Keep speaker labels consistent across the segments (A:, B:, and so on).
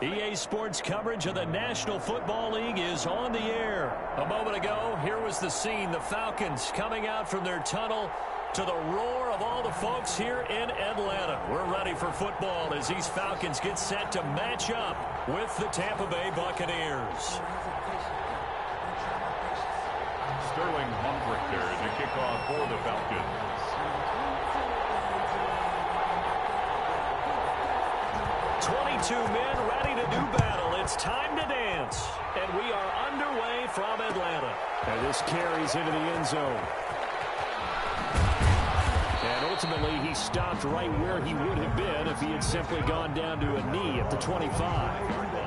A: EA Sports coverage of the National Football League is on the air. A moment ago, here was the scene. The Falcons coming out from their tunnel to the roar of all the folks here in Atlanta. We're ready for football as these Falcons get set to match up with the Tampa Bay Buccaneers.
B: Sterling Humbrichter to kick off for the Falcons.
A: 22 men ready to do battle. It's time to dance. And we are underway from Atlanta. And this carries into the end zone. And ultimately, he stopped right where he would have been if he had simply gone down to a knee at the 25.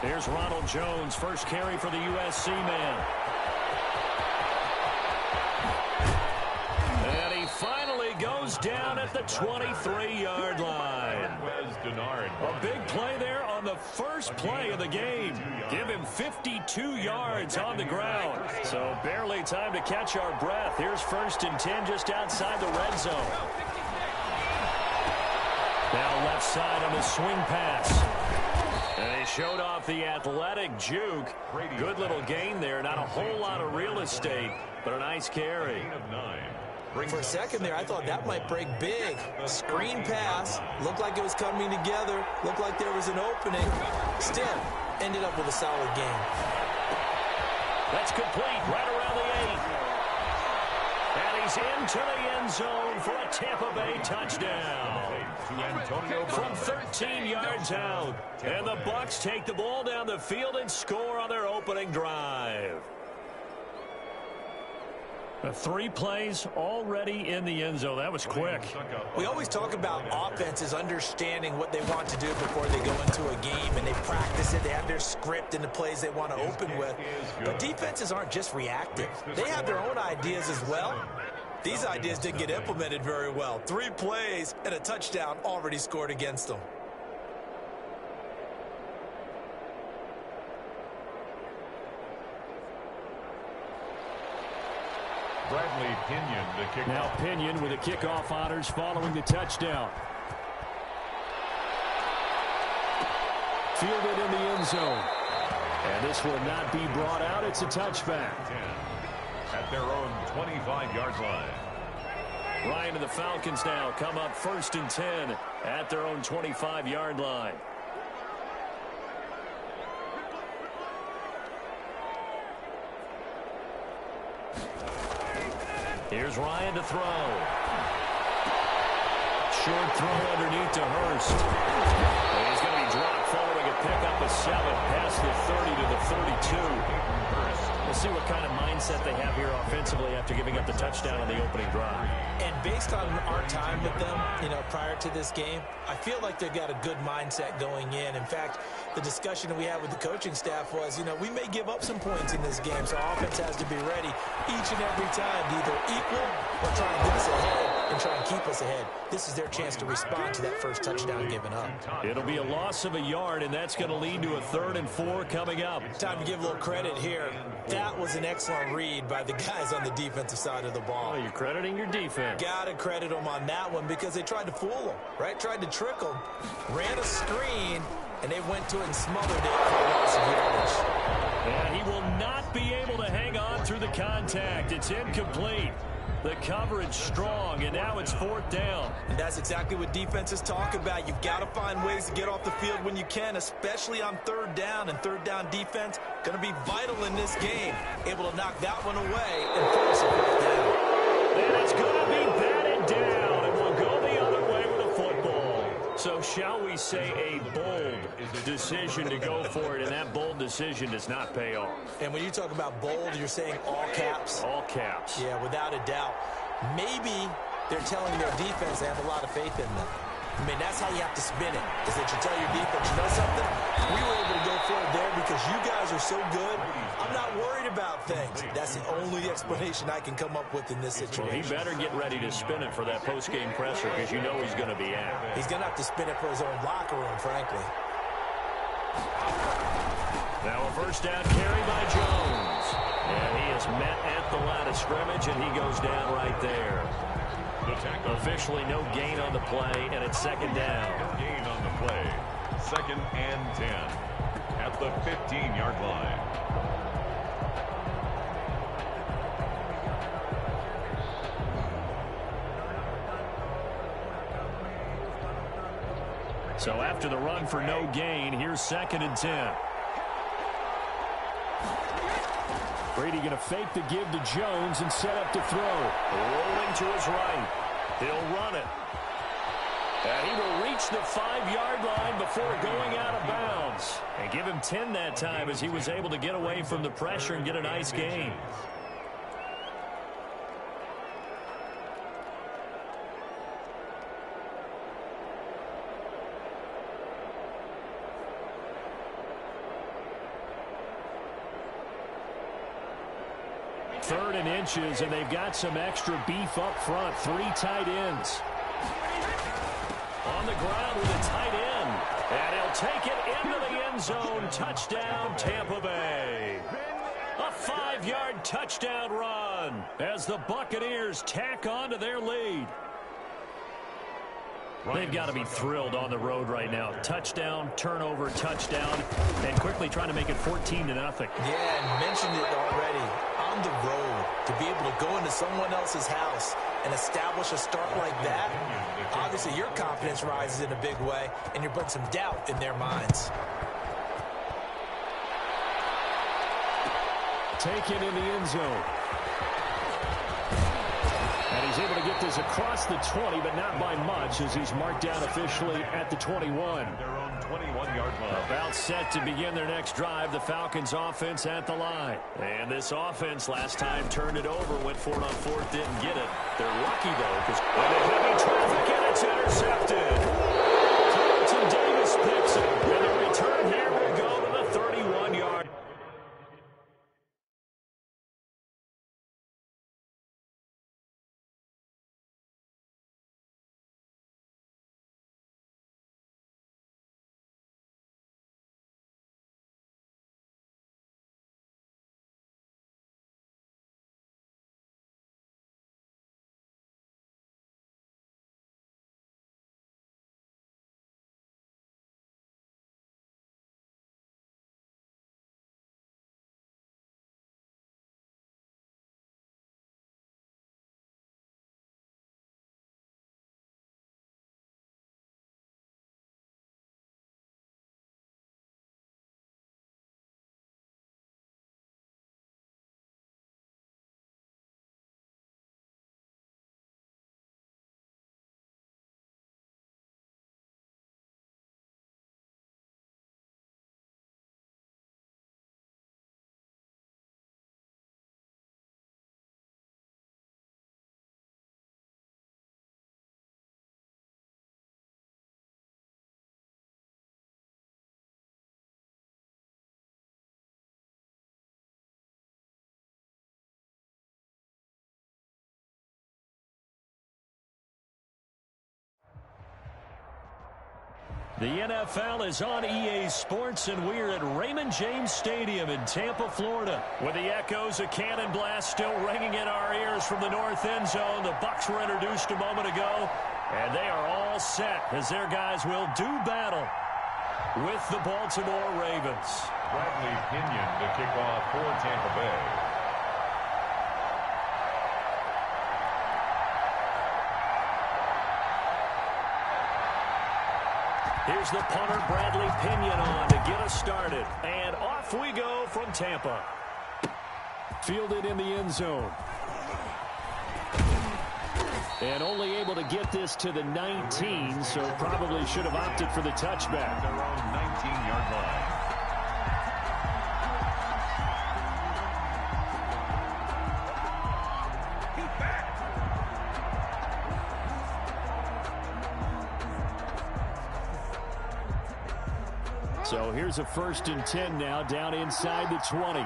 A: Here's Ronald Jones, first carry for the USC man. And he finally goes down at the 23-yard line. A big play there on the first play of the game. Give him 52 yards on the ground. So barely time to catch our breath. Here's 1st and 10 just outside the red zone. Now left side on the swing pass. And he showed off the athletic juke. Good little gain there. Not a whole lot of real estate, but a nice carry.
C: For a second there, I thought that might break big. Screen pass. Looked like it was coming together. Looked like there was an opening. Still, ended up with a solid game.
A: That's complete right around the 8. And he's into the end zone for a Tampa Bay touchdown. From 13 yards out. And the Bucs take the ball down the field and score on their opening drive. 3 plays already in the end zone. That was quick.
C: We always talk about offenses understanding what they want to do before they go into a game, and they practice it. They have their script and the plays they want to open with. But defenses aren't just reactive. They have their own ideas as well. These ideas didn't get implemented very well. 3 plays and a touchdown already scored against them.
B: Bradley Pinion to kick
A: now
B: off.
A: Pinion with the kickoff honors following the touchdown. Fielded in the end zone. And this will not be brought out. It's a touchback.
B: 10 at their own 25-yard line.
A: Ryan and the Falcons now come up 1st and 10 at their own 25-yard line. Here's Ryan to throw. Short throw underneath to Hurst. And he's going to be dropped following a pickup of 7 past the 30 to the 32. We'll see what kind of mindset they have here offensively after giving up the touchdown on the opening drive.
C: And based on our time with them, prior to this game, I feel like they've got a good mindset going in. In fact, the discussion that we had with the coaching staff was, we may give up some points in this game, so our offense has to be ready each and every time to either equal or try and get us ahead and try and keep us ahead. This is their chance to respond to that first touchdown given up.
A: It'll be a loss of a yard, and that's going to lead to a 3rd and 4 coming up.
C: Time to give a little credit here. That was an excellent read by the guys on the defensive side of the ball.
A: Oh, you're crediting your defense.
C: Got to credit them on that one because they tried to fool them, right? Tried to trick them. Ran a screen, and they went to it and smothered it for a loss of yardage.
A: And he will not be able to hang on through the contact. It's incomplete. The coverage strong, and now it's 4th down.
C: And that's exactly what defenses talk about. You've got to find ways to get off the field when you can, especially on 3rd down. And 3rd down defense going to be vital in this game. Able to knock that one away and force a 4th down.
A: And it's going to be batted down, and we'll go the other way with a football. So shall we say a bold decision to go for it, and that bold decision does not pay off.
C: And when you talk about bold, you're saying all caps?
A: All caps.
C: Yeah, without a doubt. Maybe they're telling their defense they have a lot of faith in them. I mean, that's how you have to spin it, is that you tell your defense, you know something? We were able to go for it there because you guys are so good. I'm not worried about things. That's the only explanation I can come up with in this situation.
A: Well, he better get ready to spin it for that post-game presser because you know he's going to be out.
C: He's going to have to spin it for his own locker room, frankly.
A: Now a first down carry by Jones. And he is met at the line of scrimmage, and he goes down right there. Officially no gain on the play, and it's second down.
B: Gain on the play. 2nd and 10 at the 15-yard line.
A: So after the run for no gain, here's 2nd and 10. Brady going to fake the give to Jones and set up to throw. Rolling to his right. He'll run it. And he will reach the 5-yard line before going out of bounds. And give him 10 that time as he was able to get away from the pressure and get a nice gain. Third and inches, and they've got some extra beef up front. 3 tight ends. On the ground with a tight end. And he'll take it into the end zone. Touchdown, Tampa Bay. A 5-yard touchdown run as the Buccaneers tack on to their lead. They've got to be thrilled on the road right now. Touchdown, turnover, touchdown, and quickly trying to make it 14-0.
C: Yeah, and mentioned it already. On the road, to be able to go into someone else's house and establish a start like that, obviously your confidence rises in a big way, and you bring some doubt in their minds.
A: Taken in the end zone. And he's able to get this across the 20, but not by much as he's marked down officially at the 21.
B: Their own 21-yard line.
A: About set to begin their next drive, the Falcons offense at the line. And this offense last time turned it over, went for it on 4th, didn't get it. They're lucky, though, because heavy traffic, and it's intercepted. Carlton Davis picks it, and the return here will go to the 31-yard. The NFL is on EA Sports, and we're at Raymond James Stadium in Tampa, Florida, with the echoes of cannon blast still ringing in our ears from the north end zone. The Bucs were introduced a moment ago, and they are all set as their guys will do battle with the Baltimore Ravens.
B: Bradley Pinion to kick off for Tampa Bay.
A: Here's the punter, Bradley Pinion, on to get us started. And off we go from Tampa. Fielded in the end zone. And only able to get this to the 19, so probably should have opted for the touchback.
B: Their own 19-yard line.
A: So here's a 1st and 10 now, down inside the 20.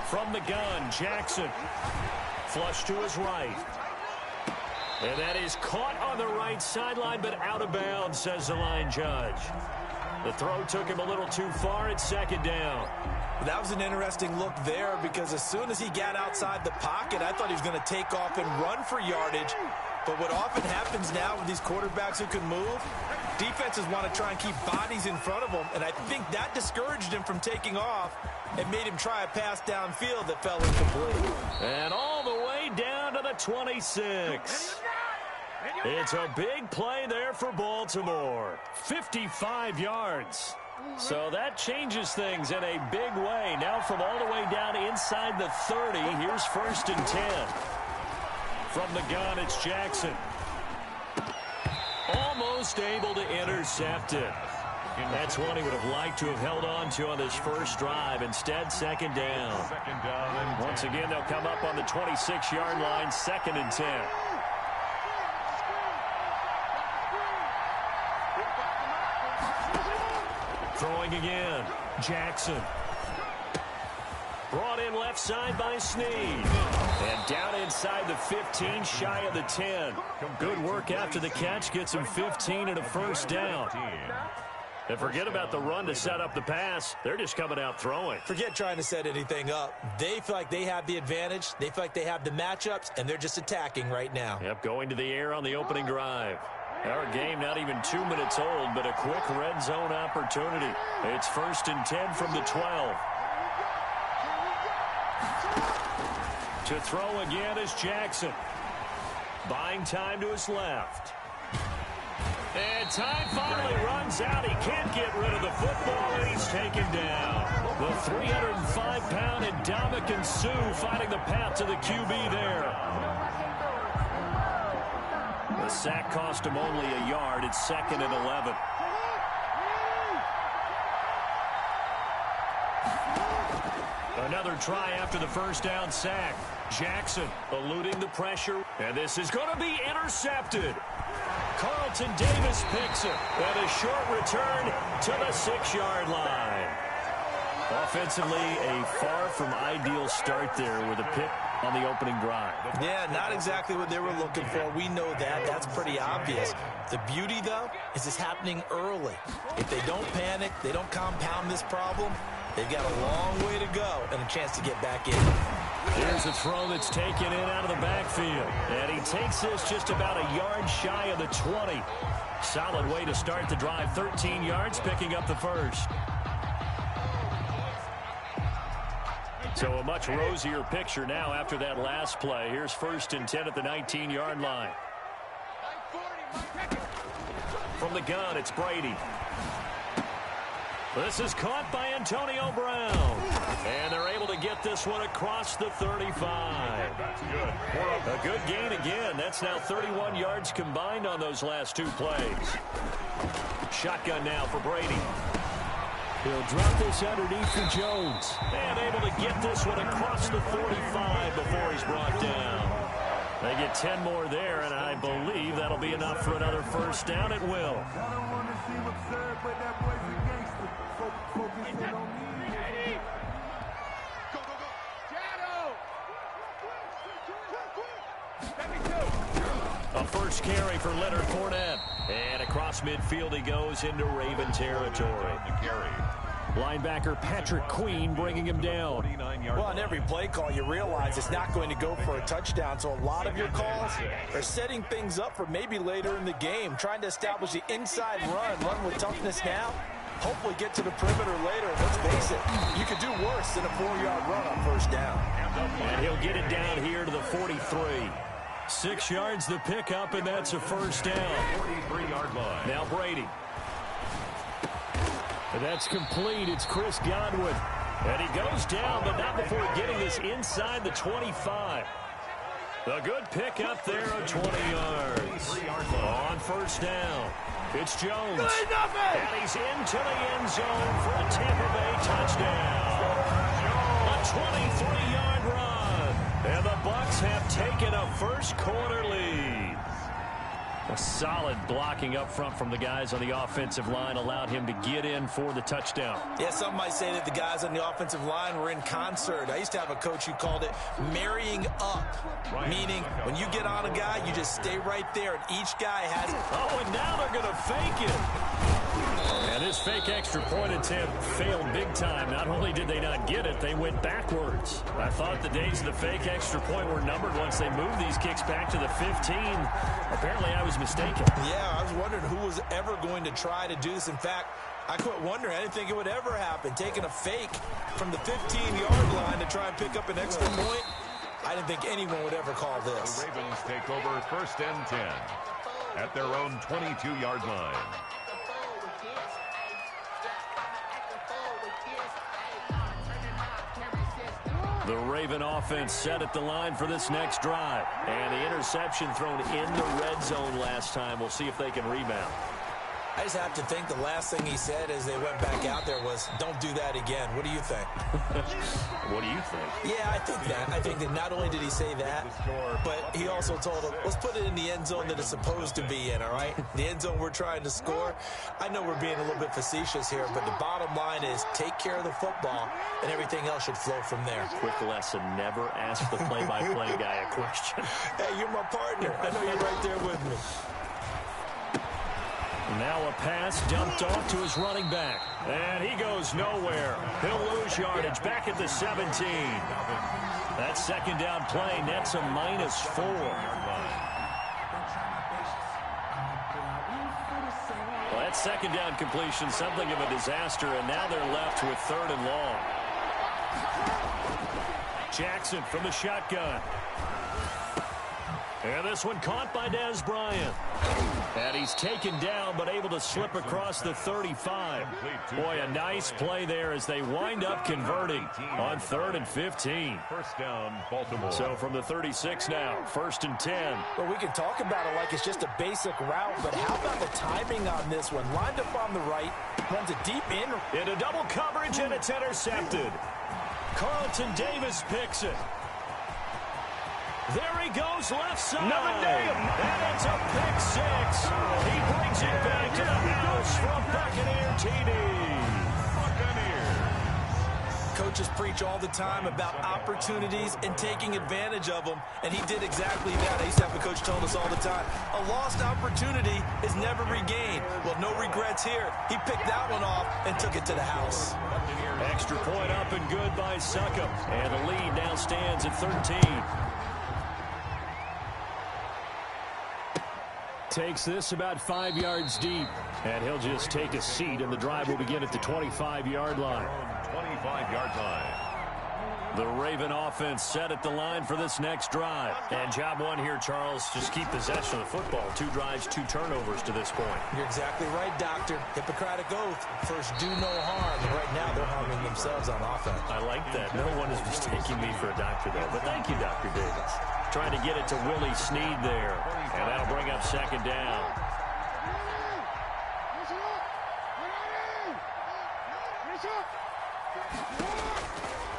A: From the gun, Jackson. Flush to his right. And that is caught on the right sideline, but out of bounds, says the line judge. The throw took him a little too far. It's 2nd down.
C: That was an interesting look there because as soon as he got outside the pocket, I thought he was going to take off and run for yardage. But what often happens now with these quarterbacks who can move, defenses want to try and keep bodies in front of them, and I think that discouraged him from taking off and made him try a pass downfield that fell incomplete.
A: And all the way down to the 26. It's a big play there for Baltimore. 55 yards. So that changes things in a big way. Now from all the way down inside the 30, here's 1st and 10. From the gun, it's Jackson. Almost able to intercept it. That's one he would have liked to have held on to on this first drive. Instead, 2nd down. Once again, they'll come up on the 26-yard line, 2nd and 10. Throwing again, Jackson. Brought in left side by Snead. And down inside the 15, shy of the 10. Good work after the catch, gets him 15 and a 1st down. And forget about the run to set up the pass. They're just coming out throwing.
C: Forget trying to set anything up. They feel like they have the advantage. They feel like they have the matchups, and they're just attacking right now.
A: Yep, going to the air on the opening drive. Our game not even 2 minutes old, but a quick red zone opportunity. It's 1st and 10 from the 12. To throw again is Jackson. Buying time to his left. And time finally runs out. He can't get rid of the football, and he's taken down. The 305-pound Ndamukong Suh finding the path to the QB there. The sack cost him only a yard. It's 2nd and 11. Another try after the 1st down sack. Jackson eluding the pressure. And this is going to be intercepted. Carlton Davis picks it. And a short return to the 6-yard line. Offensively, a far from ideal start there with a pick on the opening drive.
C: Yeah, not exactly what they were looking for. We know that. That's pretty obvious. The beauty, though, is it's happening early. If they don't panic, they don't compound this problem, they've got a long way to go and a chance to get back in.
A: Here's a throw that's taken in out of the backfield. And he takes this just about a yard shy of the 20. Solid way to start the drive. 13 yards, picking up the 1st. So a much rosier picture now after that last play. Here's 1st and 10 at the 19-yard line. From the gun, it's Brady. This is caught by Antonio Brown. And they're able to get this one across the 35.
B: That's good.
A: A good gain again. That's now 31 yards combined on those last 2 plays. Shotgun now for Brady. He'll drop this underneath for Jones. And able to get this one across the 45 before he's brought down. They get 10 more there, and I believe that'll be enough for another 1st down. It will. A first carry for Leonard Fournette. And across midfield he goes into Raven territory. Linebacker Patrick Queen bringing him down.
C: Well, on every play call, you realize it's not going to go for a touchdown. So a lot of your calls are setting things up for maybe later in the game, trying to establish the inside run with toughness now. Hopefully get to the perimeter later. Let's face it, you could do worse than a 4-yard run on 1st down.
A: And he'll get it down here to the 43. 6 yards the pickup, and that's a 1st down.
B: 43-yard line.
A: Now Brady. And that's complete. It's Chris Godwin. And he goes down, but not before getting this inside the 25. A good pickup there of 20 yards. On 1st down, it's Jones. And he's into the end zone for a Tampa Bay touchdown. A 23-yard run. And the Bucs have taken a 1st quarter lead. A solid blocking up front from the guys on the offensive line allowed him to get in for the touchdown.
C: Yeah, some might say that the guys on the offensive line were in concert. I used to have a coach who called it marrying up, meaning when you get on a guy, you just stay right there, and each guy has it.
A: Oh, and now they're going to fake it. And this fake extra point attempt failed big time. Not only did they not get it, they went backwards. I thought the days of the fake extra point were numbered once they moved these kicks back to the 15. Apparently, I was mistaken.
C: Yeah, I was wondering who was ever going to try to do this. In fact, I quit wondering. I didn't think it would ever happen. Taking a fake from the 15-yard line to try and pick up an extra point, I didn't think anyone would ever call this.
B: The Ravens take over 1st and 10 at their own 22-yard line.
A: The Raven offense set at the line for this next drive. And the interception thrown in the red zone last time. We'll see if they can rebound.
C: I just have to think the last thing he said as they went back out there was, don't do that again. What do you think?
A: What do you think?
C: Yeah, I think that. I think that not only did he say that, but he also told him, let's put it in the end zone that it's supposed to be in, all right? The end zone we're trying to score. I know we're being a little bit facetious here, but the bottom line is take care of the football, and everything else should flow from there.
A: Quick lesson, never ask the play-by-play guy a question.
C: Hey, you're my partner. I know you're right there with me.
A: Now a pass dumped off to his running back. And he goes nowhere. He'll lose yardage back at the 17. That second down play nets a -4. Well, that second down completion, something of a disaster, and now they're left with 3rd and long. Jackson from the shotgun. And this one caught by Dez Bryant. And he's taken down, but able to slip across the 35. Boy, a nice play there as they wind up converting on 3rd and 15.
B: First down, Baltimore.
A: So from the 36 now, 1st and 10.
C: Well, we can talk about it like it's just a basic route, but how about the timing on this one? Lined up on the right, runs a deep in.
A: Into double coverage, and it's intercepted. Carlton Davis picks it. There he goes, left side. And it's a pick 6. He brings it back to the house from Buccaneer TD.
C: Coaches preach all the time about opportunities and taking advantage of them, and he did exactly that. I used to have a coach told us all the time, a lost opportunity is never regained. Well, no regrets here. He picked that one off and took it to the house.
A: Extra point up and good by Succop. And the lead now stands at 13. Takes this about 5 yards deep. And he'll just take a seat, and the drive will begin at the 25-yard line.
B: 25-yard line.
A: The Raven offense set at the line for this next drive. And job one here, Charles, just keep possession of the football. 2 drives, 2 turnovers to this point.
C: You're exactly right, Doctor. Hippocratic oath. First, do no harm. And right now, they're harming themselves on offense.
A: I like that. No one is mistaking me for a doctor, though. But thank you, Dr. Davis. Trying to get it to Willie Snead there. And that'll bring up 2nd down.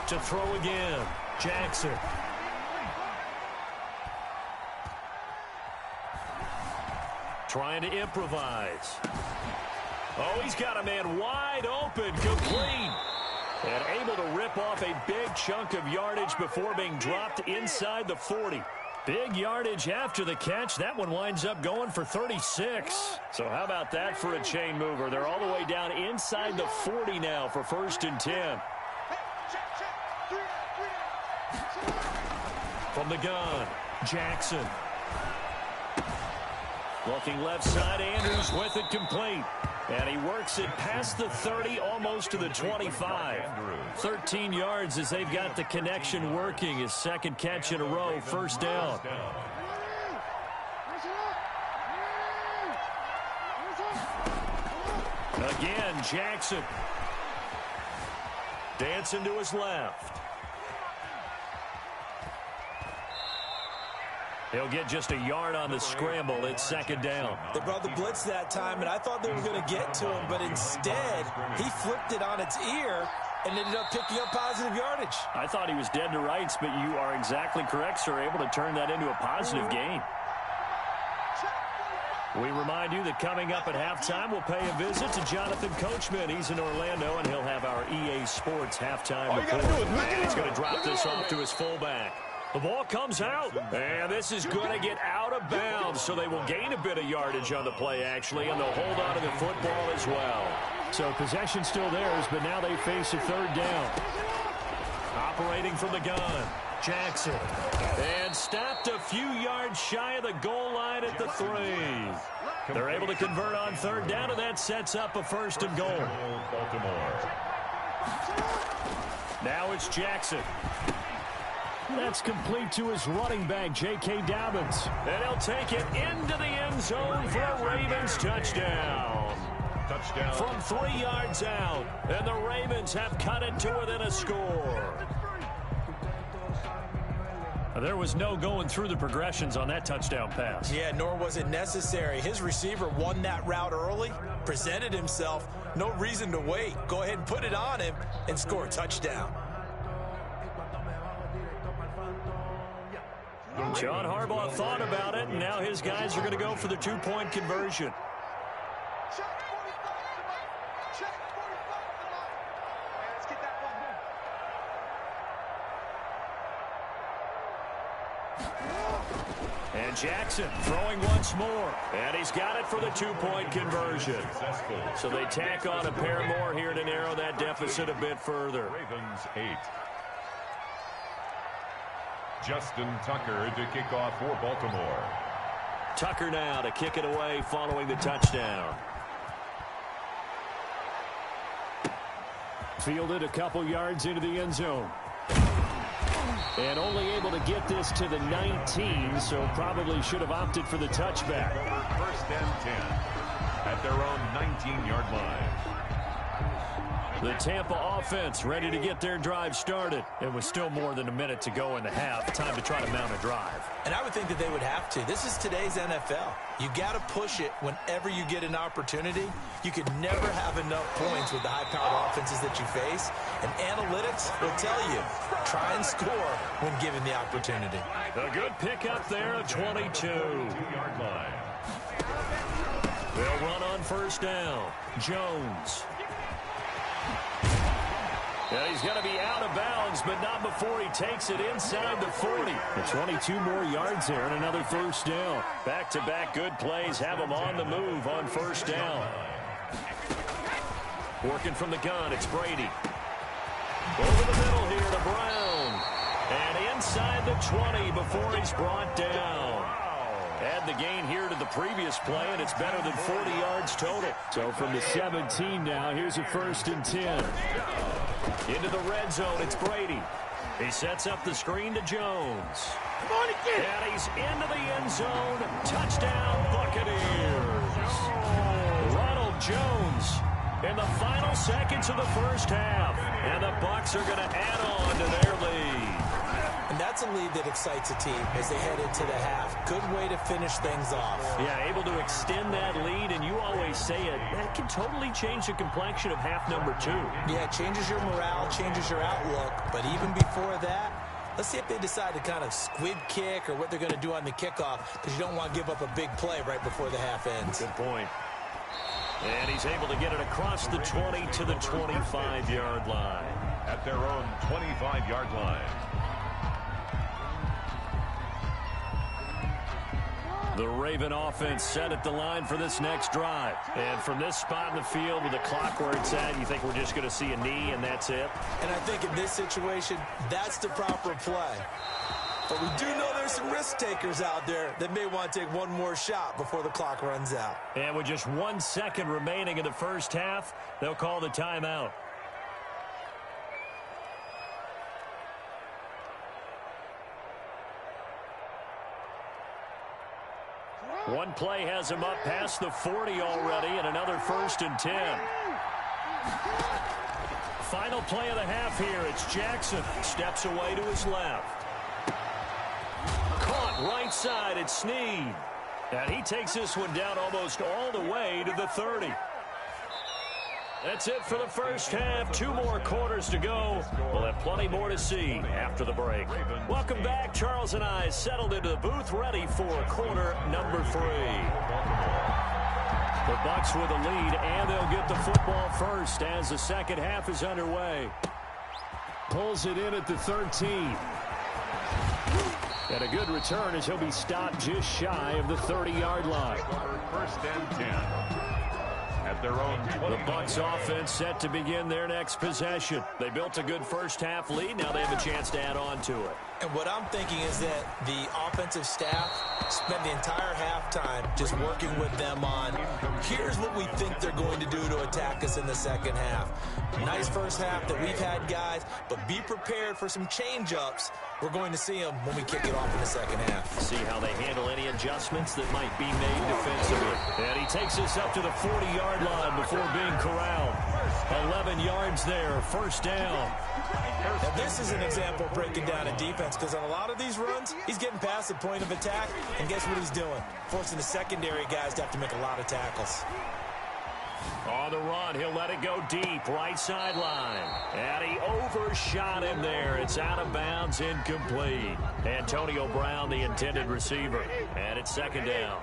A: To throw again, Jackson. Trying to improvise. Oh, he's got a man wide open, complete. And able to rip off a big chunk of yardage before being dropped inside the 40. Big yardage after the catch. That one winds up going for 36. So how about that for a chain mover? They're all the way down inside the 40 now for 1st and 10. From the gun, Jackson. Looking left side, Andrews with it complete. And he works it past the 30, almost to the 25. 13 yards as they've got the connection working. His 2nd catch in a row, 1st down. Again, Jackson. Dancing to his left. He'll get just a yard on the scramble. It's 2nd down.
C: They brought the blitz that time, and I thought they were going to get to him, but instead, he flipped it on its ear and ended up picking up positive yardage.
A: I thought he was dead to rights, but you are exactly correct, sir. Able to turn that into a positive gain. We remind you that coming up at halftime, we'll pay a visit to Jonathan Coachman. He's in Orlando, and he'll have our EA Sports halftime report. And he's going to drop this off to his fullback. The ball comes out, and this is going to get out of bounds, so they will gain a bit of yardage on the play, actually, and they'll hold on to the football as well. So possession still theirs, but now they face a third down. Operating from the gun, Jackson. And stopped a few yards shy of the goal line at the 3. They're able to convert on third down, and that sets up a 1st and goal.
B: Baltimore.
A: Now it's Jackson. That's complete to his running back, J.K. Dobbins. And he'll take it into the end zone for a Ravens touchdown.
B: Touchdown.
A: From 3 yards out. And the Ravens have cut it to within a score. There was no going through the progressions on that touchdown pass.
C: Yeah, nor was it necessary. His receiver won that route early, presented himself. No reason to wait. Go ahead and put it on him and score a touchdown.
A: John Harbaugh thought about it, and now his guys are going to go for the 2-point conversion. And Jackson throwing once more. And he's got it for the 2-point conversion. So they tack on a pair more here to narrow that deficit a bit further.
B: Ravens 8. Justin Tucker to kick off for Baltimore.
A: Tucker now to kick it away following the touchdown. Fielded a couple yards into the end zone. And only able to get this to the 19, so probably should have opted for the touchback.
B: 1st and 10 at their own 19-yard line.
A: The Tampa offense ready to get their drive started. It was still more than a minute to go in the half. Time to try to mount a drive.
C: And I would think that they would have to. This is today's NFL. You got to push it whenever you get an opportunity. You could never have enough points with the high-powered offenses that you face. And analytics will tell you, try and score when given the opportunity.
A: A good pickup there of 22.
B: 2-yard line.
A: They'll run on 1st down. Jones. Yeah, he's going to be out of bounds, but not before he takes it inside the 40. And 22 more yards there and another 1st down. Back-to-back good plays have him on the move on 1st down. Working from the gun, it's Brady. Over the middle here to Brown. And inside the 20 before he's brought down. Add the gain here to the previous play, and it's better than 40 yards total. So from the 17 now, here's a 1st and 10. Into the red zone, it's Brady. He sets up the screen to Jones. And he's into the end zone. Touchdown, Buccaneers. Ronald Jones in the final seconds of the 1st half. And the Bucs are going to add on to their lead.
C: And that's a lead that excites a team as they head into the half. Good way to finish things off.
A: Yeah, able to extend that lead, and you always say it, that can totally change the complexion of half number 2.
C: Yeah, it changes your morale, changes your outlook. But even before that, let's see if they decide to kind of squib kick or what they're going to do on the kickoff, because you don't want to give up a big play right before the half ends.
A: Good point. And he's able to get it across the 20 to the 25-yard line.
B: At their own 25-yard line.
A: The Raven offense set at the line for this next drive. And from this spot in the field with the clock where it's at, you think we're just going to see a knee and that's it?
C: And I think in this situation, that's the proper play. But we do know there's some risk takers out there that may want to take one more shot before the clock runs out.
A: And with just 1 second remaining in the 1st half, they'll call the timeout. One play has him up past the 40 already, and another 1st and 10. Final play of the half here. It's Jackson. Steps away to his left. Caught right side. It's Snead. And he takes this one down almost all the way to the 30. That's it for the first half. 2 more quarters to go. We'll have plenty more to see after the break. Welcome back. Charles and I settled into the booth, ready for quarter number 3. The Bucs with a lead, and they'll get the football first as the second half is underway. Pulls it in at the 13. And a good return as he'll be stopped just shy of the 30-yard line.
B: First and 10. At their own 20.
A: The Bucs offense set to begin their next possession. They built a good first half lead. Now they have a chance to add on to it.
C: And what I'm thinking is that the offensive staff spent the entire halftime just working with them on, here's what we think they're going to do to attack us in the second half. Nice first half that we've had, guys, but be prepared for some change-ups. We're going to see them when we kick it off in the second half.
A: See how they handle any adjustments that might be made defensively. And he takes us up to the 40-yard line before being corralled. 11 yards there, first down.
C: Now, this is an example of breaking down a defense, because on a lot of these runs, he's getting past the point of attack, and guess what he's doing? Forcing the secondary guys to have to make a lot of tackles.
A: On the run, he'll let it go deep, right sideline. And he overshot him there. It's out of bounds, incomplete. Antonio Brown, the intended receiver. And it's second down.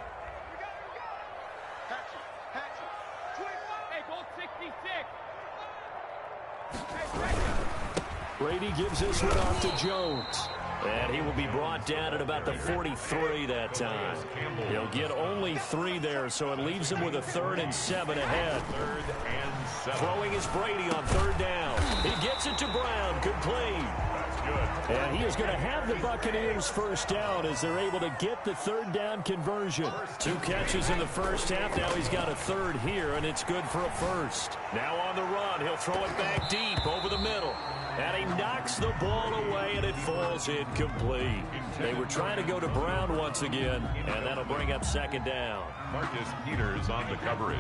A: Brady gives this one off to Jones. And he will be brought down at about the 43 that time. He'll get only 3 there, so it leaves him with a 3rd and 7 ahead. Throwing is Brady on 3rd down. He gets it to Brown. Complete. And he is going to have the Buccaneers first down as they're able to get the 3rd down conversion. 2 catches in the first half. Now he's got a 3rd here, and it's good for a first. Now on the run, he'll throw it back deep over the middle. And he knocks the ball away, and it falls incomplete. They were trying to go to Brown once again, and that'll bring up second down.
B: Marcus Peters on the coverage.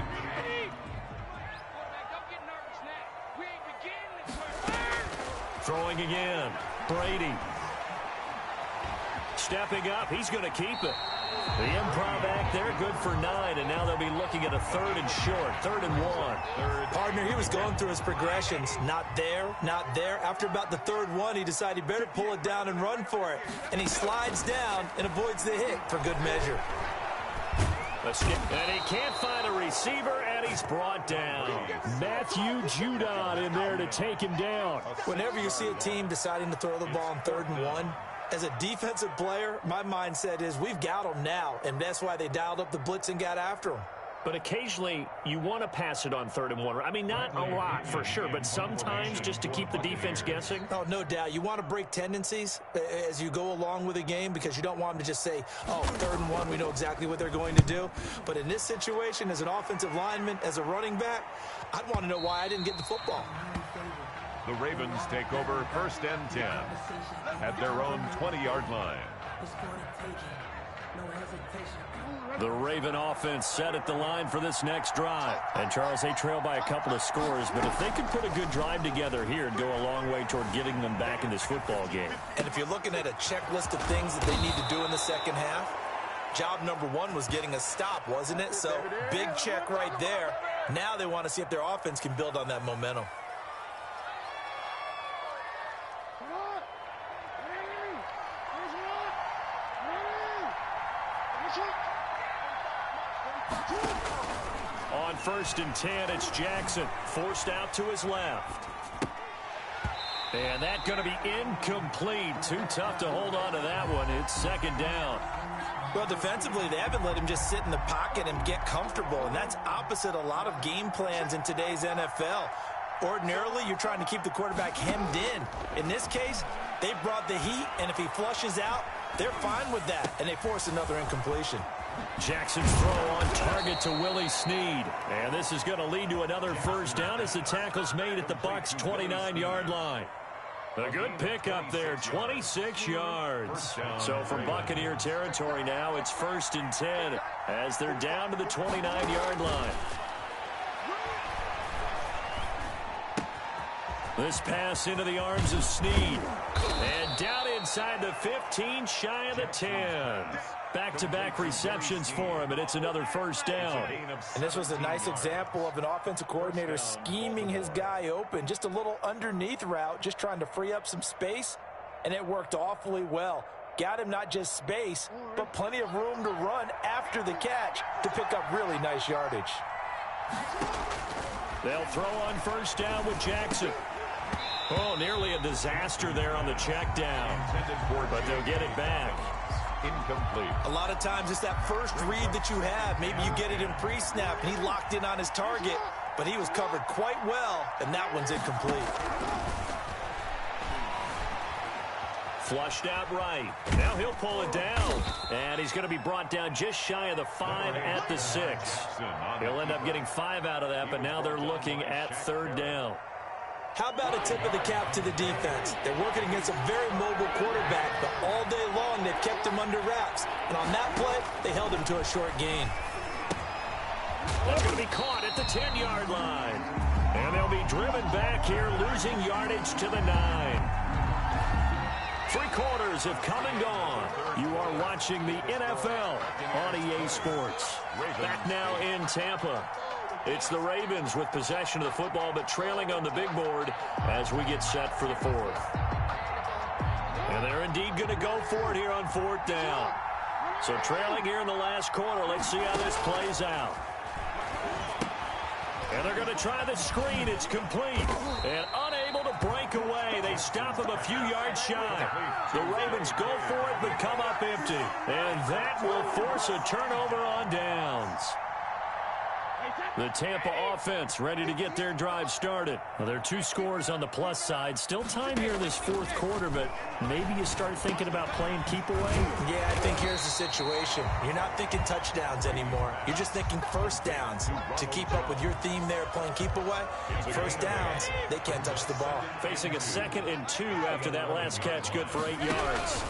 A: Throwing again. Brady. Stepping up. He's going to keep it. The improv act there, good for 9, and now they'll be looking at a 3rd and short, 3rd and 1.
C: Partner, he was going through his progressions. Not there, not there. After about the 3rd one, he decided he better pull it down and run for it. And he slides down and avoids the hit for good measure.
A: And he can't find a receiver, and he's brought down. Matthew Judon in there to take him down.
C: Whenever you see a team deciding to throw the ball on 3rd and 1, as a defensive player, my mindset is we've got them now, and that's why they dialed up the blitz and got after them.
A: But occasionally, you want to pass it on 3rd and 1. I mean, not a lot, for sure, but sometimes just to keep the defense guessing.
C: Oh, no doubt. You want to break tendencies as you go along with a game because you don't want them to just say, oh, 3rd and 1, we know exactly what they're going to do. But in this situation, as an offensive lineman, as a running back, I'd want to know why I didn't get the football.
B: The Ravens take over 1st and 10 at their own 20-yard line.
A: The Raven offense set at the line for this next drive. And, Charles, they trail by a couple of scores, but if they could put a good drive together here, it'd go a long way toward getting them back in this football game.
C: And if you're looking at a checklist of things that they need to do in the second half, job number 1 was getting a stop, wasn't it? So, big check right there. Now they want to see if their offense can build on that momentum.
A: On 1st and 10, it's Jackson, forced out to his left. And that's going to be incomplete. Too tough to hold on to that one. It's second down.
C: Well, defensively, they haven't let him just sit in the pocket and get comfortable, and that's opposite a lot of game plans in today's NFL. Ordinarily, you're trying to keep the quarterback hemmed in. In this case, they brought the heat, and if he flushes out, they're fine with that, and they force another incompletion.
A: Jackson's throw on target to Willie Snead. And this is going to lead to another first down as the tackle's made at the Bucs' 29-yard line. A good pickup there, 26 yards. So from Buccaneer territory now, it's 1st and 10 as they're down to the 29-yard line. This pass into the arms of Snead. And down inside the 15, shy of the 10. Back-to-back receptions for him, and it's another first down.
C: And this was a nice example of an offensive coordinator scheming his guy open. Just a little underneath route, just trying to free up some space, and it worked awfully well. Got him not just space, but plenty of room to run after the catch to pick up really nice yardage.
A: They'll throw on first down with Jackson. Oh, nearly a disaster there on the check down, but they'll get it back.
B: Incomplete.
C: A lot of times it's that first read that you have. Maybe you get it in pre-snap, and he locked in on his target, but he was covered quite well, and that one's incomplete.
A: Flushed out right. Now he'll pull it down, and he's going to be brought down just shy of the 5 at the 6. He'll end up getting 5 out of that, but now they're looking at third down.
C: How about a tip of the cap to the defense? They're working against a very mobile quarterback, but all day long they've kept him under wraps. And on that play, they held him to a short gain.
A: That's going to be caught at the 10-yard line. And they'll be driven back here, losing yardage to the 9. 3 quarters have come and gone. You are watching the NFL on EA Sports. Back now in Tampa. It's the Ravens with possession of the football, but trailing on the big board as we get set for the 4th. And they're indeed going to go for it here on 4th down. So trailing here in the last quarter. Let's see how this plays out. And they're going to try the screen. It's complete. And unable to break away. They stop him a few yards shy. The Ravens go for it, but come up empty. And that will force a turnover on downs. The Tampa offense ready to get their drive started. Well, there are 2 scores on the plus side. Still time here in this 4th quarter, but maybe you start thinking about playing keep away?
C: Yeah, I think here's the situation. You're not thinking touchdowns anymore. You're just thinking first downs. To keep up with your theme there, playing keep away, first downs, they can't touch the ball.
A: Facing a 2nd and 2 after that last catch, good for 8 yards.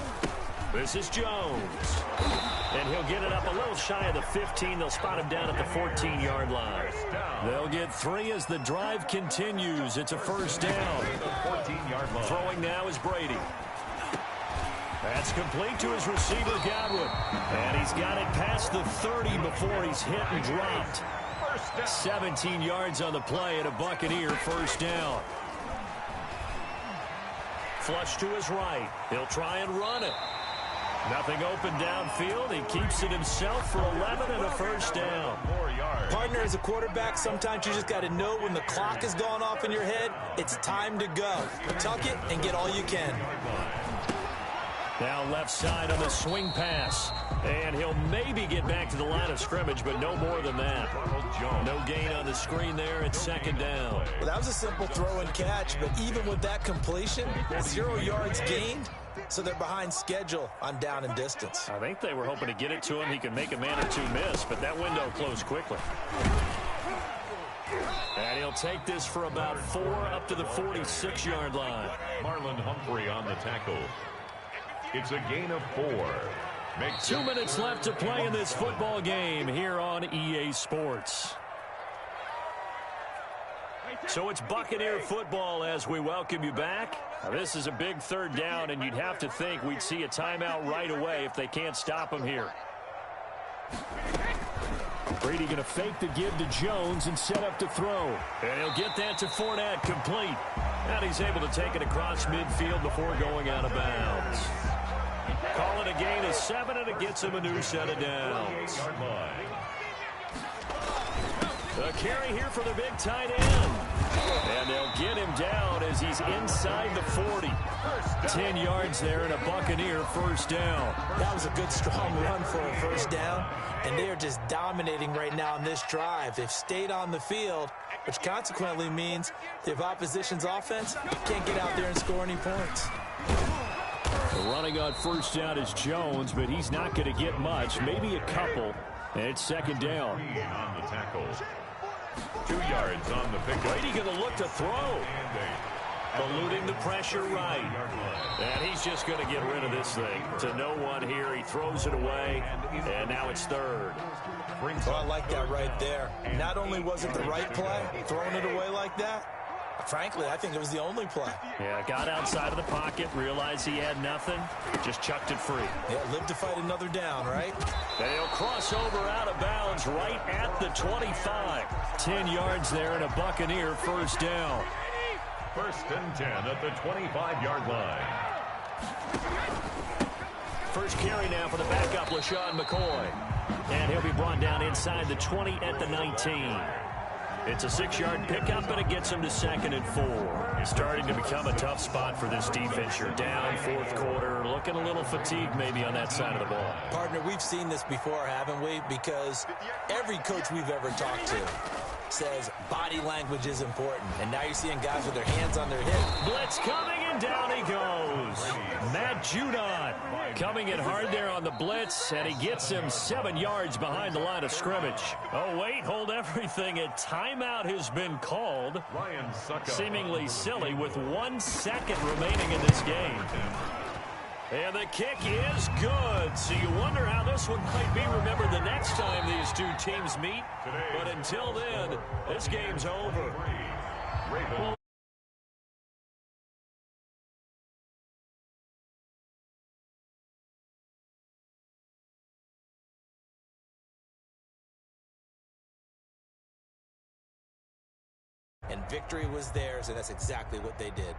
A: This is Jones. And he'll get it up a little shy of the 15. They'll spot him down at the 14-yard line. They'll get 3 as the drive continues. It's a first down.
B: 14-yard line.
A: Throwing now is Brady. That's complete to his receiver, Godwin. And he's got it past the 30 before he's hit and dropped. 17 yards on the play and a Buccaneer first down. Flush to his right. He'll try and run it. Nothing open downfield. He keeps it himself for 11 and a first down.
C: Partner, as a quarterback, sometimes you just got to know when the clock has gone off in your head, it's time to go. Tuck it and get all you can.
A: Now left side on the swing pass. And he'll maybe get back to the line of scrimmage, but no more than that. No gain on the screen there. It's 2nd down.
C: Well, that was a simple throw and catch, but even with that completion, 0 yards gained. So they're behind schedule on down and distance.
A: I think they were hoping to get it to him. He could make a man or 2 miss, but that window closed quickly. And he'll take this for about 4 up to the 46-yard line.
B: Marlon Humphrey on the tackle. It's a gain of 4.
A: 2 minutes left to play in this football game here on EA Sports. So it's Buccaneer football as we welcome you back. Now, this is a big 3rd down, and you'd have to think we'd see a timeout right away if they can't stop him here. Brady going to fake the give to Jones and set up to throw. And he'll get that to Fournette, complete. And he's able to take it across midfield before going out of bounds. Call it a gain of 7, and it gets him a new set of downs. A carry here for the big tight end. And they'll get him down as he's inside the 40. 10 yards there and a Buccaneer first down.
C: That was a good, strong run for a first down. And they are just dominating right now in this drive. They've stayed on the field, which consequently means the opposition's offense can't get out there and score any points.
A: Running on first down is Jones, but he's not going to get much, maybe a couple. And it's 2nd down.
B: On the tackle. 2 yards on the pick.
A: Brady going to look to throw. Eluding the pressure right. And he's just going to get rid of this thing to no one here. He throws it away, and now it's 3rd.
C: Oh, I like that right there. Not only was it the right play, throwing it away like that, Frankly, I think it was the only play.
A: Yeah, got outside of the pocket, realized he had nothing, just chucked it free.
C: Yeah, live to fight another down, right?
A: They'll cross over out of bounds right at the 25. 10 yards there and a Buccaneer first down.
B: 1st and 10 at the 25-yard line.
A: First carry now for the backup, LaShawn McCoy. And he'll be brought down inside the 20 at the 19. It's a 6-yard pickup, and it gets him to 2nd and 4. It's starting to become a tough spot for this defense. You're down 4th quarter, looking a little fatigued maybe on that side of the ball.
C: Partner, we've seen this before, haven't we? Because every coach we've ever talked to says body language is important. And now you're seeing guys with their hands on their hip.
A: Blitz coming, and down he goes. Matt Judon coming in hard there on the blitz, and he gets him 7 yards behind the line of scrimmage. Oh, wait, hold everything. A timeout has been called. Seemingly silly with 1 second remaining in this game. And the kick is good. So you wonder how this one might be remembered the next time these two teams meet. But until then, this game's over.
C: And victory was theirs, and that's exactly what they did.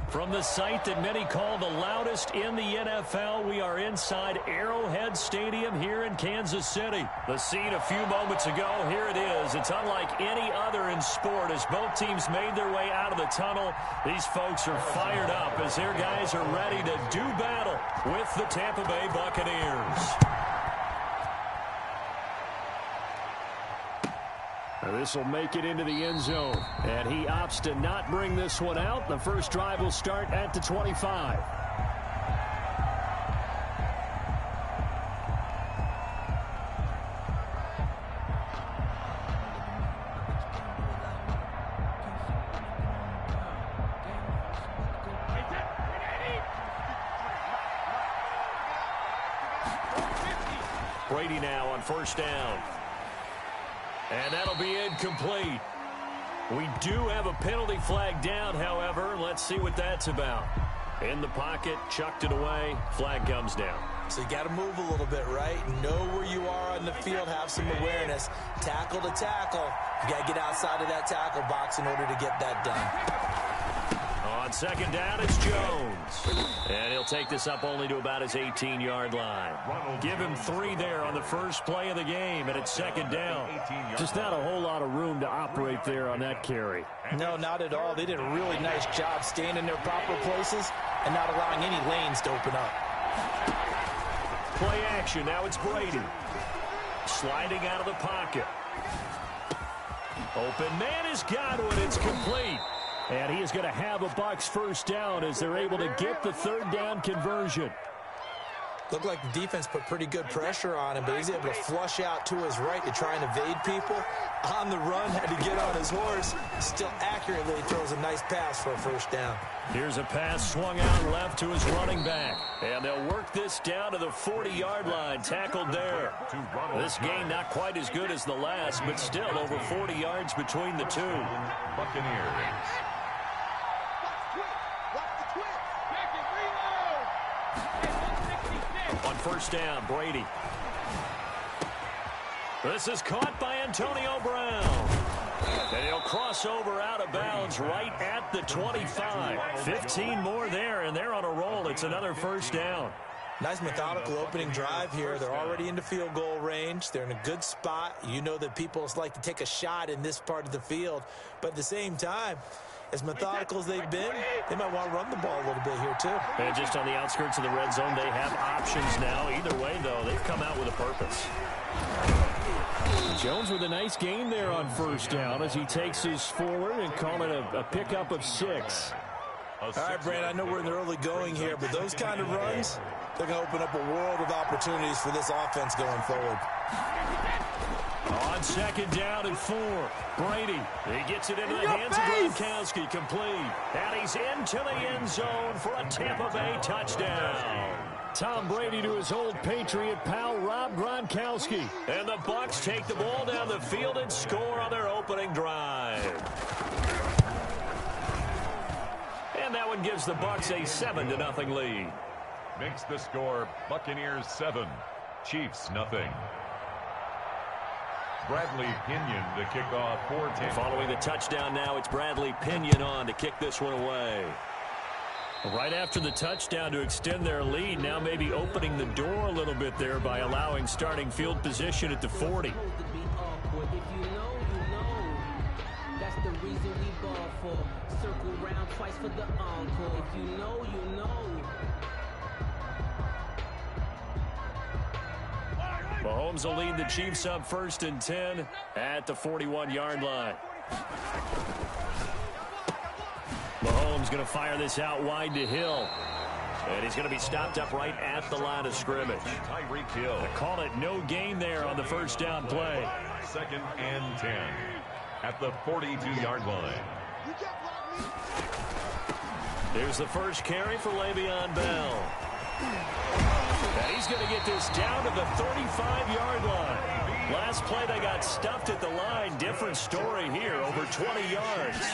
A: From the site that many call the loudest in the NFL, we are inside Arrowhead Stadium here in Kansas City. The scene a few moments ago, here it is. It's unlike any other in sport as both teams made their way out of the tunnel. These folks are fired up as their guys are ready to do battle with the Tampa Bay Buccaneers. This will make it into the end zone. And he opts to not bring this one out. The first drive will start at the 25. Brady now on first down. And that'll be incomplete. We do have a penalty flag down, however. Let's see what that's about. In the pocket, chucked it away. Flag comes down.
C: So you got to move a little bit, right? Know where you are on the field, have some awareness. Tackle to tackle. You got to get outside of that tackle box in order to get that done.
A: On second down, it's Jones. And he'll take this up only to about his 18-yard line. Give him 3 there on the first play of the game, and it's second down. Just not a whole lot of room to operate there on that carry.
C: No, not at all. They did a really nice job staying in their proper places and not allowing any lanes to open up.
A: Play action. Now it's Brady. Sliding out of the pocket. Open man has got one. It's complete. And he is going to have a Bucs first down as they're able to get the third down conversion.
C: Looked like the defense put pretty good pressure on him, but he's able to flush out to his right to try and evade people. On the run, had to get on his horse. Still accurately throws a nice pass for a first down.
A: Here's a pass swung out left to his running back. And they'll work this down to the 40-yard line, tackled there. This game not quite as good as the last, but still over 40 yards between the two.
B: Buccaneers.
A: On first down, Brady. This is caught by Antonio Brown. And he'll cross over out of bounds right at the 25. 15 more there, and they're on a roll. It's another first down.
C: Nice methodical opening drive here. They're already into field goal range. They're in a good spot. You know that people like to take a shot in this part of the field. But at the same time, as methodical as they've been, they might want to run the ball a little bit here too.
A: And just on the outskirts of the red zone, they have options now. Either way, though, they've come out with a purpose. Jones with a nice gain there on first down as he takes his forward and call it a pickup of 6.
C: All right, Brand, I know we're in the early going here, but those kind of runs, they're going to open up a world of opportunities for this offense going forward.
A: On second down and 4, Brady. He gets it into the hands of Gronkowski, complete. And he's into the end zone for a Tampa Bay touchdown. Tom Brady to his old Patriot pal, Rob Gronkowski. And the Bucs take the ball down the field and score on their opening drive. And that one gives the Bucs a 7-0 lead.
B: Makes the score Buccaneers 7, Chiefs nothing. Bradley Pinion to kick off for Tampa.
A: Following the touchdown now, it's Bradley Pinion on to kick this one away. Right after the touchdown to extend their lead, now maybe opening the door a little bit there by allowing starting field position at the 40. Mahomes will lead the Chiefs up 1st and 10 at the 41-yard line. Mahomes going to fire this out wide to Hill. And he's going to be stopped up right at the line of scrimmage.
B: Tyreek Hill.
A: They call it no gain there on the first down play.
B: 2nd and 10 at the 42-yard line.
A: Here's the first carry for Le'Veon Bell. And he's going to get this down to the 35-yard line. Last play they got stuffed at the line. Different story here, over 20 yards.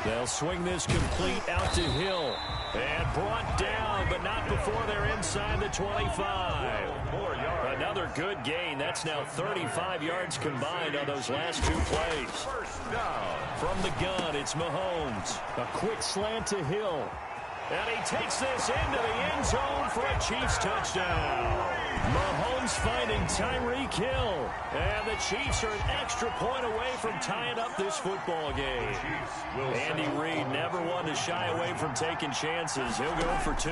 A: They'll swing this complete out to Hill. And brought down, but not before they're inside the 25. Another good gain. That's now 35 yards combined on those last 2 plays.
B: First down.
A: From the gun, it's Mahomes. A quick slant to Hill. And he takes this into the end zone for a Chiefs touchdown. Mahomes finding Tyreek Hill. And the Chiefs are an extra point away from tying up this football game. Andy Reid never one to shy away from taking chances. He'll go for 2.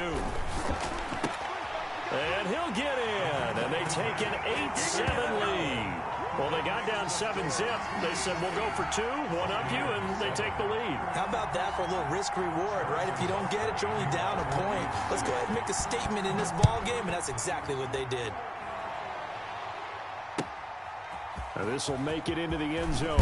A: And he'll get in. And they take an 8-7 lead. Well, they got down 7-zip. They said, we'll go for 2, one up you, and they take the lead.
C: How about that for a little risk-reward, right? If you don't get it, you're only down a point. Let's go ahead and make a statement in this ball game, and that's exactly what they did.
A: Now this will make it into the end zone.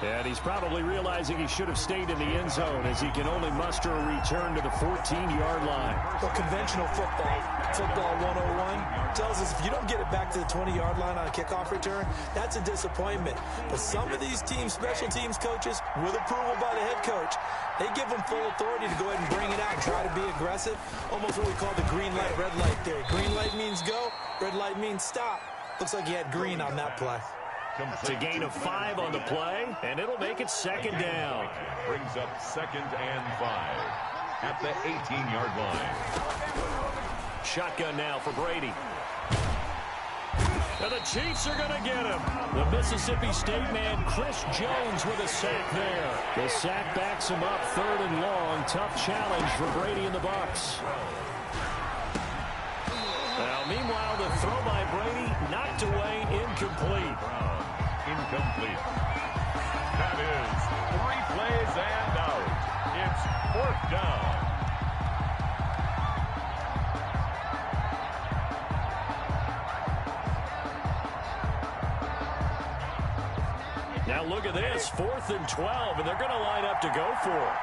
A: And he's probably realizing he should have stayed in the end zone as he can only muster a return to the 14-yard line.
C: Well, conventional football 101 tells us if you don't get it back to the 20-yard line on a kickoff return, that's a disappointment. But some of these teams, special teams coaches, with approval by the head coach, they give them full authority to go ahead and bring it out and try to be aggressive. Almost what we call the green light, red light theory. Green light means go, red light means stop. Looks like he had green on that play.
A: It's a gain of 5 on the play, and it'll make it 2nd down.
B: Brings up 2nd and 5 at the 18-yard line.
A: Shotgun now for Brady. And the Chiefs are going to get him. The Mississippi State man, Chris Jones, with a sack there. The sack backs him up 3rd and long. Tough challenge for Brady and the Bucs. Now, meanwhile, the throw by Brady knocked away, incomplete.
B: Incomplete. That is 3 plays and out. It's 4th down.
A: Now look at this, 4th and 12, and they're going to line up to go for it.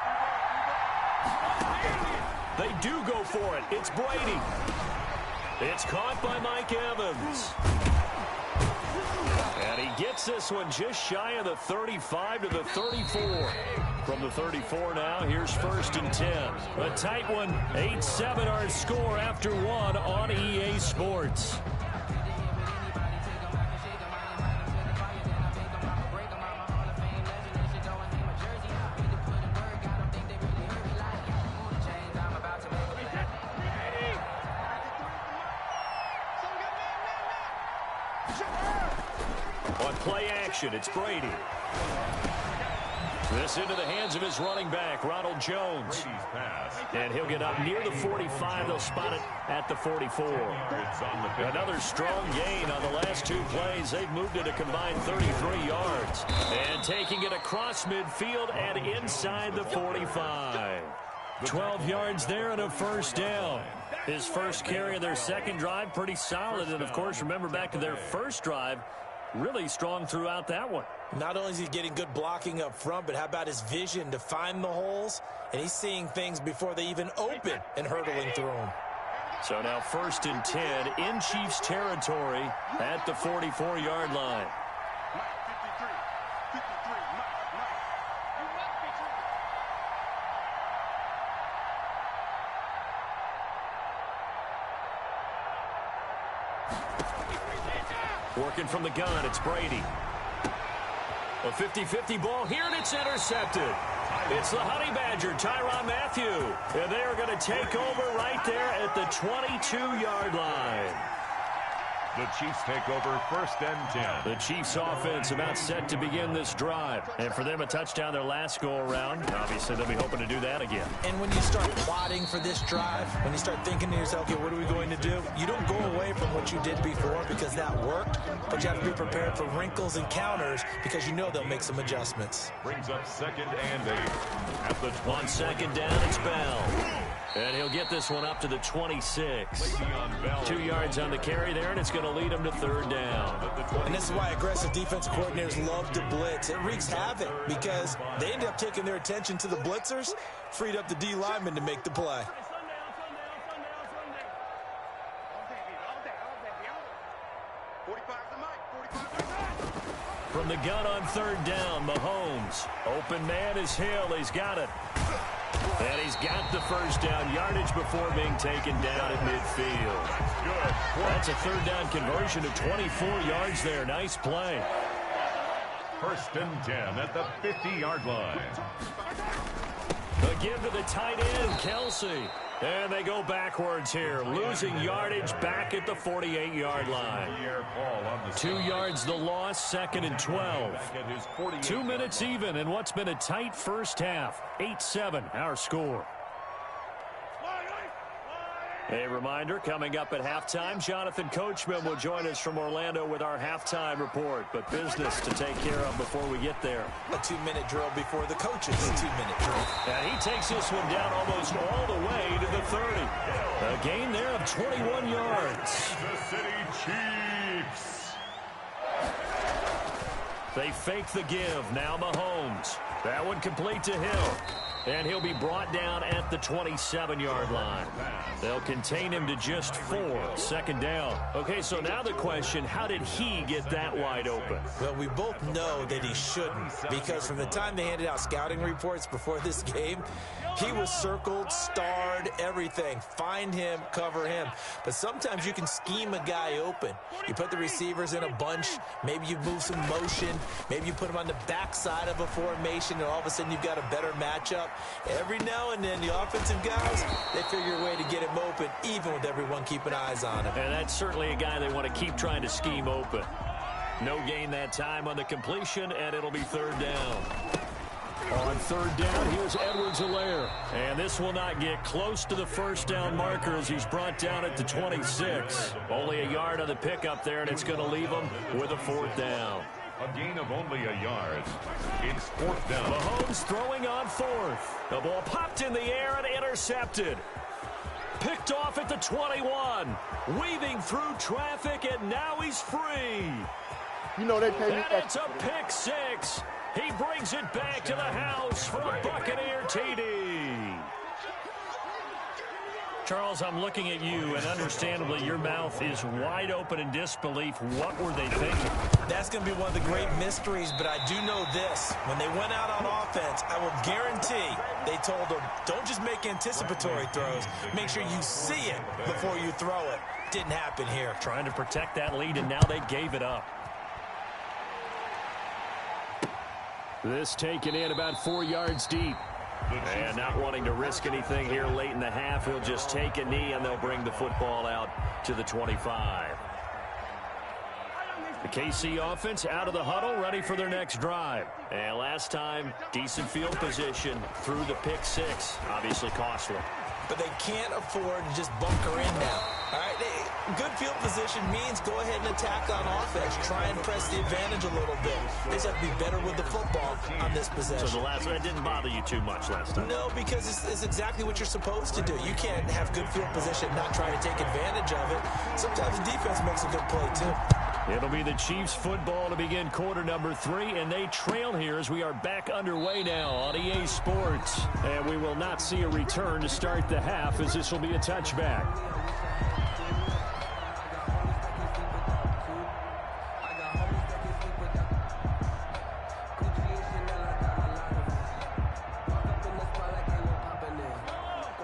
A: They do go for it. It's Brady. It's caught by Mike Evans. And he gets this one just shy of the 35 to the 34. From the 34 now, here's 1st and 10. A tight one, 8-7 our score after one on EA Sports. On play action, it's Brady. This into the hands of his running back, Ronald Jones. And he'll get up near the 45. They'll spot it at the 44. Another strong gain on the last 2 plays. They've moved it a combined 33 yards. And taking it across midfield and inside the 45. 12 yards there and a 1st down. His first carry of their second drive, pretty solid. And, of course, remember back to their first drive, really strong throughout that one.
C: Not only is he getting good blocking up front, but how about his vision to find the holes? And he's seeing things before they even open and hurdling through them.
A: So now 1st and 10 in Chiefs territory at the 44-yard line. Working from the gun, it's Brady. A 50-50 ball here, and it's intercepted. It's the Honey Badger, Tyrann Mathieu. And they are going to take over right there at the 22-yard line.
B: The Chiefs take over 1st and 10.
A: The Chiefs offense about set to begin this drive. And for them, a touchdown their last go-around. Obviously, they'll be hoping to do that again.
C: And when you start plotting for this drive, when you start thinking to yourself, okay, what are we going to do? You don't go away from what you did before because that worked, but you have to be prepared for wrinkles and counters because you know they'll make some adjustments.
B: Brings up 2nd and 8. At the
A: 1 second down, it's Bell. And he'll get this one up to the 26. 2 yards on the carry there, and it's going to lead him to 3rd down.
C: And this is why aggressive defensive coordinators love to blitz. It wreaks havoc because they end up taking their attention to the blitzers, freed up the D lineman to make the play.
A: From the gun on 3rd down, Mahomes. Open man is Hill. He's got it. And he's got the 1st down yardage before being taken down at midfield. That's a 3rd down conversion of 24 yards there. Nice play.
B: 1st and 10 at the 50-yard line.
A: A give to the tight end, Kelsey. And they go backwards here, losing yardage back at the 48-yard line. 2 yards the loss, 2nd and 12. 2 minutes even in what's been a tight first half. 8-7 our score. A reminder, coming up at halftime, Jonathan Coachman will join us from Orlando with our halftime report. But business to take care of before we get there.
C: A 2-minute drill before the coach's 2-minute drill.
A: And he takes this one down almost all the way to the 30. A gain there of 21 yards.
B: The City Chiefs.
A: They fake the give. Now Mahomes. That one complete to Hill. And he'll be brought down at the 27-yard line. They'll contain him to just 4. 2nd down. Okay, so now the question, how did he get that wide open?
C: Well, we both know that he shouldn't, because from the time they handed out scouting reports before this game, he was circled, starred, everything. Find him, cover him. But sometimes you can scheme a guy open. You put the receivers in a bunch. Maybe you move some motion. Maybe you put them on the backside of a formation, and all of a sudden you've got a better matchup. Every now and then, the offensive guys, they figure a way to get him open, even with everyone keeping eyes on him.
A: And that's certainly a guy they want to keep trying to scheme open. No gain that time on the completion, and it'll be 3rd down. On 3rd down, here's Edwards-Helaire. And this will not get close to the 1st down marker as he's brought down at the 26. Only a yard on the pickup there, and it's going to leave him with a 4th down.
B: A gain of only a yard. It's 4th down.
A: Mahomes throwing on 4th. The ball popped in the air and intercepted. Picked off at the 21. Weaving through traffic, and now he's free.
D: You know they pay me
A: And it's
D: extra.
A: a pick six. He brings it back to the house for a Buccaneer TD. Charles, I'm looking at you, and understandably your mouth is wide open in disbelief. What were they thinking?
C: That's going to be one of the great mysteries, but I do know this. When they went out on offense, I will guarantee they told them, don't just make anticipatory throws. Make sure you see it before you throw it. Didn't happen here.
A: Trying to protect that lead, and now they gave it up. This taken in about 4 yards deep. And not wanting to risk anything here late in the half, he'll just take a knee, and they'll bring the football out to the 25. The KC offense out of the huddle, ready for their next drive. And last time, decent field position through the pick six. Obviously costly.
C: But they can't afford to just bunker in now. All right, good field position means go ahead and attack on offense. Try and press the advantage a little bit. They just have to be better with the football on this possession.
A: So the last one didn't bother you too much last time?
C: No, because it's exactly what you're supposed to do. You can't have good field position and not try to take advantage of it. Sometimes the defense makes a good play, too.
A: It'll be the Chiefs football to begin quarter number 3, and they trail here as we are back underway now on EA Sports. And we will not see a return to start the half, as this will be a touchback.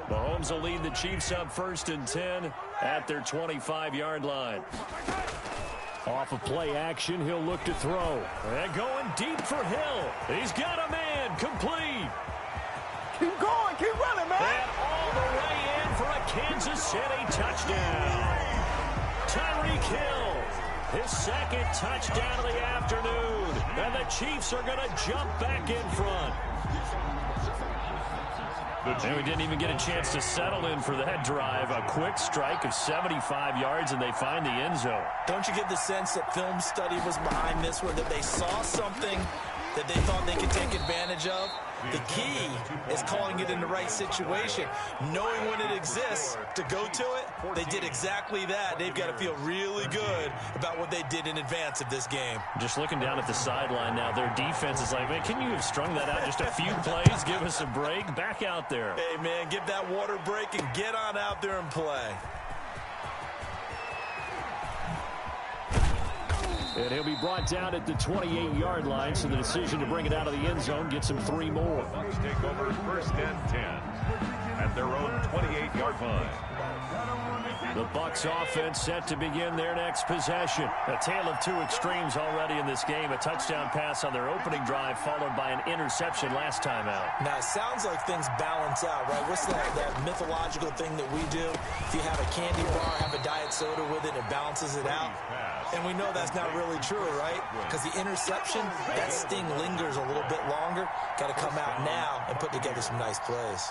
A: Mahomes will lead the Chiefs up 1st and 10 at their 25-yard line. Off of play action, he'll look to throw. And going deep for Hill. He's got a man, complete.
D: Keep going, keep running, man.
A: And all the way in for a Kansas City touchdown. Tyreek Hill, his second touchdown of the afternoon. And the Chiefs are going to jump back in front. And we didn't even get a chance to settle in for that drive. A quick strike of 75 yards, and they find the end zone.
C: Don't you get the sense that film study was behind this one, that they saw something that they thought they could take advantage of? The key is calling it in the right situation. Knowing when it exists to go to it, they did exactly that. They've got to feel really good about what they did in advance of this game.
A: Just looking down at the sideline now, their defense is like, man, can you have strung that out just a few plays? Give us a break. Back out there.
C: Hey, man, give that water break and get on out there and play.
A: And he'll be brought down at the 28-yard line, so the decision to bring it out of the end zone gets him 3 more.
B: Bucks take over 1st and 10 at their own 28-yard line.
A: The Bucs offense set to begin their next possession. A tale of 2 extremes already in this game. A touchdown pass on their opening drive, followed by an interception last time out.
C: Now, it sounds like things balance out, right? What's that mythological thing that we do? If you have a candy bar, have a diet soda with it, it balances it out. And we know that's not really true, right? Because the interception, that sting lingers a little bit longer. Got to come out now and put together some nice plays.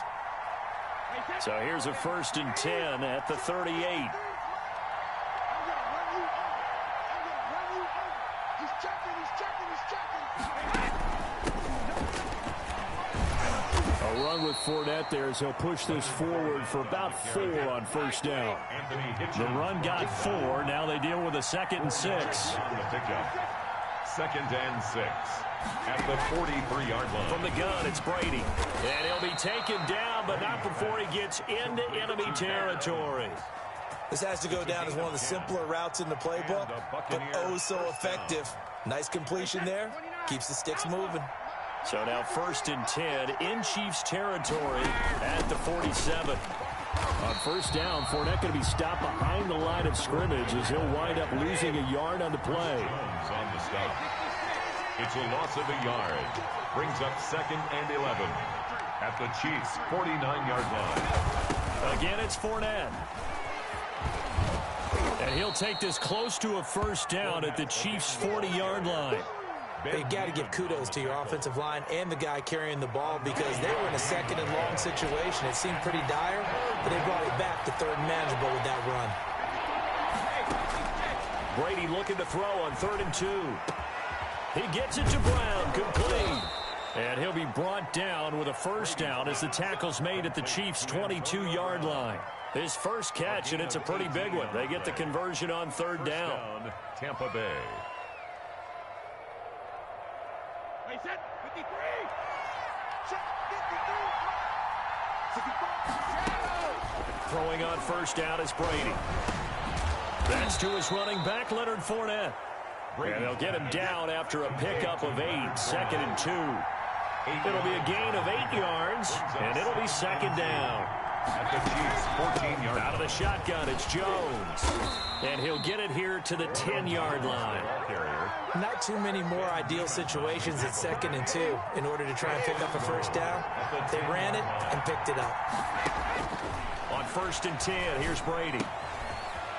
A: So here's a 1st and 10 at the 38. A run with Fournette there as he'll push this forward for about 4 on 1st down. The run got 4. Now they deal with a 2nd and 6.
B: 2nd and 6 at the 43-yard line.
A: From the gun, it's Brady. And he'll be taken down, but not before he gets into enemy territory.
C: This has to go down as one of the simpler routes in the playbook, but oh so effective. Nice completion there. Keeps the sticks moving.
A: So now 1st and 10 in Chiefs territory at the 47. On 1st down, Fournette going to be stopped behind the line of scrimmage as he'll wind up losing a yard on the play.
B: On the stop. It's a loss of a yard. Brings up 2nd and 11 at the Chiefs' 49-yard line.
A: Again, it's Fournette. And he'll take this close to a 1st down at the Chiefs' 40-yard line.
C: You got to give kudos to your offensive line and the guy carrying the ball because they were in a 2nd and long situation. It seemed pretty dire, but they brought it back to 3rd and manageable with that run.
A: Brady looking to throw on 3rd and 2. He gets it to Brown, complete. And he'll be brought down with a 1st down as the tackle's made at the Chiefs' 22-yard line. His first catch, and it's a pretty big one. They get the conversion on 3rd down.
B: Tampa Bay.
A: Throwing on first down is Brady. That's to his running back, Leonard Fournette. And they'll get him down after a pickup of 8, 2nd and 2. It'll be a gain of 8 yards, and it'll be second down.
B: At the Chiefs' 14-yard.
A: Out of the shotgun, it's Jones. And he'll get it here to the 10-yard line.
C: Not too many more ideal situations at 2nd and 2 in order to try and pick up a first down. They ran it and picked it up.
A: On 1st and 10, here's Brady.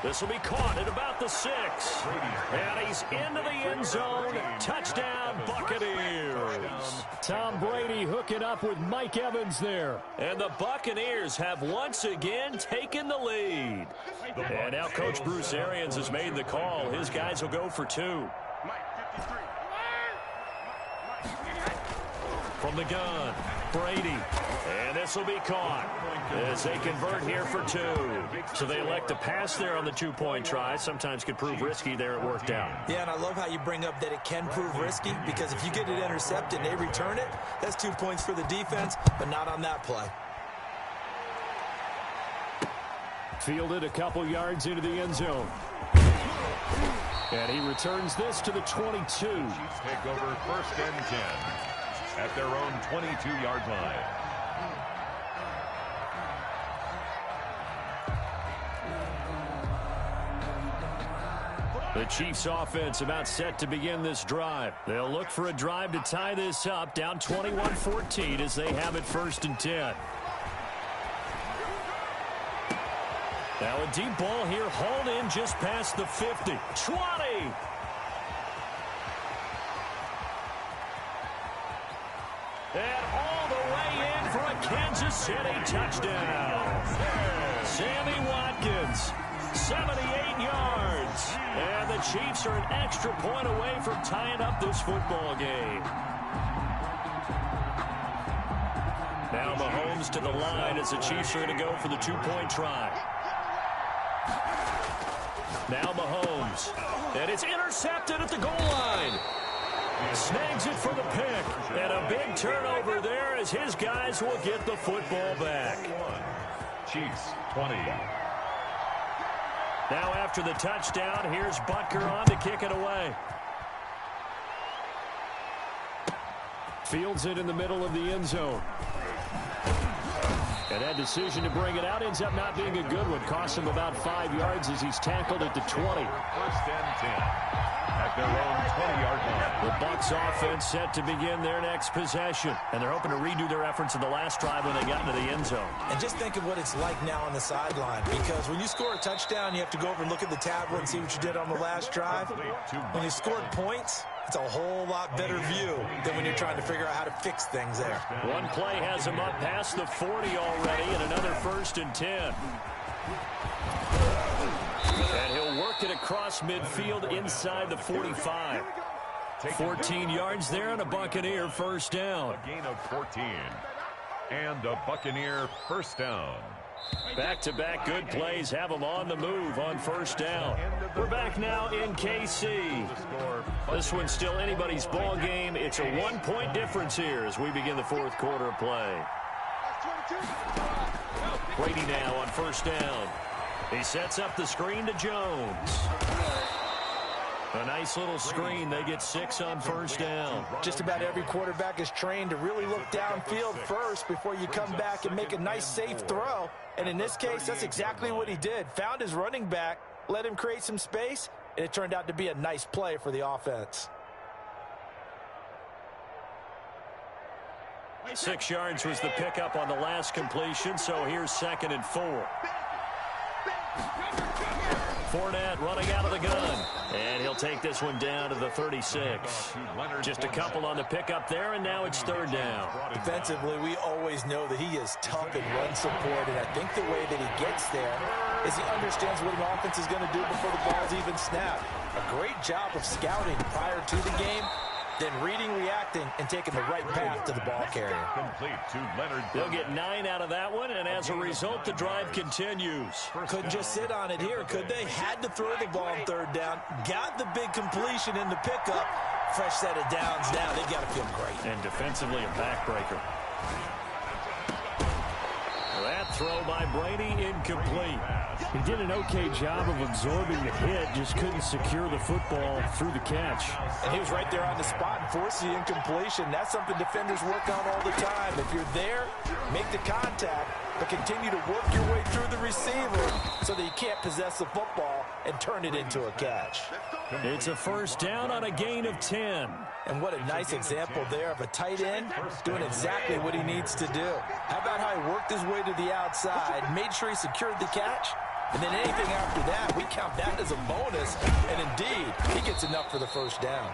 A: This will be caught at about the 6. And he's into the end zone. Touchdown, Buccaneers. Tom Brady hooking up with Mike Evans there. And the Buccaneers have once again taken the lead. And now Coach Bruce Arians has made the call. His guys will go for 2. From the gun, Brady. And this will be caught as they convert here for 2. So they elect to pass there on the 2-point try. Sometimes could prove risky. There it worked out.
C: Yeah, and I love how you bring up that it can prove risky, because if you get it intercepted and they return it, that's 2 points for the defense, but not on that play.
A: Fielded a couple yards into the end zone. And he returns this to the 22.
B: Chiefs take over 1st and 10 at their own 22-yard line.
A: The Chiefs offense about set to begin this drive. They'll look for a drive to tie this up, down 21-14 as they have it 1st and 10. Now a deep ball here, hauled in just past the 50. 20! And all the way in for a Kansas City touchdown. Sammy Watkins, 78 yards. And the Chiefs are an extra point away from tying up this football game. Now Mahomes to the line as the Chiefs are going to go for the 2-point try. Now Mahomes. And it's intercepted at the goal line. Snags it for the pick. And a big turnover there as his guys will get the football back.
B: Chiefs 20.
A: Now after the touchdown, here's Butker on to kick it away. Fields it in the middle of the end zone. And that decision to bring it out ends up not being a good one. Costs him about 5 yards as he's tackled at the 20.
B: 1st and 10 at their own 20-yard line.
A: The Bucs offense set to begin their next possession. And they're hoping to redo their efforts in the last drive when they got into the end zone.
C: And just think of what it's like now on the sideline, because when you score a touchdown, you have to go over and look at the tablet and see what you did on the last drive. When you scored points, it's a whole lot better view than when you're trying to figure out how to fix things there.
A: One play has him up past the 40 already, and another 1st and 10. And he'll work it across midfield inside the 45. 14 yards there and a Buccaneer first down.
B: A gain of 14. And a Buccaneer first down.
A: Back-to-back good plays have them on the move on first down. We're back now in KC. This one's still anybody's ball game. It's a 1-point difference here as we begin the 4th quarter of play. Brady now on first down. He sets up the screen to Jones. A nice little screen. They get 6 on first down.
C: Just about every quarterback is trained to really look downfield first before you come back and make a nice, safe throw. And in this case, that's exactly what he did. Found his running back, let him create some space, and it turned out to be a nice play for the offense.
A: 6 yards was the pickup on the last completion, so here's 2nd and 4. Fournette running out of the gun. And he'll take this one down to the 36. Just a couple on the pickup there, and now it's 3rd down.
C: Defensively, we always know that he is tough in run support, and I think the way that he gets there is he understands what an offense is going to do before the ball's even snapped. A great job of scouting prior to the game, then reading, reacting, and taking the right path to the ball carrier.
B: Complete to Leonard.
A: They'll get 9 out of that one, and as a result, the drive continues.
C: Couldn't just sit on it here, could they? Had to throw the ball on 3rd down, got the big completion in the pickup, fresh set of downs now. They've got to feel great.
A: And defensively, a backbreaker. That throw by Brady incomplete.
E: He did an okay job of absorbing the hit, just couldn't secure the football through the catch.
C: And he was right there on the spot and forced the incompletion. That's something defenders work on all the time. If you're there, make the contact, but continue to work your way through the receiver so that you can't possess the football and turn it into a catch.
A: It's a first down on a gain of 10.
C: And what a nice example there of a tight end doing exactly what he needs to do. How about how he worked his way to the outside, made sure he secured the catch, and then anything after that, we count that as a bonus. And indeed, he gets enough for the first down.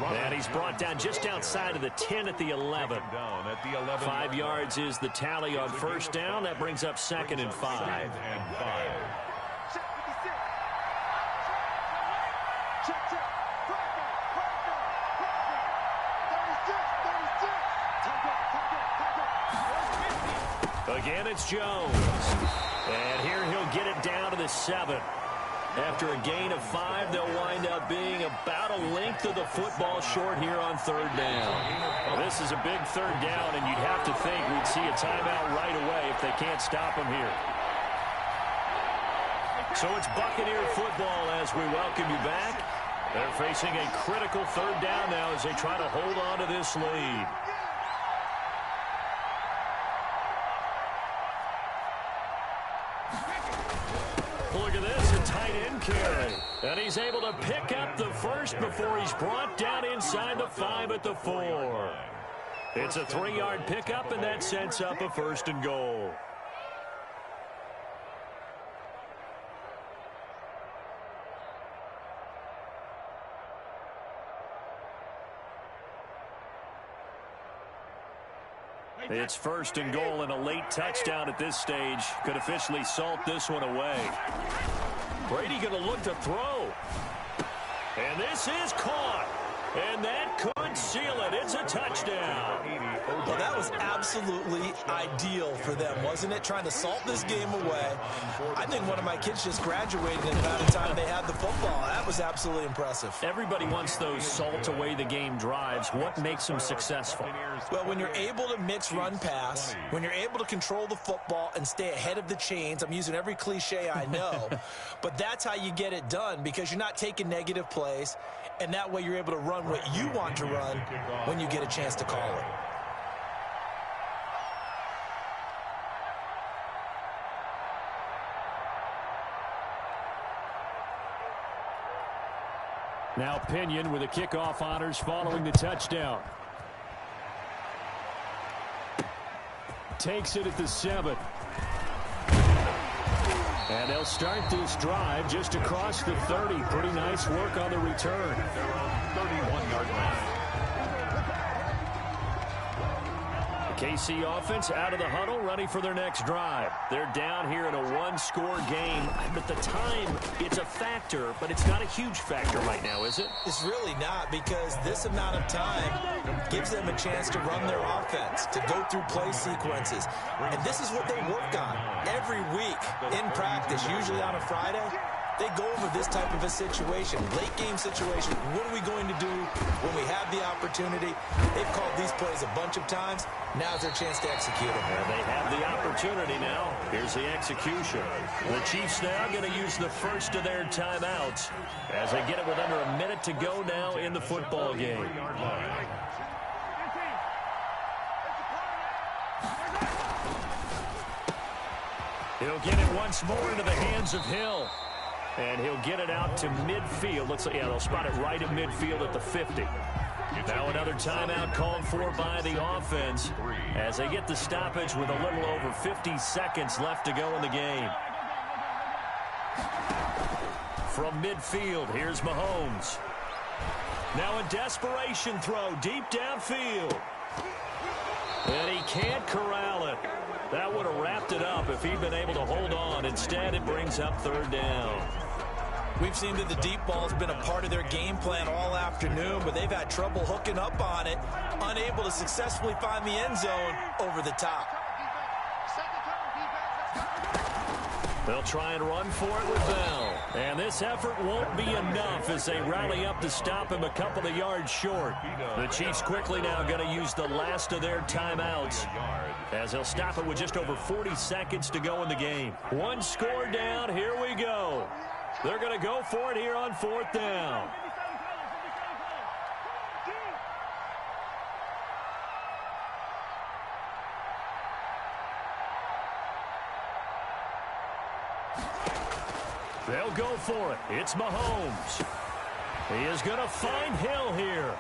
A: And he's brought down just outside of the 10 at the 11. 5 yards is the tally on first down. That brings up 2nd and 5. Again, it's Jones. And here he'll get it down to the 7. After a gain of 5, they'll wind up being about a length of the football short here on 3rd down. Well, this is a big 3rd down, and you'd have to think we'd see a timeout right away if they can't stop him here. So it's Buccaneer football as we welcome you back. They're facing a critical 3rd down now as they try to hold on to this lead. Look at this, a tight end carry. And he's able to pick up the first before he's brought down inside the 5 at the 4. It's a 3-yard pickup, and that sets up a 1st and goal. It's 1st and goal, and a late touchdown at this stage could officially salt this one away. Brady going to look to throw. And this is caught. And that could seal it. It's a touchdown.
C: Well, that was absolutely ideal for them, wasn't it? Trying to salt this game away. I think one of my kids just graduated in about the time they had the football. That was absolutely impressive.
A: Everybody wants those salt away the game drives. What makes them successful?
C: Well, when you're able to mix run-pass, when you're able to control the football and stay ahead of the chains, I'm using every cliche I know, but that's how you get it done because you're not taking negative plays, and that way you're able to run what you want to run when you get a chance to call it.
E: Now Pinion with the kickoff honors following the touchdown. Takes it at the 7. And they'll start this drive just across the 30. Pretty nice work on the return.
B: They're on 31-yard line.
A: The KC offense out of the huddle, ready for their next drive. They're down here in a 1-score game. But the time, it's a factor, but it's not a huge factor right now, is it?
C: It's really not, because this amount of time gives them a chance to run their offense, to go through play sequences. And this is what they work on every week in practice, usually on a Friday. They go over this type of a situation, late game situation. What are we going to do when we have the opportunity? They've called these plays a bunch of times. Now's their chance to execute them.
A: Well, they have the opportunity now. Here's the execution. The Chiefs now going to use the first of their timeouts as they get it with under a minute to go now in the football game. He'll get it once more into the hands of Hill. And he'll get it out to midfield. Looks like, yeah, they'll spot it right at midfield at the 50. Now another timeout called for by the offense as they get the stoppage with a little over 50 seconds left to go in the game. From midfield, here's Mahomes. Now a desperation throw deep downfield. And he can't corral it. That would have wrapped it up if he'd been able to hold on. Instead, it brings up 3rd down.
C: We've seen that the deep ball's been a part of their game plan all afternoon, but they've had trouble hooking up on it, unable to successfully find the end zone over the top.
A: They'll try and run for it with Bell. And this effort won't be enough as they rally up to stop him a couple of yards short. The Chiefs quickly now going to use the last of their timeouts as they'll stop it with just over 40 seconds to go in the game. One score down. Here we go. They're going to go for it here on 4th down. They'll go for it. It's Mahomes. He is going to find Hill here.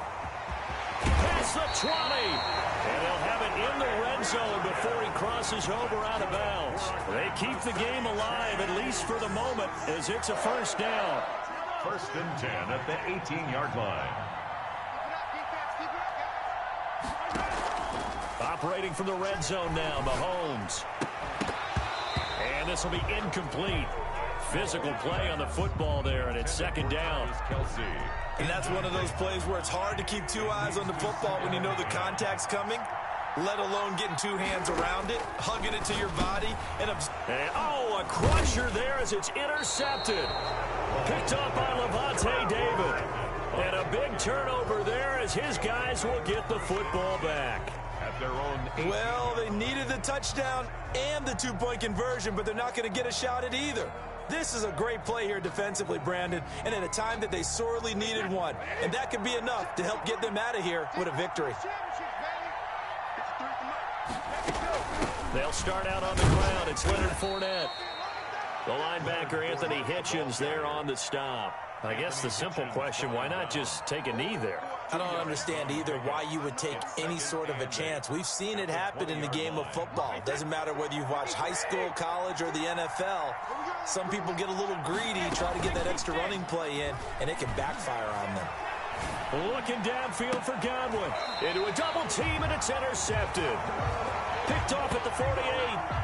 A: Past the 20. And he'll have it in the red zone before he crosses over out of bounds. They keep the game alive, at least for the moment, as it's a 1st down.
B: 1st and 10 at the 18-yard line.
A: Operating from the red zone now, Mahomes. And this will be incomplete. Physical play on the football there, and it's 2nd down.
B: Kelsey.
C: And that's one of those plays where it's hard to keep 2 eyes on the football when you know the contact's coming, let alone getting 2 hands around it, hugging it to your body. And
A: a crusher there as it's intercepted. Picked up by Levante David. And a big turnover there as his guys will get the football back.
B: At their own.
C: Well, they needed the touchdown and the 2-point conversion, but they're not going to get a shot at either. This is a great play here defensively, Brandon, and at a time that they sorely needed one. And that could be enough to help get them out of here with a victory.
A: They'll start out on the ground. It's Leonard Fournette. The linebacker, Anthony Hitchens, there on the stop. I guess the simple question, why not just take a knee there?
C: I don't understand either why you would take any sort of a chance. We've seen it happen in the game of football. It doesn't matter whether you've watched high school, college, or the NFL. Some people get a little greedy, try to get that extra running play in, and it can backfire on them.
A: Looking downfield for Godwin. Into a double team, and it's intercepted. Picked off at the 48.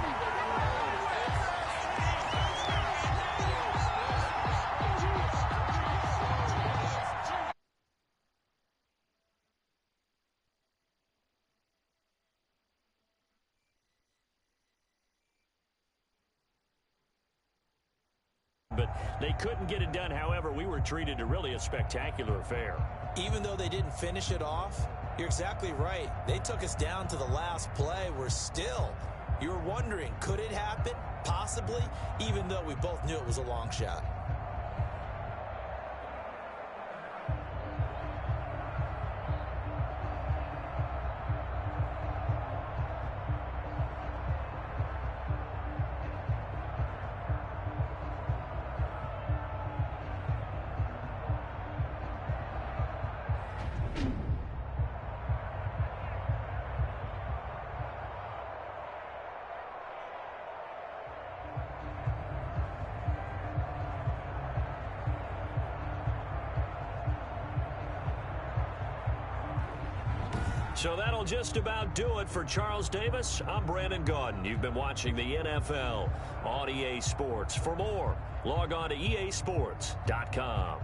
A: But they couldn't get it done. However, we were treated to really a spectacular affair.
C: Even though they didn't finish it off, you're exactly right. They took us down to the last play. You were wondering, could it happen? Possibly, even though we both knew it was a long shot.
A: So that'll just about do it for Charles Davis. I'm Brandon Gaudin. You've been watching the NFL on EA Sports. For more, log on to easports.com.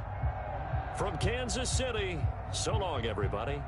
A: From Kansas City, so long, everybody.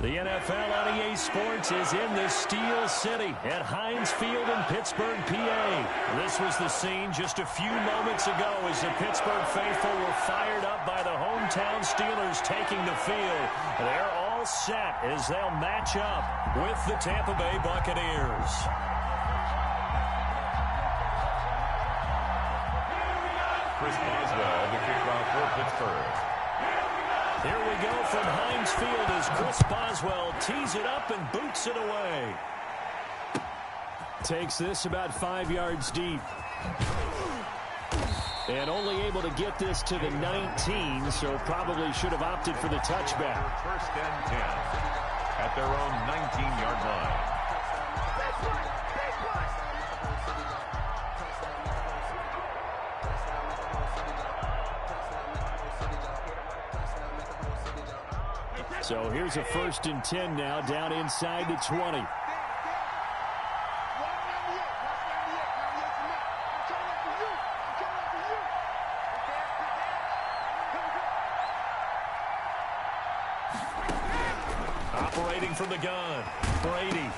A: The NFL on EA Sports is in the Steel City at Heinz Field in Pittsburgh, PA. This was the scene just a few moments ago as the Pittsburgh faithful were fired up by the hometown Steelers taking the field. They're all set as they'll match up with the Tampa Bay Buccaneers.
B: Chris Boswell, the kickoff for Pittsburgh.
A: Here we go from Heinz Field as Chris Boswell tees it up and boots it away.
E: Takes this about 5 yards deep. And only able to get this to the 19, so probably should have opted for the touchback.
B: First and 10 at their own 19-yard line.
E: So here's a 1st and 10 now, down inside the 20.
A: Operating from the gun, Brady.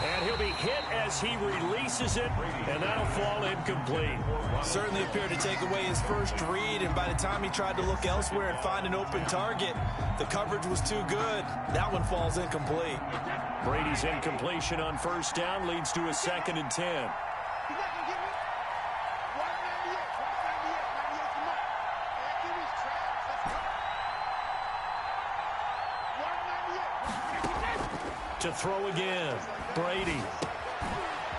A: And he'll be hit as he releases it, and that'll fall incomplete.
C: Certainly appeared to take away his first read, and by the time he tried to look elsewhere and find an open target, the coverage was too good. That one falls incomplete.
A: Brady's incompletion on 1st down leads to a 2nd and 10. To throw again, Brady.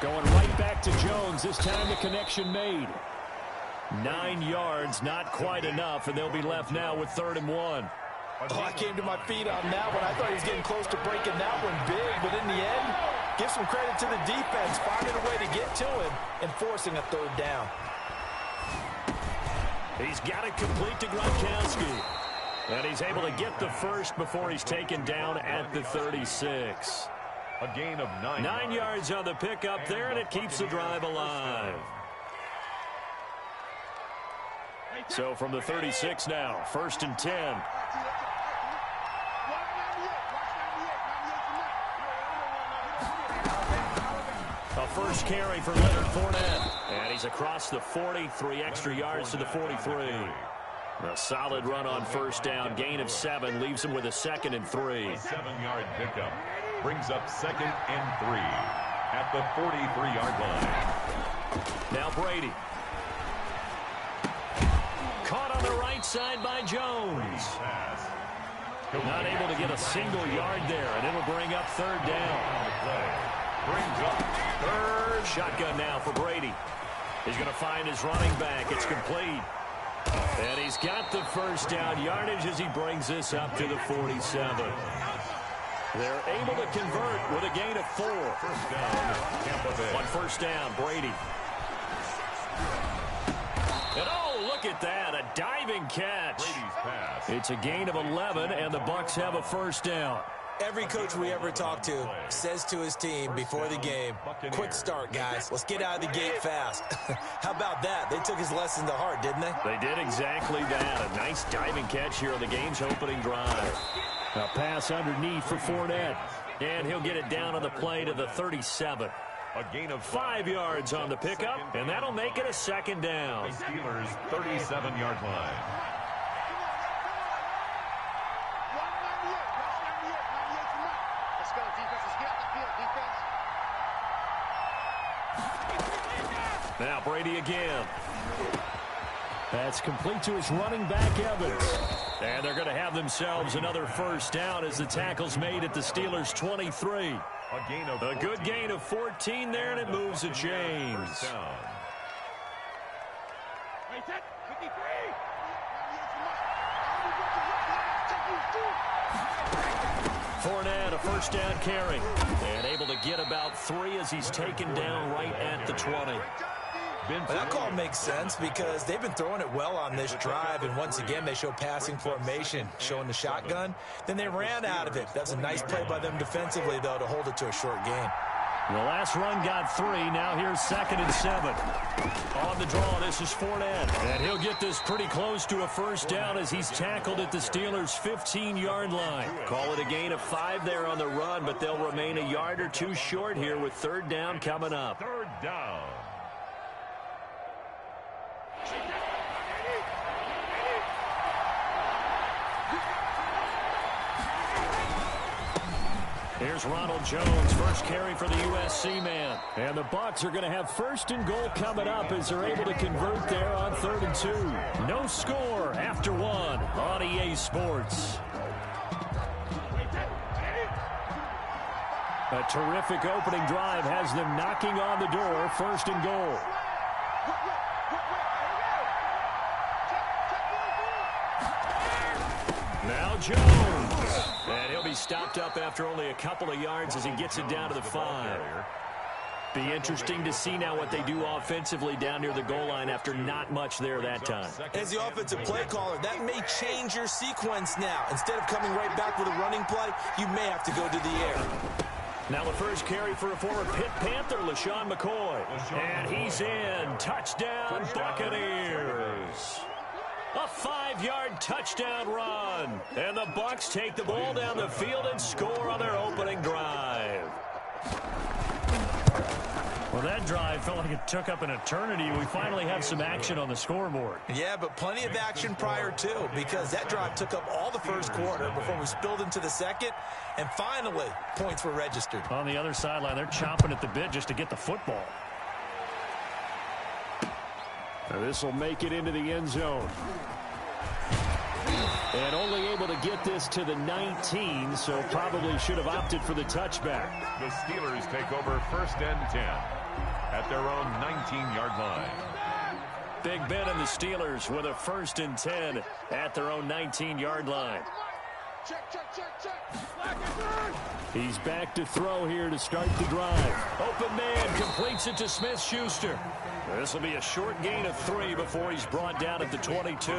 E: Going right back to Jones. This time the connection made.
A: 9 yards, not quite enough, and they'll be left now with 3rd and 1.
C: Oh, I came to my feet on that one. I thought he was getting close to breaking that one big, but in the end, give some credit to the defense, finding a way to get to him and forcing a 3rd down.
A: He's got it complete to Gronkowski. And he's able to get the first before he's taken down at the 36.
B: A gain of 9
A: yards on the pickup there, and it keeps the drive alive. So from the 36 now, 1st and 10. A first carry for Leonard Fournette. And he's across the 40, 3 extra yards to the 43. A solid run on 1st down, gain of 7, leaves him with a 2nd and 3.
B: A 7-yard pickup brings up 2nd and 3 at the 43-yard line.
A: Now Brady. Caught on the right side by Jones. Not able to get a single yard there, and it'll bring up 3rd down.
B: Brings up
A: 3rd. Shotgun now for Brady. He's going to find his running back. It's complete. And he's got the 1st down yardage as he brings this up to the 47. They're able to convert with a gain of 4.
B: 1st down, Tampa Bay.
A: On 1st down, Brady. And oh, look at that, a diving catch.
B: Brady's pass.
A: It's a gain of 11, and the Bucs have a 1st down.
C: Every coach we ever talk to says to his team before the game, quick start, guys. Let's get out of the gate fast. How about that? They took his lesson to heart, didn't they?
A: They did exactly that. A nice diving catch here on the game's opening drive.
E: A pass underneath for Fournette.
A: And he'll get it down on the play to the 37.
B: A gain of
A: 5 yards on the pickup, and that'll make it a 2nd down.
B: The Steelers' 37-yard line.
A: Now Brady again.
E: That's complete to his running back, Evans.
A: And they're going to have themselves another 1st down as the tackle's made at the Steelers' 23. A good gain of 14 there, and it moves the chains. Fournette, a 1st down carry. And able to get about 3 as he's taken down right at the 20.
C: That call makes sense because they've been throwing it well on this drive, and once again they show passing formation, showing the shotgun. Then they ran out of it. That's a nice play by them defensively, though, to hold it to a short gain.
A: The last run got 3. Now here's 2nd and 7. On the draw, this is Fournette. And he'll get this pretty close to a first down as he's tackled at the Steelers' 15-yard line. Call it a gain of 5 there on the run, but they'll remain a yard or 2 short here with 3rd down coming up.
B: 3rd down.
A: Here's Ronald Jones, first carry for the USC man. And the Bucs are going to have 1st and goal coming up as they're able to convert there on 3rd and 2. No score after 1 on EA Sports. A terrific opening drive has them knocking on the door, 1st and goal. Now Jones. And he'll be stopped up after only a couple of yards as he gets it down to the 5. Be interesting to see now what they do offensively down near the goal line after not much there that time.
C: As the offensive play caller, that may change your sequence now. Instead of coming right back with a running play, you may have to go to the air.
A: Now the first carry for a former Pitt Panther, LaShawn McCoy. And he's in. Touchdown, Buccaneers. A 5-yard touchdown run. And the Bucs take the ball down the field and score on their opening drive. Well, that drive felt like it took up an eternity. We finally have some action on the scoreboard.
C: Yeah, but plenty of action prior to, because that drive took up all the first quarter before we spilled into the second, and finally, points were registered.
A: On the other sideline, they're chomping at the bit just to get the football. Now this will make it into the end zone. And only able to get this to the 19, so probably should have opted for the touchback.
B: The Steelers take over 1st and 10 at their own 19-yard line.
A: Big Ben and the Steelers with a 1st and 10 at their own 19-yard line. He's back to throw here to start the drive. Open man completes it to Smith-Schuster. This will be a short gain of 3 before he's brought down at the 22.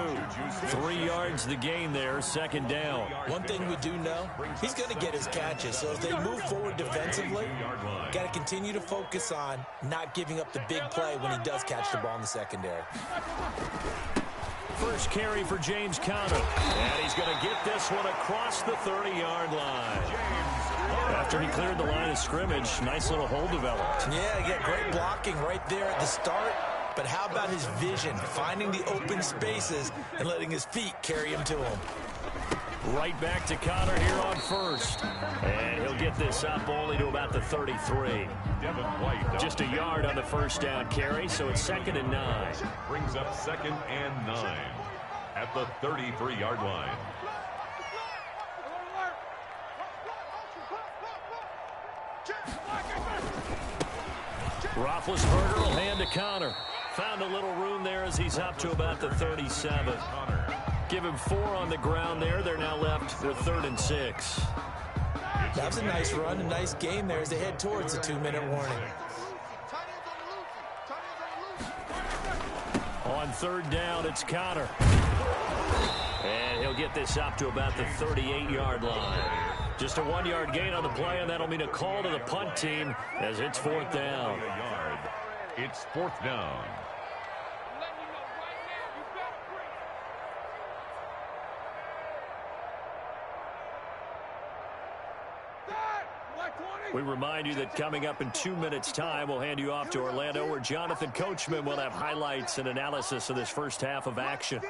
A: 3 yards the gain there, 2nd down.
C: One thing we do know, he's going to get his catches. So as they move forward defensively, got to continue to focus on not giving up the big play when he does catch the ball in the secondary.
A: First carry for James Conner. And he's going to get this one across the 30-yard line. After he cleared the line of scrimmage, nice little hole developed.
C: Yeah, great blocking right there at the start. But how about his vision, finding the open spaces and letting his feet carry him to him.
A: Right back to Conner here on 1st. And he'll get this up only to about the 33. Just a yard on the 1st down carry, so it's 2nd and 9.
B: Brings up 2nd and 9 at the 33-yard line.
A: Roethlisberger will hand to Conner. Found a little room there as he's up to about the 37. Give him 4 on the ground there. They're now left with 3rd and 6.
C: That was a nice run, a nice game there as they head towards the 2-minute warning.
A: On 3rd down, it's Conner. And he'll get this up to about the 38-yard line. Just a 1-yard gain on the play, and that'll mean a call to the punt team as it's 4th down.
B: It's 4th down.
A: We remind you that coming up in 2 minutes' time, we'll hand you off to Orlando, where Jonathan Coachman will have highlights and analysis of this first half of action.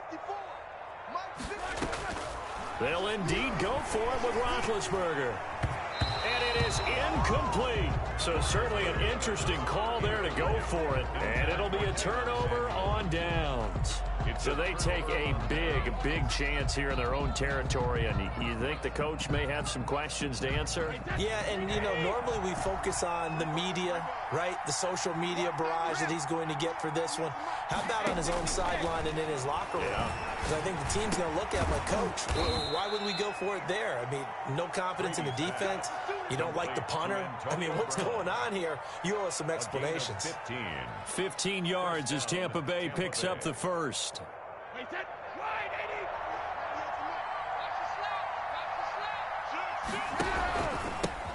A: They'll indeed go for it with Roethlisberger. And it is incomplete. So certainly an interesting call there to go for it. And it'll be a turnover on downs. So they take a big chance here in their own territory. And you think the coach may have some questions to answer?
C: Yeah, and, you know, normally we focus on the media, right? The social media barrage that he's going to get for this one. How about on his own sideline and in his locker room? Because I think the team's going to look at him like, Coach, why would we go for it there? I mean, no confidence in the defense. You don't like the punter. I mean, what's going on here? You owe us some explanations.
A: 15 yards as Tampa Bay picks up the first.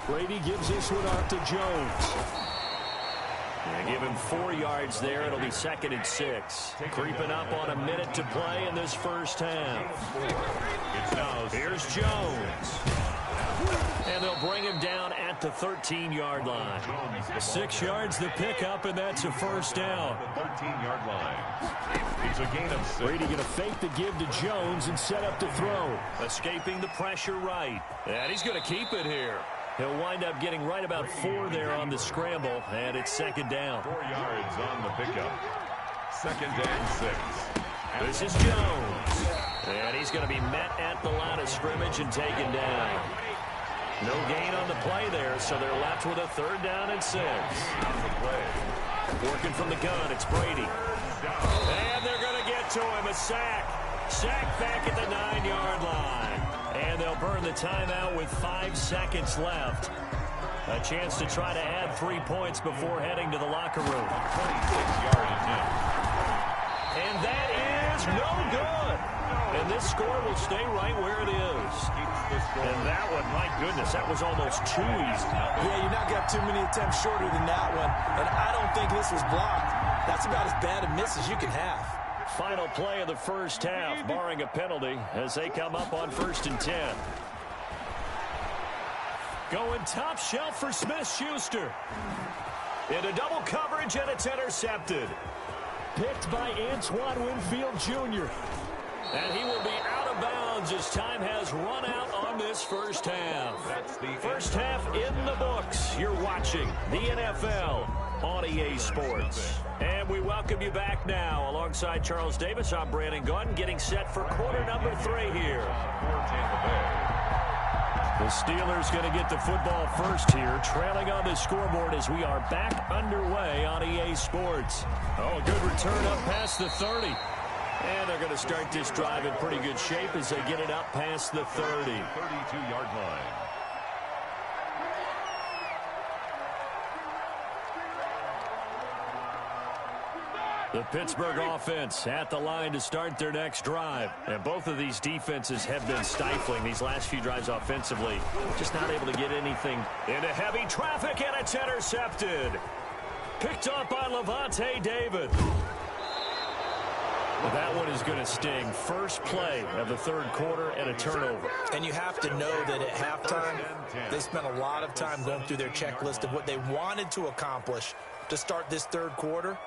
E: Brady gives this one off to Jones.
A: Yeah, give him 4 yards there. It'll be 2nd and 6. Creeping up on a minute to play in this first half. Here's Jones. And they'll bring him down at the 13-yard line.
E: 6 yards the pickup, and that's a first down.
B: 13-yard line. It's a gain of 6.
E: Brady going to fake the give to Jones and set up to throw.
A: Escaping the pressure right. And he's going to keep it here. He'll wind up getting right about 4 there on the scramble, and it's 2nd down.
B: 4 yards on the pickup. 2nd and 6.
A: This is Jones. And he's going to be met at the line of scrimmage and taken down. No gain on the play there, so they're left with a 3rd down and 6. Working from the gun, it's Brady. And they're going to get to him, a sack. Sack back at the 9-yard line. And they'll burn the timeout with 5 seconds left. A chance to try to add 3 points before heading to the locker room.
B: 26-yard attempt.
A: And that is no good. And this score will stay right where it is. And that one, my goodness, that was almost too easy.
C: Yeah, you're not got too many attempts shorter than that one. And I don't think this was blocked. That's about as bad a miss as you can have.
A: Final play of the first half, barring a penalty, as they come up on 1st and 10. Going top shelf for Smith-Schuster. Into double coverage, and it's intercepted.
E: Picked by Antoine Winfield Jr.
A: And he will be out of bounds as time has run out on this first half. First half in the books. You're watching the NFL on EA Sports. And we welcome you back now. Alongside Charles Davis, I'm Brandon Gaudin, getting set for quarter number 3 here. The Steelers going to get the football first here, trailing on the scoreboard as we are back underway on EA Sports. Oh, a good return up past the 30. And they're going to start this drive in pretty good shape as they get it up past the 30.
B: 32-yard line.
A: The Pittsburgh offense at the line to start their next drive. And both of these defenses have been stifling these last few drives offensively. Just not able to get anything into heavy traffic, and it's intercepted. Picked up by Levante David. That one is going to sting. First play of the 3rd quarter and a turnover.
C: And you have to know that at halftime, they spent a lot of time going through their checklist of what they wanted to accomplish to start this 3rd quarter.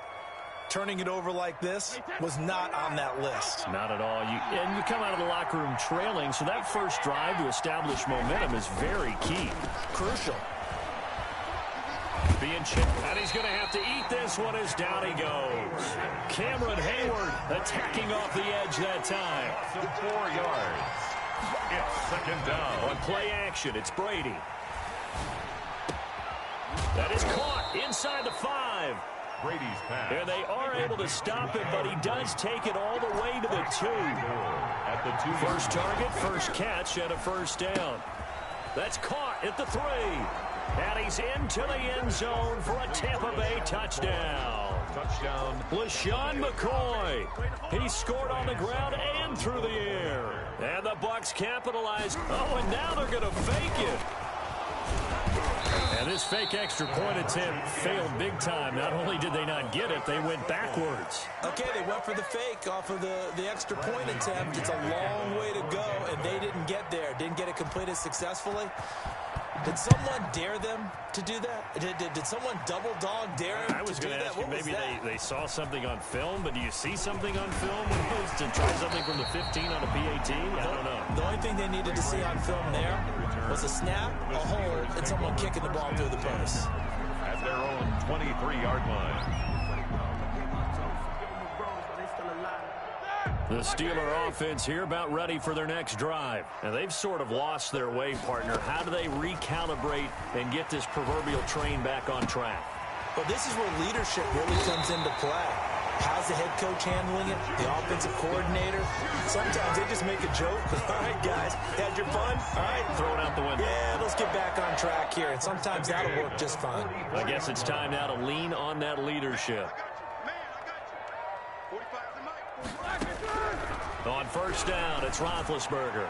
C: Turning it over like this was not on that list.
A: Not at all. And you come out of the locker room trailing, so that first drive to establish momentum is very key.
C: Crucial.
A: Being chipped, and he's going to have to eat this one as down he goes. Cameron Hayward attacking off the edge that time.
B: 4 yards. It's 2nd down.
A: On play action, it's Brady. That is caught inside the 5.
B: Brady's pass.
A: And they are able to stop him, but he does take it all the way to the 2.
B: At the 2.
A: First target, first catch, and a first down. That's caught at the 3. And he's into the end zone for a Tampa Bay touchdown.
B: Touchdown.
A: LaShawn McCoy. He scored on the ground and through the air. And the Bucs capitalized. Oh, and now they're going to fake it. And this fake extra point attempt failed big time. Not only did they not get it, they went backwards.
C: Okay, they went for the fake off of the extra point attempt. It's a long way to go, and they didn't get there. Didn't get it completed successfully. Did someone dare them to do that? Did someone double dog dare them
A: I was
C: to do
A: going to
C: that?
A: ask you,
C: What was
A: maybe
C: that?
A: they saw something on film, but do you see something on film to try something from the 15 on a PAT? I don't know.
C: The only thing they needed to see on film there was a snap, a hold, and someone kicking the ball through the post.
B: At their own 23-yard line.
A: The Steeler offense here about ready for their next drive. And they've sort of lost their way, partner. How do they recalibrate and get this proverbial train back on track?
C: Well, this is where leadership really comes into play. How's the head coach handling it? The offensive coordinator? Sometimes they just make a joke. All right, guys, had your fun? All right.
A: Throw it out the window.
C: Yeah, let's get back on track here. And sometimes that'll work just fine.
A: I guess it's time now to lean on that leadership. On first down, it's Roethlisberger.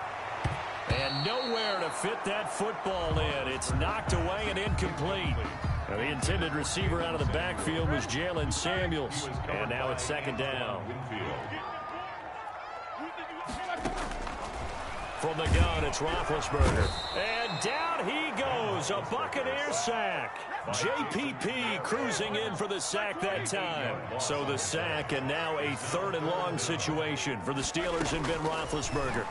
A: And nowhere to fit that football in. It's knocked away and incomplete. Now, the intended receiver out of the backfield was Jalen Samuels. And now it's second down. From the gun, it's Roethlisberger. And down he goes. A Buccaneer sack. JPP cruising in for the sack that time. So the sack, and now a 3rd and long situation for the Steelers and Ben Roethlisberger.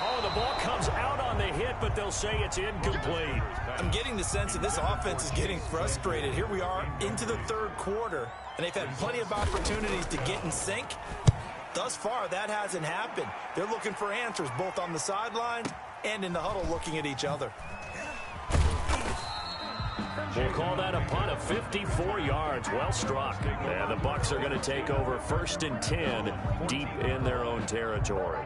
A: Oh, the ball comes out on the hit, but they'll say it's incomplete.
C: I'm getting the sense that this offense is getting frustrated. Here we are into the 3rd quarter, and they've had plenty of opportunities to get in sync. Thus far, that hasn't happened. They're looking for answers both on the sidelines and in the huddle looking at each other.
A: We'll call that a punt of 54 yards. Well struck. And the Bucs are going to take over 1st and 10 deep in their own territory.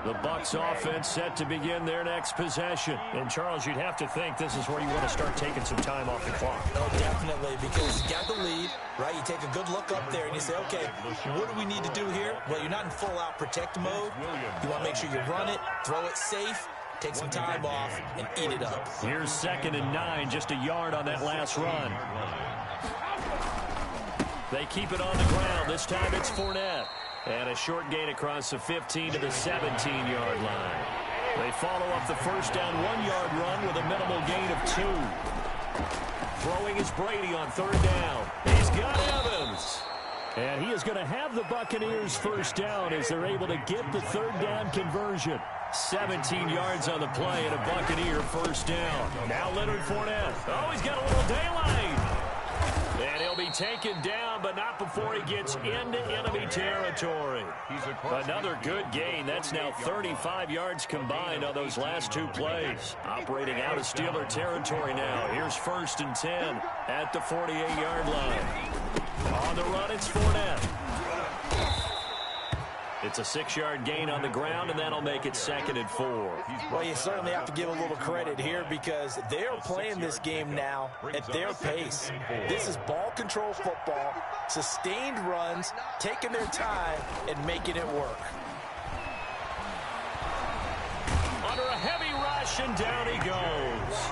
A: The Bucs offense set to begin their next possession. And, Charles, you'd have to think this is where you want to start taking some time off the clock.
C: Oh, definitely, because you got the lead, right? You take a good look up there and you say, okay, what do we need to do here? Well, you're not in full-out protect mode. You want to make sure you run it, throw it safe, take some time off, and eat it up.
A: Here's 2nd and 9, just a yard on that last run. They keep it on the ground. This time it's Fournette. And a short gain across the 15 to the 17-yard line. They follow up the first down 1-yard run with a minimal gain of 2. Throwing is Brady on 3rd down. He's got Evans. And he is going to have the Buccaneers first down as they're able to get the 3rd down conversion. 17 yards on the play and a Buccaneer first down. Now Leonard Fournette. Oh, he's got a little daylight. And he'll be taken down, but not before he gets into enemy territory. Another good gain. That's now 35 yards combined on those last 2 plays. Operating out of Steeler territory now. Here's 1st and 10 at the 48-yard line. On the run, it's Fournette. It's a 6-yard gain on the ground, and that'll make it 2nd and 4.
C: Well, you certainly have to give a little credit here because they're playing this game now at their pace. This is ball control football, sustained runs, taking their time, and making it work.
A: Under a heavy rush, and down he goes.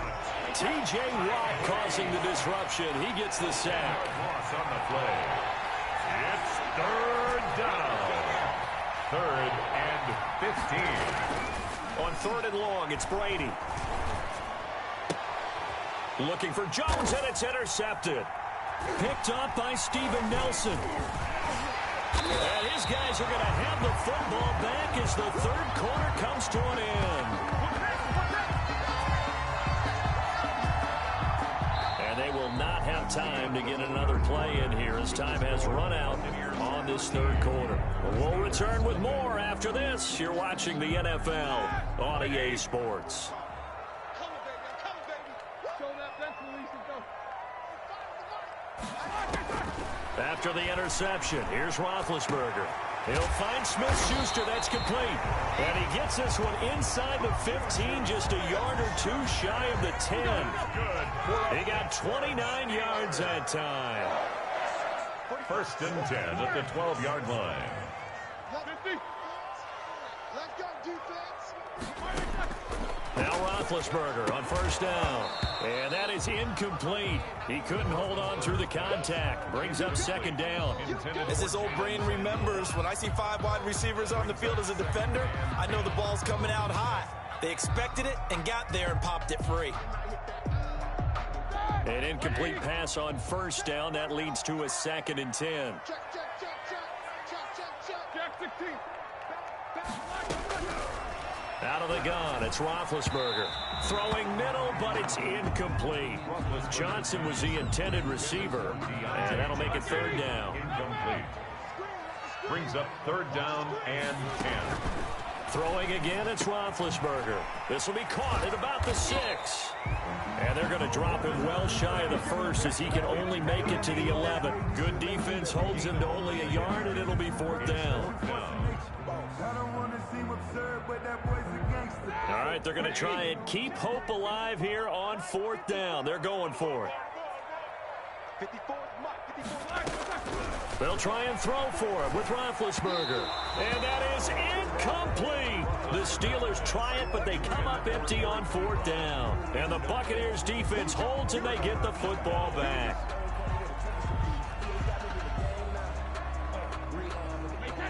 A: T.J. Watt causing the disruption. He gets the sack.
B: Loss on the play. It's 3rd down. 3rd and 15.
A: On 3rd and long, it's Brady. Looking for Jones, and it's intercepted. Picked up by Steven Nelson. And his guys are going to have the football back as the 3rd quarter comes to an end. And they will not have time to get another play in here as time has run out on this 3rd quarter. We'll return with more after this. You're watching the NFL on EA Sports. After the interception, here's Roethlisberger. He'll find Smith-Schuster. That's complete. And he gets this one inside the 15, just a yard or 2 shy of the 10. He got 29 yards that time.
B: 1st and 10 at the 12-yard line.
A: Now Roethlisberger on 1st down. And that is incomplete. He couldn't hold on through the contact. Brings up 2nd down.
C: As his old brain remembers, when I see 5 wide receivers on the field as a defender, I know the ball's coming out high. They expected it and got there and popped it free.
A: An incomplete pass on 1st down. That leads to a 2nd and 10. Out of the gun, it's Roethlisberger. Throwing middle, but it's incomplete. Johnson was the intended receiver, and that'll make it 3rd down.
B: Incomplete. Brings up 3rd down and 10.
A: Throwing again, it's Roethlisberger. This will be caught at about the 6. And they're going to drop him well shy of the 1st as he can only make it to the 11. Good defense holds him to only a yard, and it'll be 4th down. All right, they're going to try and keep hope alive here on 4th down. They're going for it. They'll try and throw for it with Roethlisberger. And that is incomplete. The Steelers try it, but they come up empty on 4th down. And the Buccaneers defense holds, and they get the football back.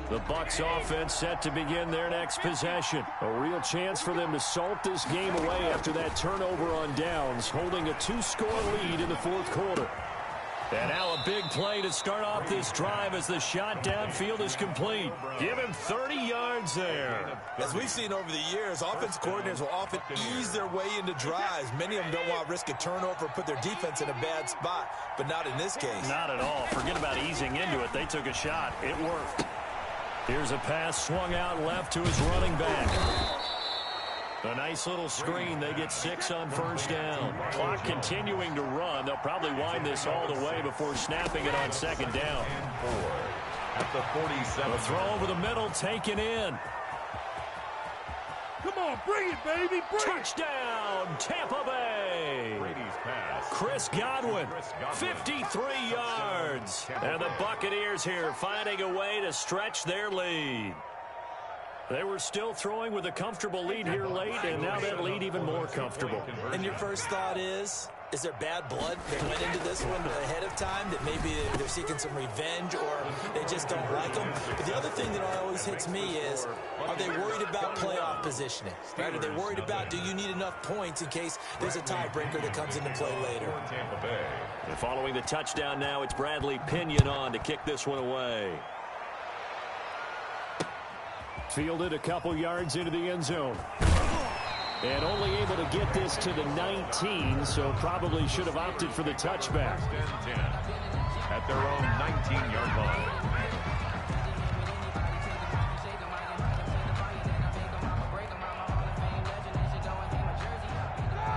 A: The Bucs offense set to begin their next possession. A real chance for them to salt this game away after that turnover on downs, holding a 2-score lead in the 4th quarter. And now a big play to start off this drive as the shot downfield is complete. Give him 30 yards there.
C: As we've seen over the years, offensive coordinators will often ease their way into drives. Many of them don't want to risk a turnover or put their defense in a bad spot, but not in this case.
A: Not at all. Forget about easing into it. They took a shot. It worked. Here's a pass swung out left to his running back. A nice little screen. They get 6 on 1st down. Clock continuing to run. They'll probably wind this all the way before snapping it on 2nd down.
B: At the 47.
A: A throw over the middle taken in.
E: Come on, bring it, baby.
A: Touchdown, Tampa Bay.
B: Brady's pass.
A: Chris Godwin, 53 yards. And the Buccaneers here finding a way to stretch their lead. They were still throwing with a comfortable lead here late, and now that lead even more comfortable.
C: And your first thought is there bad blood that went into this one ahead of time, that maybe they're seeking some revenge or they just don't like them? But the other thing that always hits me is, are they worried about playoff positioning? Right? Are they worried about, do you need enough points in case there's a tiebreaker that comes into play later?
A: And following the touchdown now, it's Bradley Pinion on to kick this one away. Fielded a couple yards into the end zone. And only able to get this to the 19, so probably should have opted for the touchback.
B: At their own 19-yard line.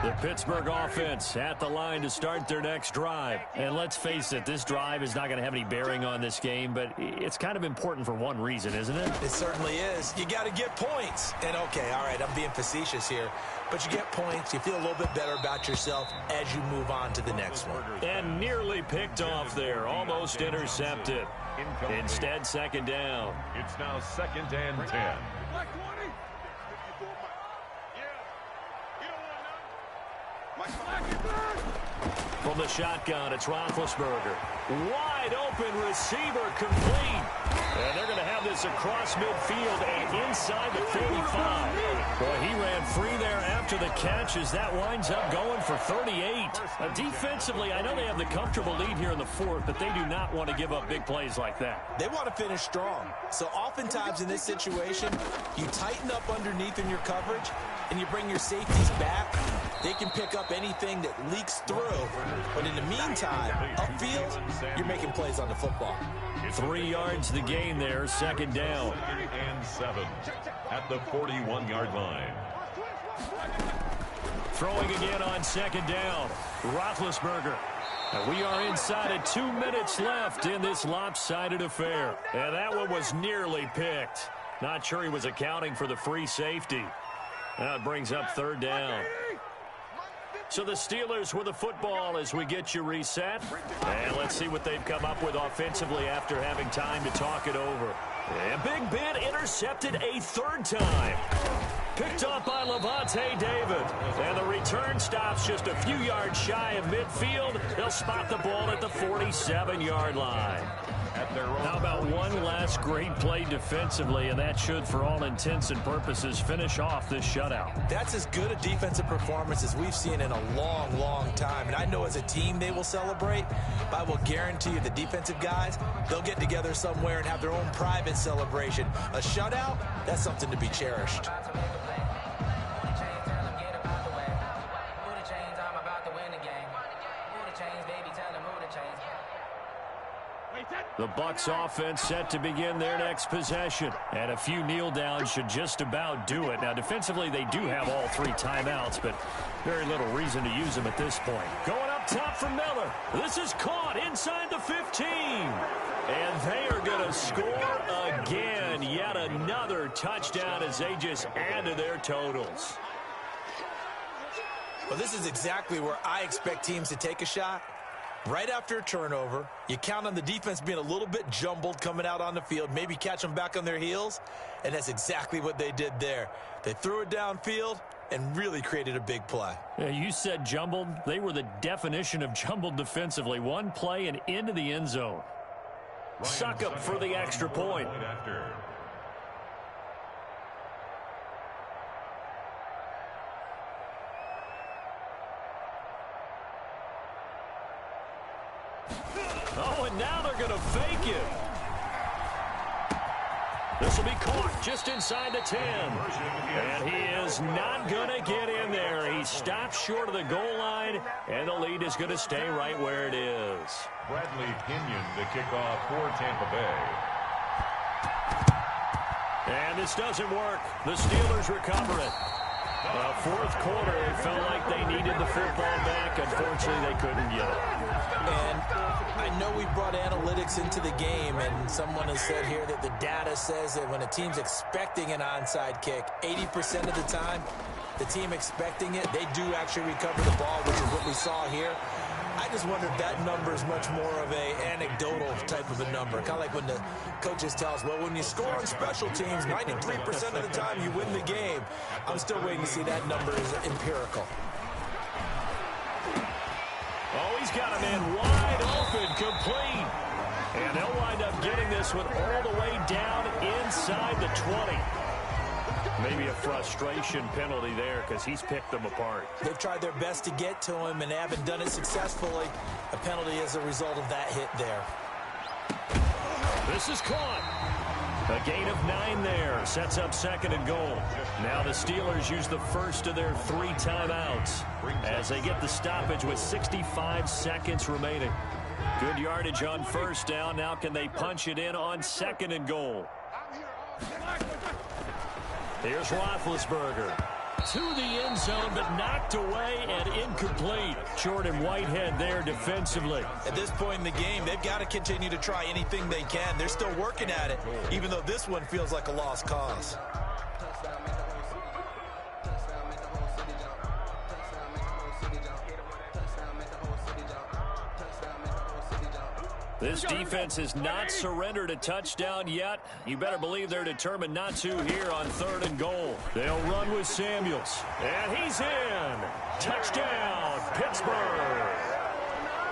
A: The Pittsburgh offense at the line to start their next drive. And let's face it, this drive is not going to have any bearing on this game, but it's kind of important for one reason, isn't it?
C: It certainly is. You got to get points. And okay, all right, I'm being facetious here, but you get points, you feel a little bit better about yourself as you move on to the next one.
A: And nearly picked off there, almost intercepted. Instead, 2nd down.
B: It's now 2nd and 10.
A: From the shotgun, it's Roethlisberger. Wide open receiver complete. And they're going to have this across midfield and inside the 45. Boy, he ran free there after the catch as that winds up going for 38. Defensively, I know they have the comfortable lead here in the 4th, but they do not want to give up big plays like that.
C: They want to finish strong. So oftentimes in this situation, you tighten up underneath in your coverage and you bring your safeties back. They can pick up anything that leaks through. But in the meantime, upfield, you're making plays on the football.
A: 3 yards the gain there, 2nd down.
B: And 7 at the 41-yard line.
A: Throwing again on 2nd down. Roethlisberger. And we are inside of 2 minutes left in this lopsided affair. And that one was nearly picked. Not sure he was accounting for the free safety. Now it brings up 3rd down. So the Steelers with the football as we get you reset. And let's see what they've come up with offensively after having time to talk it over. And Big Ben intercepted a 3rd time. Picked up by Levante David. And the return stops just a few yards shy of midfield. They'll spot the ball at the 47-yard line. How about one last great play defensively, and that should, for all intents and purposes, finish off this shutout.
C: That's as good a defensive performance as we've seen in a long, long time. And I know as a team they will celebrate, but I will guarantee you the defensive guys, they'll get together somewhere and have their own private celebration. A shutout, that's something to be cherished.
A: The Bucs offense set to begin their next possession. And a few kneel downs should just about do it. Now, defensively, they do have all 3 timeouts, but very little reason to use them at this point. Going up top for Miller. This is caught inside the 15. And they are going to score again. Yet another touchdown as they just add to their totals.
C: Well, this is exactly where I expect teams to take a shot. Right after a turnover, you count on the defense being a little bit jumbled coming out on the field, maybe catch them back on their heels, and that's exactly what they did there. They threw it downfield and really created a big play.
A: Yeah, you said jumbled. They were the definition of jumbled defensively. One play and into the end zone. Suck up for the extra point. Oh, and now they're going to fake it. This will be caught just inside the 10. And he is not going to get in there. He stops short of the goal line, and the lead is going to stay right where it is.
B: Bradley Pinion to kick off for Tampa Bay.
A: And this doesn't work. The Steelers recover it. Fourth quarter, it felt like they needed the football back. Unfortunately, they couldn't get it.
C: And I know we brought analytics into the game, and someone has said here that the data says that when a team's expecting an onside kick, 80% of the time, the team expecting it, they do actually recover the ball, which is what we saw here. I just wonder if that number is much more of a anecdotal type of a number. Kind of like when the coaches tell us, well, when you score on special teams, 93% of the time you win the game. I'm still waiting to see that number is empirical.
A: Oh, he's got a man wide open, complete. And they'll wind up getting this one all the way down inside the 20. Maybe a frustration penalty there because he's picked them apart.
C: They've tried their best to get to him and they haven't done it successfully. A penalty as a result of that hit there.
A: This is caught. A gain of 9 there. Sets up second and goal. Now the Steelers use the first of their 3 timeouts as they get the stoppage with 65 seconds remaining. Good yardage on first down. Now can they punch it in on second and goal? Here's Roethlisberger. To the end zone, but knocked away and incomplete. Jordan Whitehead there defensively.
C: At this point in the game, they've got to continue to try anything they can. They're still working at it, even though this one feels like a lost cause.
A: This defense has not surrendered a touchdown yet. You better believe they're determined not to here on third and goal. They'll run with Samuels. And he's in. Touchdown, Pittsburgh.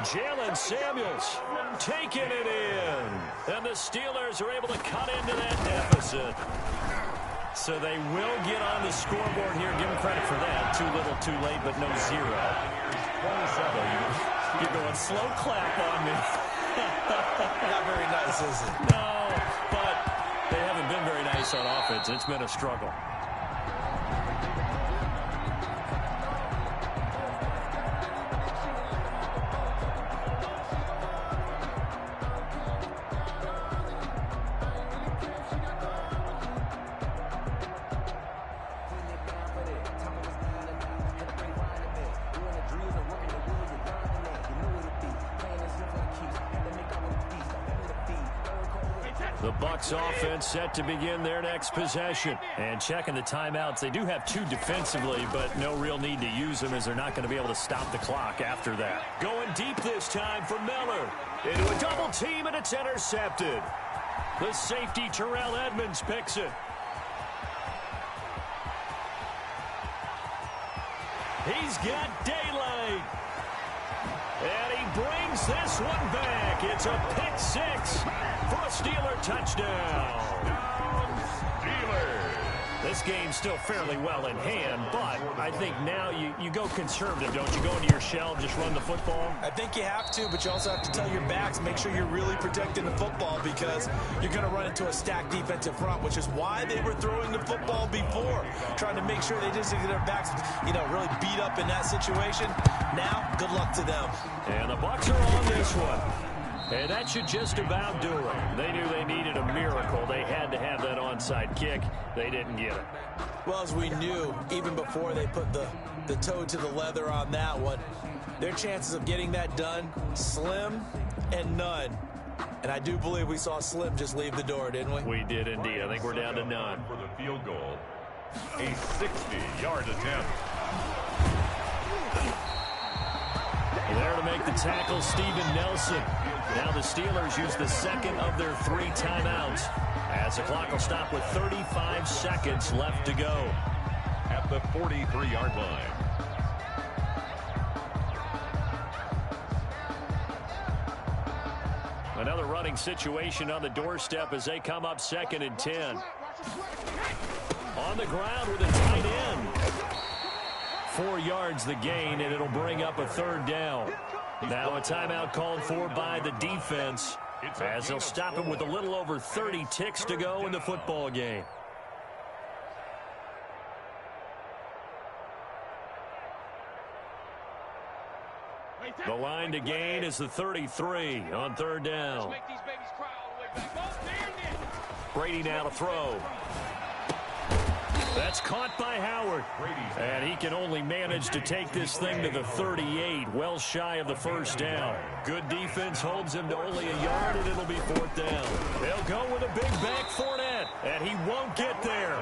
A: Jalen Samuels taking it in. And the Steelers are able to cut into that deficit. So they will get on the scoreboard here. Give them credit for that. Too little, too late, but no 0. You're going slow clap on me.
C: Not very nice, is it?
A: No, but they haven't been very nice on offense. It's been a struggle. The Bucs offense set to begin their next possession. And checking the timeouts, they do have 2 defensively, but no real need to use them as they're not going to be able to stop the clock after that. Going deep this time for Miller. Into a double team, and it's intercepted. The safety, Terrell Edmonds, picks it. He's got daylight. And he brings this one back. It's a pick 6 for a Steeler touchdown. Steelers. This game's still fairly well in hand, but I think now you go conservative, don't you? Go into your shell, just run the football?
C: I think you have to, but you also have to tell your backs, make sure you're really protecting the football because you're going to run into a stacked defensive front, which is why they were throwing the football before, trying to make sure they just get their backs, really beat up in that situation. Now, good luck to them.
A: And the Bucs are on this one. And that should just about do it. They knew they needed a miracle. They had to have that onside kick. They didn't get it.
C: Well, as we knew, even before they put the toe to the leather on that one, their chances of getting that done, slim and none. And I do believe we saw Slim just leave the door, didn't we?
A: We did indeed. I think we're down to none.
B: For the field goal, a 60-yard attempt.
A: There to make the tackle, Steven Nelson. Now the Steelers use the second of their 3 timeouts as the clock will stop with 35 seconds left to go.
B: At the 43-yard line.
A: Another running situation on the doorstep as they come up 2nd and 10. On the ground with a tight end. 4 yards the gain, and it'll bring up a 3rd down. Now a timeout called for by the defense as they'll stop him with a little over 30 ticks to go in the football game. The line to gain is the 33 on 3rd down. Brady now to throw. That's caught by Howard. And he can only manage to take this thing to the 38, well shy of the 1st down. Good defense holds him to only a yard, and it'll be 4th down. They'll go with a big back Fournette, and he won't get there.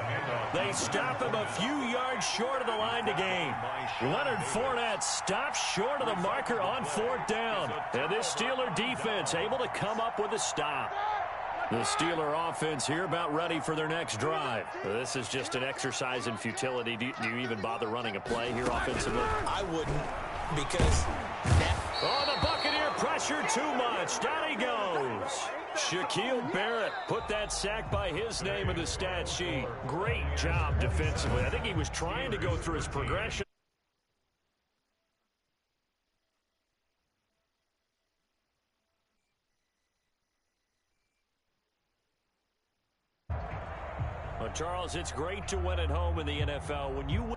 A: They stop him a few yards short of the line to gain. Leonard Fournette stops short of the marker on 4th down. And this Steeler defense able to come up with a stop. The Steeler offense here about ready for their next drive. This is just an exercise in futility. Do you even bother running a play here offensively?
C: I wouldn't, because
A: oh, the Buccaneer pressure too much. Down he goes. Shaquille Barrett put that sack by his name in the stat sheet. Great job defensively. I think he was trying to go through his progression. Well, Charles, it's great to win at home in the NFL. When you win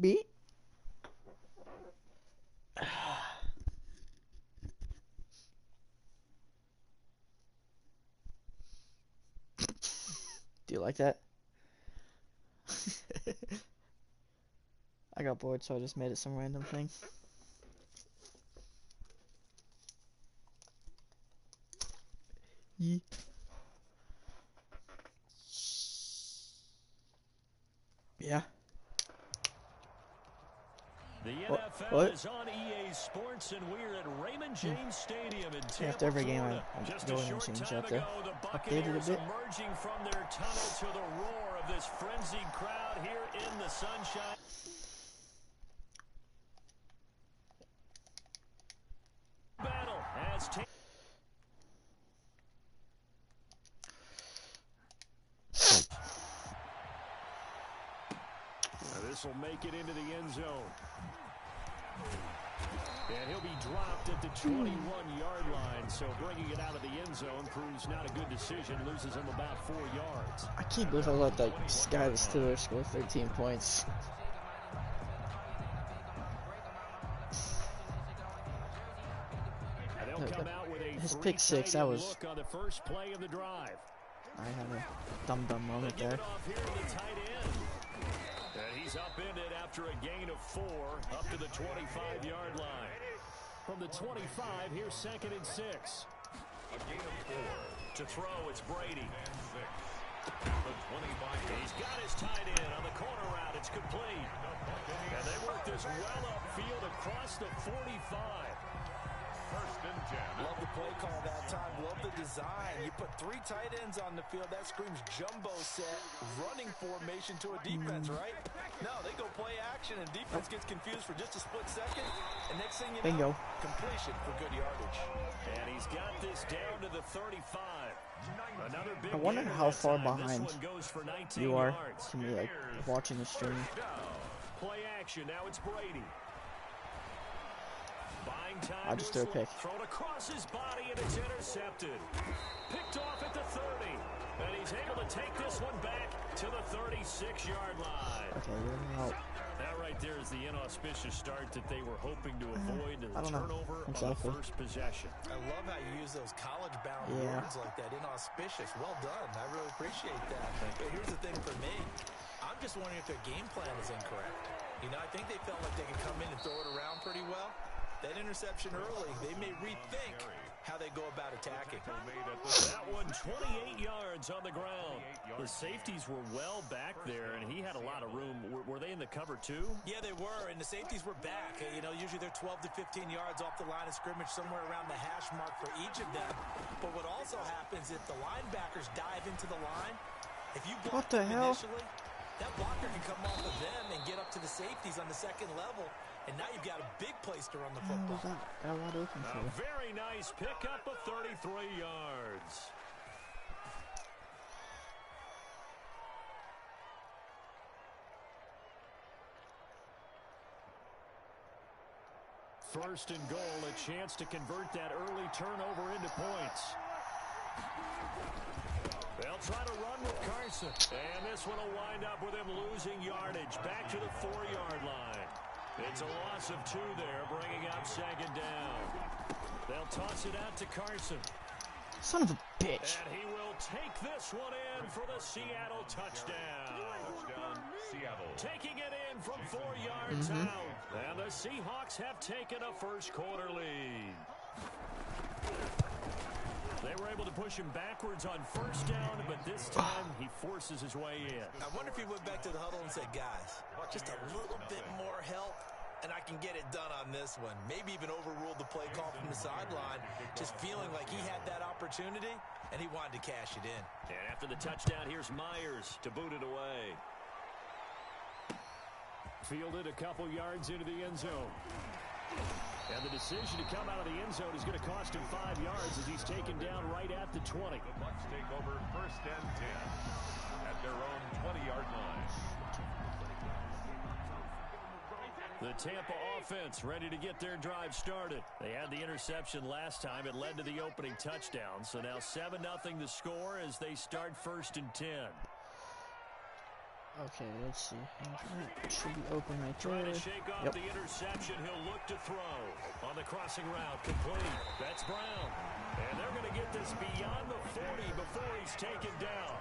F: Beat. Do you like that? I got bored, so I just made it some random thing. Yeah. Yeah.
A: The NFL is on EA Sports, and we're at Raymond James Stadium in Tampa,
F: After every game,
A: Florida.
F: I'm
A: Just
F: going
A: a
F: and
A: short
F: change
A: time
F: that to
A: ago, the
F: update it a
A: Buccaneers
F: bit.
A: emerging from their tunnel to the roar of this frenzied crowd here in the sunshine. Battle as this will make it into the end zone. And he'll be dropped at the 21-yard line, so bringing it out of the end zone proves not a good decision, loses him about 4 yards.
F: I can't believe I let that guy, the Steelers, score 13 points.
A: And they'll come out with a
F: His pick six, that was...
A: look on the first play of the drive.
F: I had a dumb moment there.
A: Off here to the tight end. And he's upended after a gain of 4 up to the 25-yard line. From the 25, here's 2nd and 6.
B: A gain of 4.
A: To throw, it's Brady.
B: The 25.
A: He's got his tight end on the corner route. It's complete. And they work this well upfield across the 45.
B: 1st and 10.
C: Love the play call that time. Love the design. You put 3 tight ends on the field. That screams jumbo set, running formation to a defense, right? No, they go play action, and defense gets confused for just a split second. And next thing you know, completion for good yardage.
A: And he's got this down to the 35. Another big
F: I wonder how far behind you are
A: yards.
F: to me, like, watching the stream.
A: Play action. Now it's Brady. Buying time.
F: I just threw a pick.
A: Thrown across his body, and it's intercepted. Picked off at the 30. And he's able to take this one back to the 36-yard line.
F: Okay, you're out.
A: That right there is the inauspicious start that they were hoping to avoid, the turnover on the first possession.
C: I love how you use those college-bound words like that, inauspicious. Well done. I really appreciate that. But here's the thing for me. I'm just wondering if their game plan is incorrect. You know, I think they felt like they could come in and throw it around pretty well. That interception early, they may rethink how they go about attacking.
A: That one, 28 yards on the ground. The safeties were well back there, and he had a lot of room. Were they in the cover too?
C: Yeah, they were, and the safeties were back. You know, usually they're 12 to 15 yards off the line of scrimmage, somewhere around the hash mark for each of them. But what also happens if the linebackers dive into the line, if you block them initially, that blocker can come off of them and get up to the safeties on the second level. And now you've got a big place to run the football.
A: A very nice pickup of 33 yards. First and goal, a chance to convert that early turnover into points. They'll try to run with Carson. And this one will wind up with him losing yardage back to the 4-yard line. It's a loss of 2 there, bringing up 2nd down. They'll toss it out to Carson.
F: Son of a bitch.
A: And he will take this one in for the Seattle touchdown.
B: Seattle.
A: Taking it in from 4 yards out. And the Seahawks have taken a first-quarter lead. They were able to push him backwards on first down, but this time he forces his way in.
C: I wonder if he went back to the huddle and said, guys, just a little bit more help, and I can get it done on this one. Maybe even overruled the play call from the sideline, just feeling like he had that opportunity, and he wanted to cash it in.
A: And after the touchdown, here's Myers to boot it away. Fielded a couple yards into the end zone. And the decision to come out of the end zone is going to cost him 5 yards as he's taken down right at the 20.
B: The Bucs take over 1st and 10 at their own 20-yard line.
A: The Tampa offense ready to get their drive started. They had the interception last time. It led to the opening touchdown. So now 7-0 the score as they start 1st and 10.
F: Okay, let's see. That should be open right
A: Trying
F: there.
A: to shake off
F: Yep.
A: the interception. He'll look to throw. On the crossing route, complete. That's Brown. And they're going to get this beyond the 40 before he's taken down.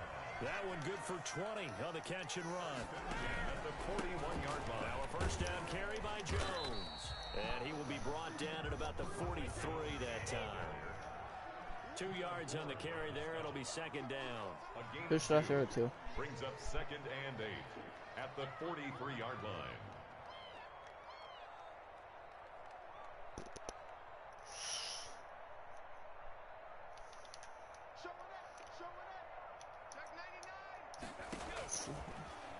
A: That one good for 20 on the catch and run.
B: At the 41-yard line.
A: Now a first down carry by Jones. And he will be brought down at about the 43 that time. 2 yards on the carry there. It'll be second down.
F: Who should I throw it to?
B: Brings up 2nd and 8 at the 43-yard line.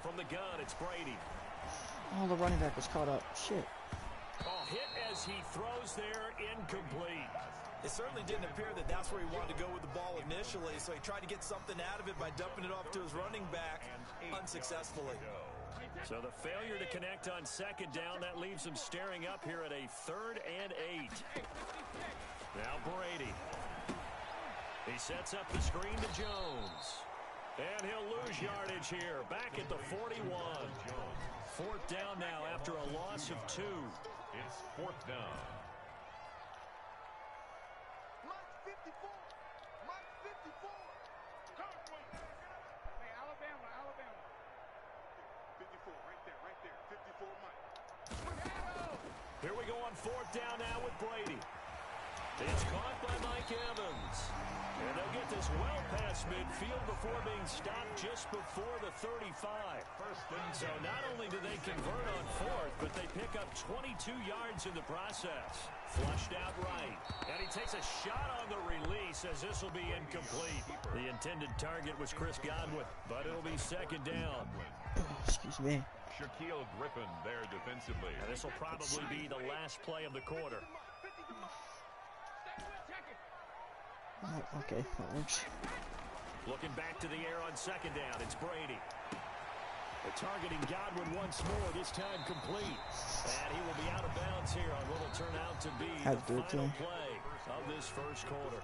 A: From the gun, it's Brady.
F: Oh, the running back was caught up. Shit.
A: Oh, hit as he throws there, incomplete.
C: It certainly didn't appear that that's where he wanted to go with the ball initially, so he tried to get something out of it by dumping it off to his running back unsuccessfully.
A: So the failure to connect on second down, that leaves him staring up here at a 3rd and 8. Now Brady. He sets up the screen to Jones. And he'll lose yardage here. Back at the 41. 4th down now after a loss of 2.
B: It's 4th down.
D: Mike 54. Mike 54. Hey, Alabama. 54, right there. 54, Mike.
A: Here we go on 4th down now with Brady. It's caught by Mike Evans. And they'll get this well past midfield before being stopped just before the 35. So not only do they convert on 4th, but they pick up 22 yards in the process. Flushed out right. And he takes a shot on the release as this will be incomplete. The intended target was Chris Godwin, but it'll be second down.
F: Excuse me.
B: Shaquille Griffin there defensively.
A: And this will probably be the last play of the quarter.
F: Oh, okay, that works.
A: Looking back to the air on second down, it's Brady. They're targeting Godwin once more, this time complete. And he will be out of bounds here on what will turn out to be the final play of this first quarter.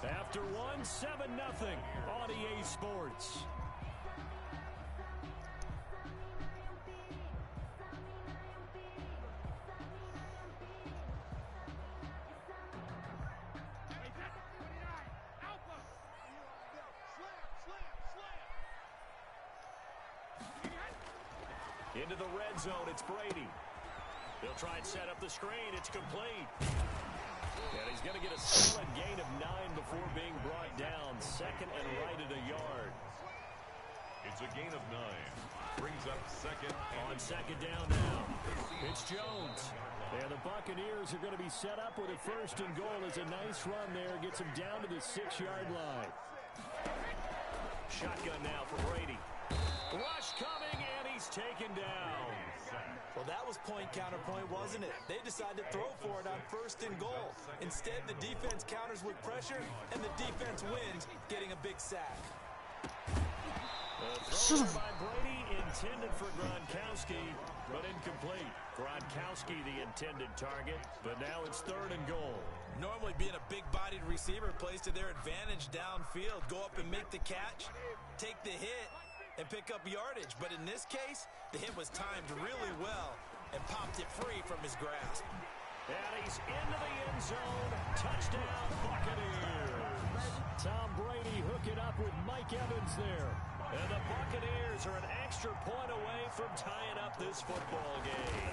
A: After 7-0 on EA Sports. Into the red zone, it's Brady. He'll try and set up the screen. It's complete. And he's going to get a solid gain of 9 before being brought down. 2nd and right at a yard.
B: It's a gain of 9. Brings up 2nd.
A: On second down now, it's Jones. And the Buccaneers are going to be set up with a 1st and goal. As a nice run there. Gets him down to the 6-yard line. Shotgun now for Brady. Rush coming, and he's taken down.
C: Well, that was point counterpoint, wasn't it? They decided to throw for it on 1st and goal. Instead, the defense counters with pressure, and the defense wins, getting a big sack.
A: Throw by Brady, intended for Gronkowski, but incomplete. Gronkowski, the intended target, but now it's 3rd and goal.
C: Normally, being a big-bodied receiver plays to their advantage downfield. Go up and make the catch, take the hit, and pick up yardage. But in this case, the hit was timed really well and popped it free from his grasp.
A: And he's into the end zone. Touchdown, Buccaneers. Tom Brady hooking up with Mike Evans there. And the Buccaneers are an extra point away from tying up this football game.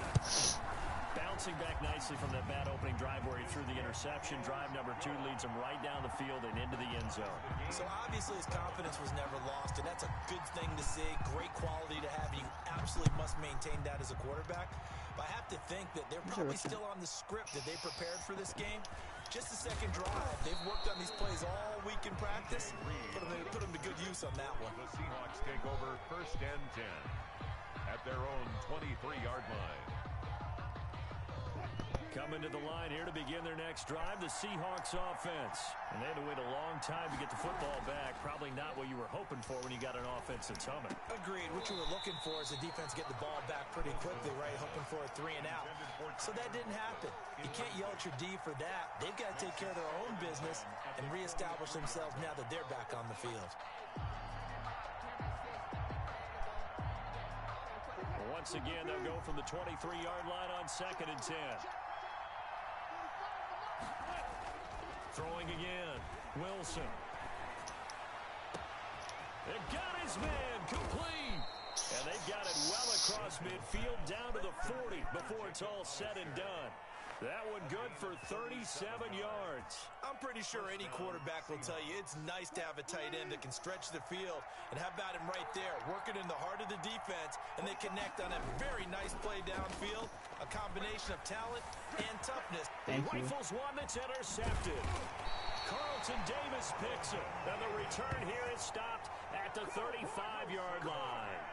A: Bouncing back nicely from that bad opening drive where he threw the interception. Drive number 2 leads him right down the field and into the end zone.
C: So obviously his confidence was never lost, and that's a good thing to see. Great quality to have. You absolutely must maintain that as a quarterback. But I have to think that they're probably still on the script that they prepared for this game. Just the second drive. They've worked on these plays all week in practice. Put them to good use on that one.
B: The Seahawks take over 1st and 10 at their own 23-yard line.
A: Coming to the line here to begin their next drive, the Seahawks offense. And they had to wait a long time to get the football back. Probably not what you were hoping for when you got an offense that's humming.
C: Agreed. What you were looking for is the defense get the ball back pretty quickly, right? Hoping for a 3 and out. So that didn't happen. You can't yell at your D for that. They've got to take care of their own business and reestablish themselves now that they're back on the field.
A: Once again, they'll go from the 23-yard line on 2nd and 10. Throwing again. Wilson. They've got his man complete. And they've got it well across midfield down to the 40 before it's all said and done. That one good for 37 yards.
C: I'm pretty sure any quarterback will tell you it's nice to have a tight end that can stretch the field. And how about him right there, working in the heart of the defense, and they connect on a very nice play downfield, a combination of talent and toughness.
A: Rifles one that's intercepted. Carlton Davis picks it, and the return here is stopped at the 35-yard line.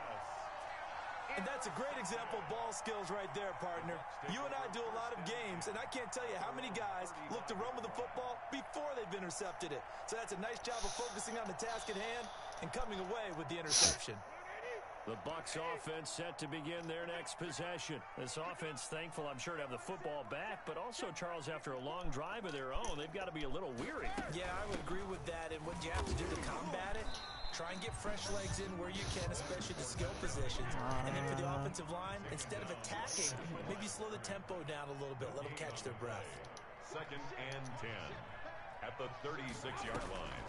C: And that's a great example of ball skills right there, partner. You and I do a lot of games, and I can't tell you how many guys look to run with the football before they've intercepted it. So that's a nice job of focusing on the task at hand and coming away with the interception.
A: The Bucs offense set to begin their next possession. This offense thankful, I'm sure, to have the football back, but also, Charles, after a long drive of their own, they've got to be a little weary.
C: Yeah, I would agree with that. And what you have to do to combat it, try and get fresh legs in where you can, especially the skill positions. And then for the offensive line, instead of attacking, maybe slow the tempo down a little bit. Let them catch their breath.
B: 2nd and 10 at the 36-yard line.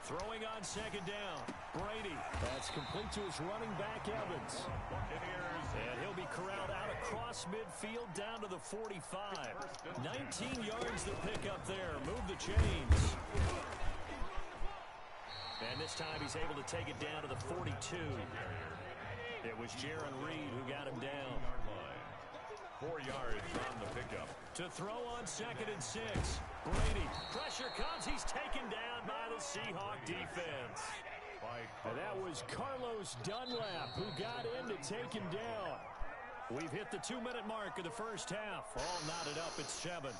A: Throwing on 2nd down. Brady. That's complete to his running back, Evans. And he'll be corralled out across midfield down to the 45. 19 yards to pick up there. Move the chains. And this time he's able to take it down to the 42. It was Jaron Reed who got him down.
B: 4 yards on the pickup.
A: To throw on 2nd and 6. Brady. Pressure comes. He's taken down by the Seahawk defense. And that was Carlos Dunlap who got in to take him down. We've hit the 2-minute mark of the first half. All knotted up at 7.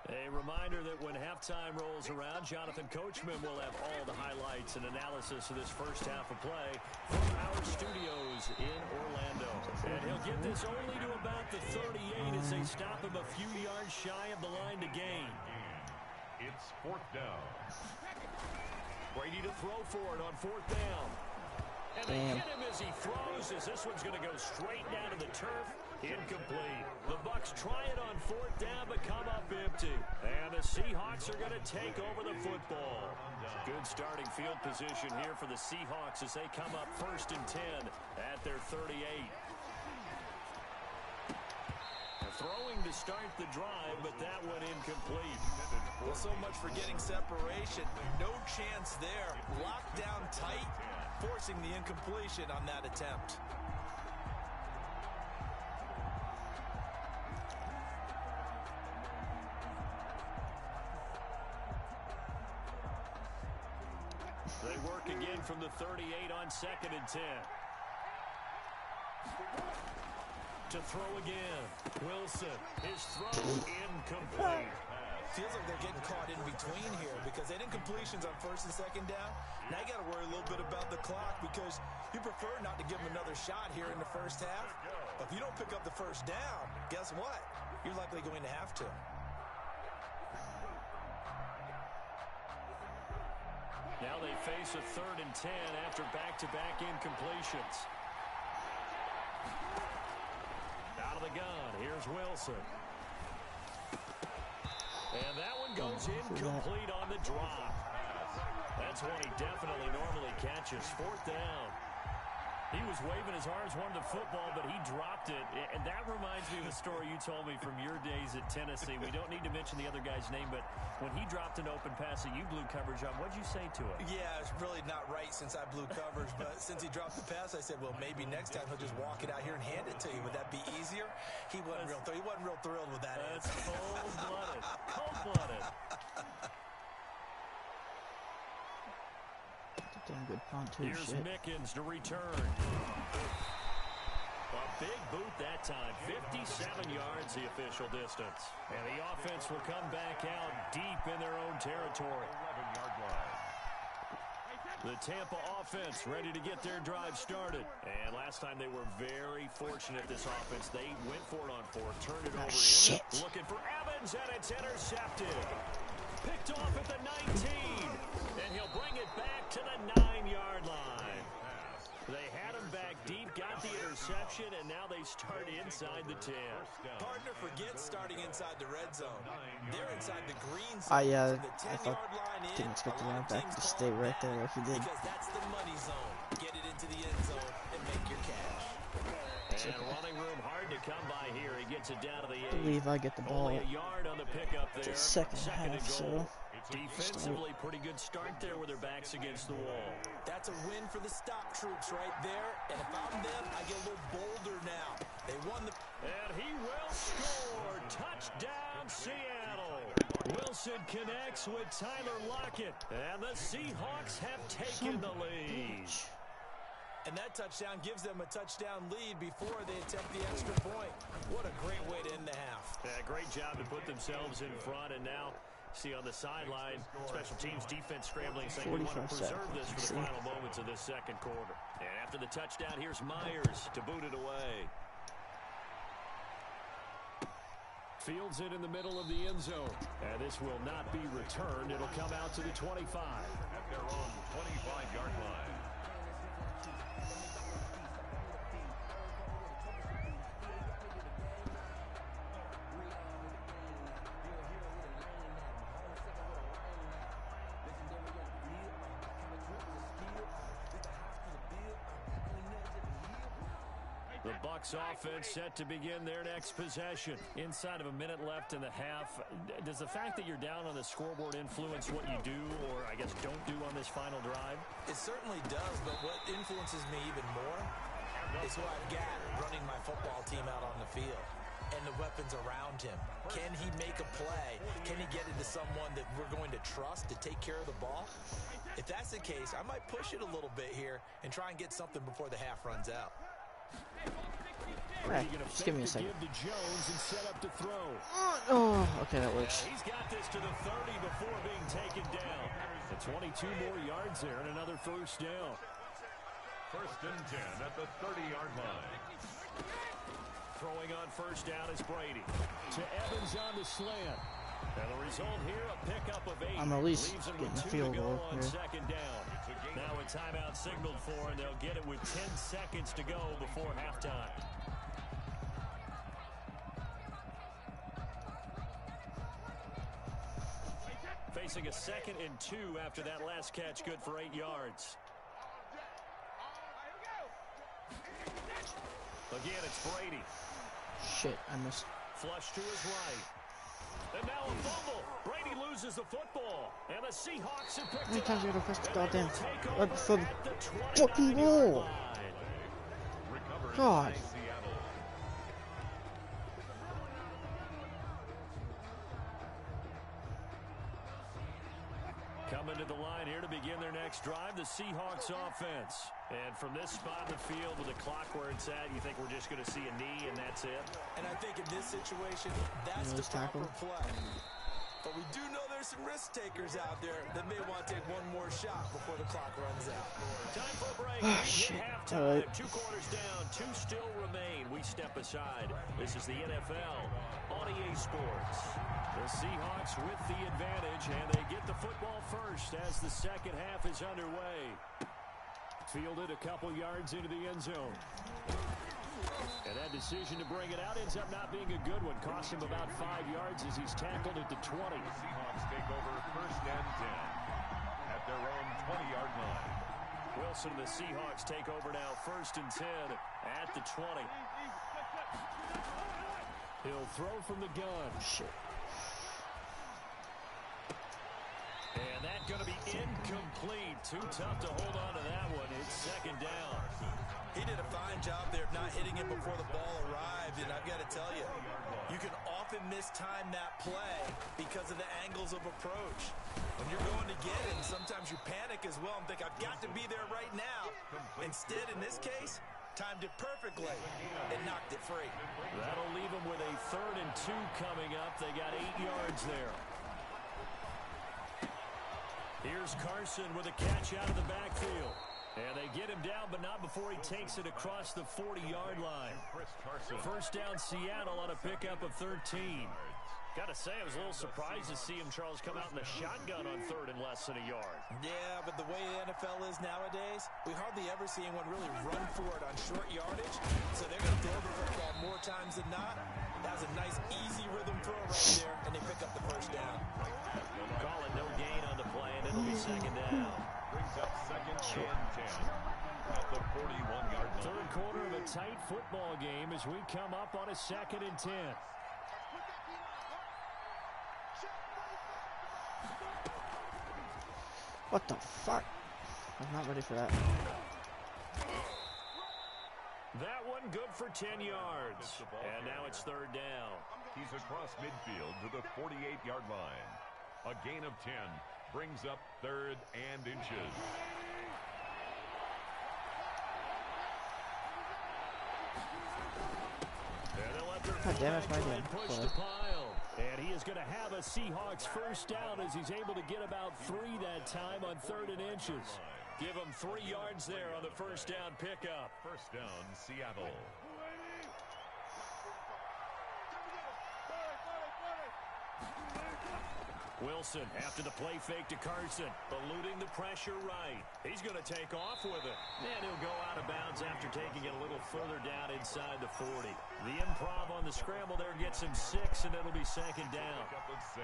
A: A reminder that when halftime rolls around, Jonathan Coachman will have all the highlights and analysis of this first half of play from our studios in Orlando. And he'll get this only to about the 38 as they stop him a few yards shy of the line to gain.
B: It's 4th down.
A: Brady to throw for it on 4th down. And they hit him as he throws, as this one's going to go straight down to the turf. Incomplete. The Bucs try it on 4th down, but come up empty. And the Seahawks are going to take over the football. Good starting field position here for the Seahawks as they come up 1st and 10 at their 38. Throwing to start the drive, but that one incomplete.
C: Well, so much for getting separation. No chance there. Locked down tight, forcing the incompletion on that attempt.
A: They work again from the 38 on 2nd and 10. To throw again. Wilson. His throw incomplete.
C: Feels like they're getting caught in between here because they didn't completions on 1st and 2nd down. Now you got to worry a little bit about the clock because you prefer not to give them another shot here in the first half. But if you don't pick up the 1st down, guess what? You're likely going to have to.
A: Now they face a 3rd and 10 after back-to-back incompletions. Out of the gun, here's Wilson. And that one goes incomplete on the drop. That's one he definitely normally catches. 4th down. He was waving his arms, wanted the football, but he dropped it. And that reminds me of a story you told me from your days at Tennessee. We don't need to mention the other guy's name, but when he dropped an open pass that you blew coverage on, what'd you say to it?
C: Yeah, it's really not right since I blew coverage, but since he dropped the pass, I said, well, maybe next time he'll just walk it out here and hand it to you. Would that be easier? He wasn't real thrilled with that.
A: That's cold-blooded. Cold-blooded.
F: Damn good punt too.
A: Here's Mickens to return. A big boot that time. 57 yards the official distance. And the offense will come back out deep in their own territory.
B: 11-yard line.
A: The Tampa offense ready to get their drive started. And last time they were very fortunate, this offense. They went for it on 4, turned it over in. Looking for Evans, and it's intercepted. Picked off at the 19. And he'll bring it back to the 9-yard line. They had him back deep, got the interception, and now they start inside the 10.
C: Partner forgets starting inside the red zone. They're inside the green zone.
F: Yeah,
C: From the
F: I
C: 10-yard line in,
F: didn't expect the
C: a lot of
F: linebacker
C: teams
F: to
C: call
F: stay
C: it
F: right there
C: Madden
F: like he did.
C: because that's the money zone. Get it into the end zone and make your cash.
A: And running room hard to come by here. He gets it down to the 8.
F: I believe I get the ball
A: Only a yard on the pickup there.
F: the second
A: and
F: half,
A: goal.
F: so
A: Defensively, pretty good start there with their backs against the wall.
C: That's a win for the stop troops right there. And if I'm them, I get a little bolder now. They won the...
A: And he will score. Touchdown, Seattle. Wilson connects with Tyler Lockett. And the Seahawks have taken the lead.
C: And that touchdown gives them a touchdown lead before they attempt the extra point. What a great way to end the half.
A: Yeah, great job to put themselves in front. And now, see on the sideline, special teams defense scrambling, saying we want to preserve this for the final moments of this second quarter. And after the touchdown, here's Myers to boot it away. Fields it in the middle of the end zone. And this will not be returned. It'll come out to the 25.
B: At their own 25-yard line.
A: The Bucs offense set to begin their next possession. Inside of a minute left in the half, does the fact that you're down on the scoreboard influence what you do or, I guess, don't do on this final drive?
C: It certainly does, but what influences me even more is who I've got running my football team out on the field and the weapons around him. Can he make a play? Can he get into someone that we're going to trust to take care of the ball? If that's the case, I might push it a little bit here and try and get something before the half runs out.
F: Right, just give me a second.
A: Give to Jones and set up to throw.
F: Oh, okay, that works.
A: He's got this to the 30 before being taken down. And 22 more yards there and another first down.
B: First and 10 at the 30-yard line.
A: Throwing on first down is Brady. To Evans on the slant. And the result here, a pickup of 8.
F: I'm at least
A: Leaves them
F: getting
A: with
F: a
A: 2
F: field
A: to go
F: goal
A: on
F: here.
A: second down. Now a timeout signaled for, and they'll get it with 10 seconds to go before halftime. Facing a 2nd and 2 after that last catch, good for 8 yards. Again, it's Brady.
F: Shit, I missed.
A: Flush to his right. And now a fumble. Brady loses the football. And the Seahawks have picked
F: How many
A: it
F: times
A: up.
F: you gotta press the
A: And
F: goddamn
A: they will take
F: right
A: over
F: before the
A: at the
F: fucking
A: 29-yard
F: goal?
A: line.
B: Recovering
F: God.
B: by Seattle.
A: Coming to the line here to begin their next drive, the Seahawks offense. And from this spot in the field with the clock where it's at, you think we're just going to see a knee and that's it?
C: And I think in this situation, that's the proper play. But we do know there's some risk takers out there that may want to take one more shot before the clock runs out.
A: Time for a break.
F: Oh,
A: We
F: shit.
A: hit halftime.
F: Right.
A: 2 quarters down, 2 still remain. We step aside. This is the NFL on EA Sports. The Seahawks with the advantage, and they get the football first as the second half is underway. Fielded a couple yards into the end zone. And that decision to bring it out ends up not being a good one. Cost him about 5 yards as he's tackled at the 20.
B: The Seahawks take over first and 10 at their own 20-yard line.
A: Wilson and the Seahawks take over now first and 10 at the 20. He'll throw from the gun.
F: Shit.
A: And that's going to be incomplete. Too tough to hold on to that one. It's second down.
C: He did a fine job there of not hitting it before the ball arrived, and I've got to tell you, you can often mistime that play because of the angles of approach. When you're going to get it, sometimes you panic as well and think, I've got to be there right now. Instead, in this case, timed it perfectly and knocked it free.
A: That'll leave them with a 3rd and 2 coming up. They got 8 yards there. Here's Carson with a catch out of the backfield. And they get him down, but not before he takes it across the 40-yard line. First down, Seattle on a pickup of 13. Got to say, I was a little surprised to see him, Charles, come out in the shotgun on 3rd and less than a yard.
C: Yeah, but the way the NFL is nowadays, we hardly ever see anyone really run for it on short yardage. So they're going to throw the football more times than not. That was a nice, easy rhythm throw right there, and they pick up the first down.
A: Call it no gain on the play, and it'll be 2nd down.
B: Brings up 2nd and 10 at the 41-yard line.
E: Third quarter of a tight football game as we come up on a 2nd and 10.
F: What the fuck? I'm not ready for that.
A: That one good for 10 yards. And now it's 3rd down.
B: He's across midfield to the 48-yard line. A gain of 10 brings up 3rd and inches.
F: God damn it, my damn play.
A: And he is going to have a Seahawks first down as he's able to get about 3 that time on 3rd and inches. Give him 3 yards there on the first down pickup.
B: First down, Seattle.
A: Wilson after the play fake to Carson, eluding the pressure right. He's going to take off with it. And he'll go out of bounds after taking it a little further down inside the 40. The improv on the scramble there gets him 6, and it'll be 2nd down.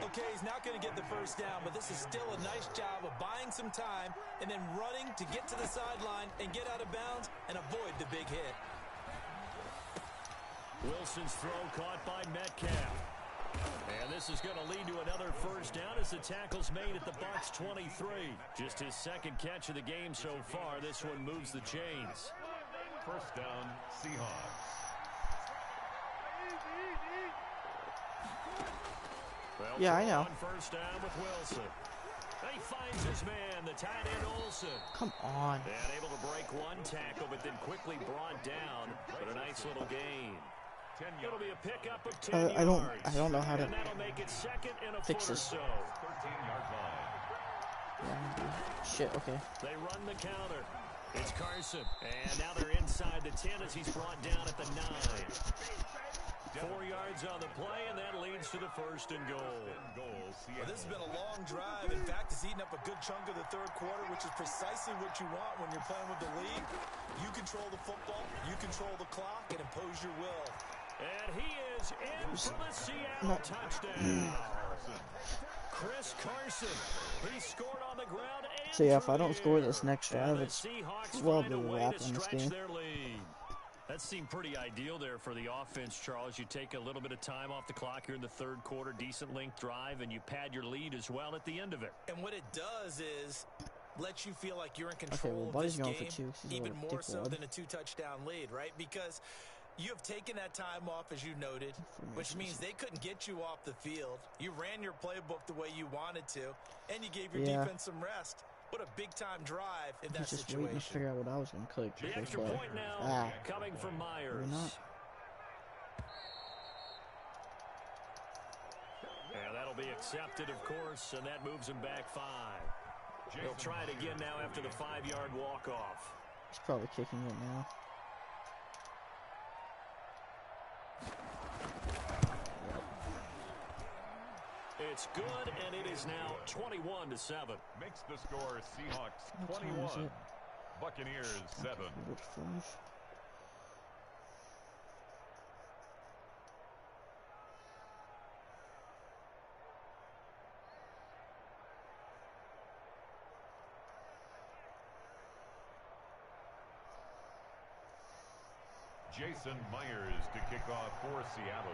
C: Okay, he's not going to get the first down, but this is still a nice job of buying some time and then running to get to the sideline and get out of bounds and avoid the big hit.
A: Wilson's throw caught by Metcalf. And this is going to lead to another first down as the tackle's made at the Bucs 23. Just his 2nd catch of the game so far. This one moves the chains.
B: First down, Seahawks.
A: Well,
F: yeah, I know.
A: On first down with Wilson. He finds his man, the tight end Olsen.
F: Come on.
A: And able to break one tackle, but then quickly brought down. But a nice little gain. It'll be a pickup of 10 yards.
F: I don't know how to
A: and that'll make it 2nd and a
F: fix
A: foot or
F: this.
A: so.
B: 13-yard line.
F: Shit, okay.
A: They run the counter. It's Carson. And now they're inside the 10 as he's brought down at the 9. 4 yards on the play, and that leads to the 1st and goal.
C: Well, this has been a long drive. In fact, it's eaten up a good chunk of the 3rd quarter, which is precisely what you want when you're playing with the lead. You control the football, you control the clock, and impose your will.
A: And he is in for the Seattle touchdown. Chris Carson. He scored on the ground.
F: So yeah, if I don't score this next drive,
A: the
F: it's
A: Seahawks
F: well
A: find
F: be
A: a
F: a
A: way
F: wrap
A: to
F: on this
A: stretch
F: game.
A: their lead. That seemed pretty ideal there for the offense, Charles. You take a little bit of time off the clock here in the 3rd quarter, decent length drive, and you pad your lead as well at the end of it.
C: And what it does is let you feel like you're in
F: Okay,
C: control
F: well,
C: of
F: Buddy's
C: this
F: going
C: game,
F: for 2 'cause he's a
C: even
F: little
C: more so
F: dickwad.
C: than a 2-touchdown lead, right? Because you have taken that time off, as you noted, which means they couldn't get you off the field. You ran your playbook the way you wanted to, and you gave your defense some rest. What a big-time drive in that
F: He's just
C: situation.
F: waiting to figure out what I was going to click.
A: The extra point now coming from Myers.
F: Maybe not.
A: And that'll be accepted, of course, and that moves him back 5. They'll try it again now after the 5-yard walk-off.
F: He's probably kicking it now.
A: It's good, and it is now 21-7.
B: Makes the score Seahawks
F: What time is
B: 21.
F: it?
B: Buccaneers 7.
F: What 5?
B: Jason Myers to kick off for Seattle.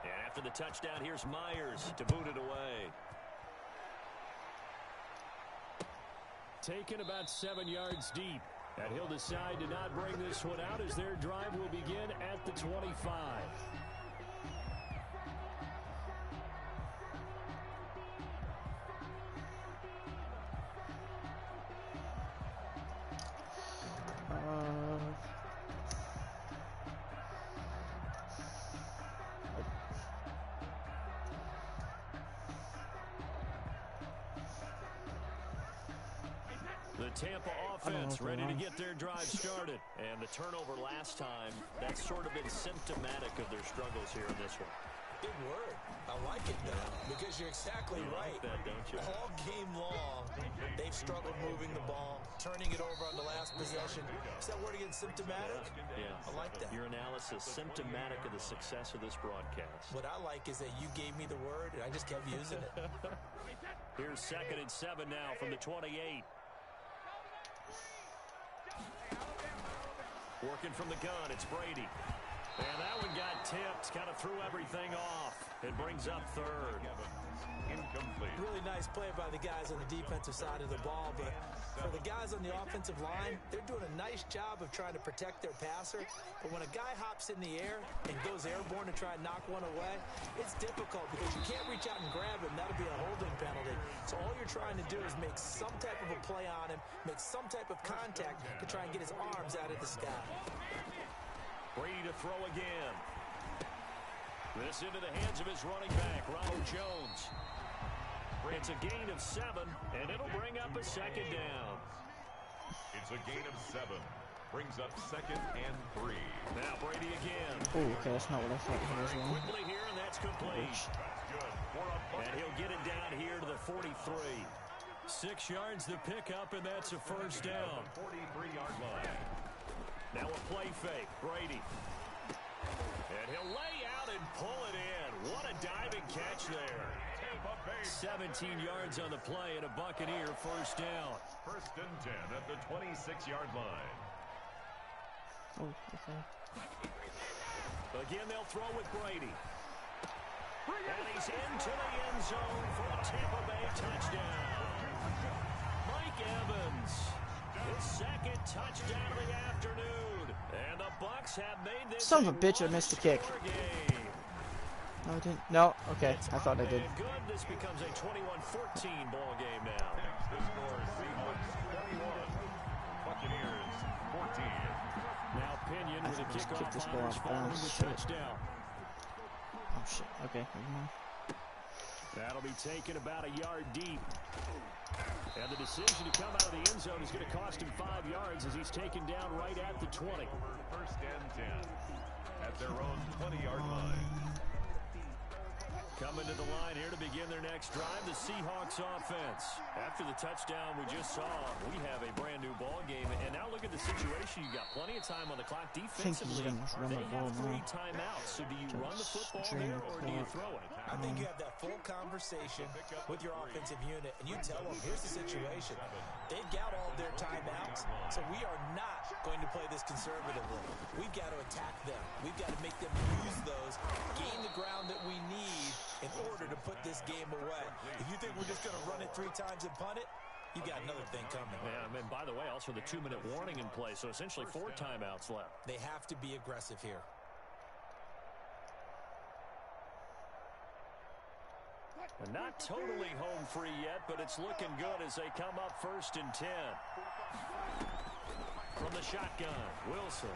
A: And after the touchdown, here's Myers to boot it away.
E: Taken about 7 yards deep. And he'll decide to not bring this one out as their drive will begin at the 25.
A: The The Tampa offense ready to get their drive started. And the turnover last time, that's sort of been symptomatic of their struggles here in this one.
C: Big word. I like it, though, because you're exactly right.
A: Like that, don't you?
C: All game long, they've struggled moving the ball, turning it over on the last possession. Is that word again, symptomatic?
A: Yeah.
C: I like that.
A: Your analysis, symptomatic of the success of this broadcast.
C: What I like is that you gave me the word, and I just kept using it.
A: Here's 2nd and 7 now from the 28. Working from the gun, it's Brady. And that one got tipped, kind of threw everything off. It brings up 3rd.
B: Incomplete.
C: Really nice play by the guys on the defensive side of the ball, but for the guys on the offensive line, they're doing a nice job of trying to protect their passer. But when a guy hops in the air and goes airborne to try and knock one away, it's difficult because you can't reach out and grab him. That'll be a holding penalty. So all you're trying to do is make some type of a play on him, make some type of contact to try and get his arms out of the sky.
A: Brady to throw again. This into the hands of his running back, Ronald Jones. It's a gain of 7, and it'll bring up a 2nd down.
B: It's a gain of 7. Brings up 2nd and 3.
A: Now Brady again.
F: Oh, okay, that's not what I thought he was
A: Very
F: doing.
A: quickly here, and that's complete.
B: That's good. For a
A: And
B: bucket.
A: he'll get it down here to the 43. 6 yards the pickup, and that's a 1st down.
B: 43-yard line.
A: Now a play fake, Brady. And he'll lay out and pull it in. What a diving catch there. 17 yards on the play and a Buccaneer 1st down.
B: 1st and 10 at the 26-yard line.
F: Oh, okay.
A: Again, they'll throw with Brady. And he's into the end zone for a Tampa Bay touchdown. Mike Evans, his 2nd touchdown of the afternoon. And the Bucs have made this
F: Son of a bitch, I missed the kick.
A: game.
F: No, I didn't. No, okay, I thought I did.
A: And good. This becomes a 21-14 ball game now.
B: The score, Seahawks 21. Buccaneers 14.
A: Now Pinion with a
F: I just
A: kickoff
F: kicked this ball
A: honors
F: out of
A: following
F: bounds.
A: the
F: Shit.
A: touchdown.
F: Oh shit. Okay, never mind.
A: That'll be taken about a yard deep. And the decision to come out of the end zone is going to cost him 5 yards as he's taken down right at the 20.
B: 1st and 10 at their own 20-yard line.
A: Coming to the line here to begin their next drive, the Seahawks offense. After the touchdown we just saw, we have a brand new ball game. And now look at the situation. You got plenty of time on the clock. Defensively,
F: gonna just run
A: they
F: the ball
A: have 3
F: now.
A: timeouts. So do you run the football
F: Drain
A: there
F: the
A: or do you
F: clock.
A: throw it?
C: I think you have that full conversation with your offensive unit, and you tell them, here's the situation. They've got all their timeouts, so we are not going to play this conservatively. We've got to attack them. We've got to make them use those, gain the ground that we need in order to put this game away. If you think we're just going to run it 3 times and punt it, you got another thing coming.
A: Yeah, and by the way, also the 2-minute warning in play, so essentially 4 timeouts left.
C: They have to be aggressive here.
A: And not totally home free yet, but it's looking good as they come up 1st and 10. From the shotgun, Wilson.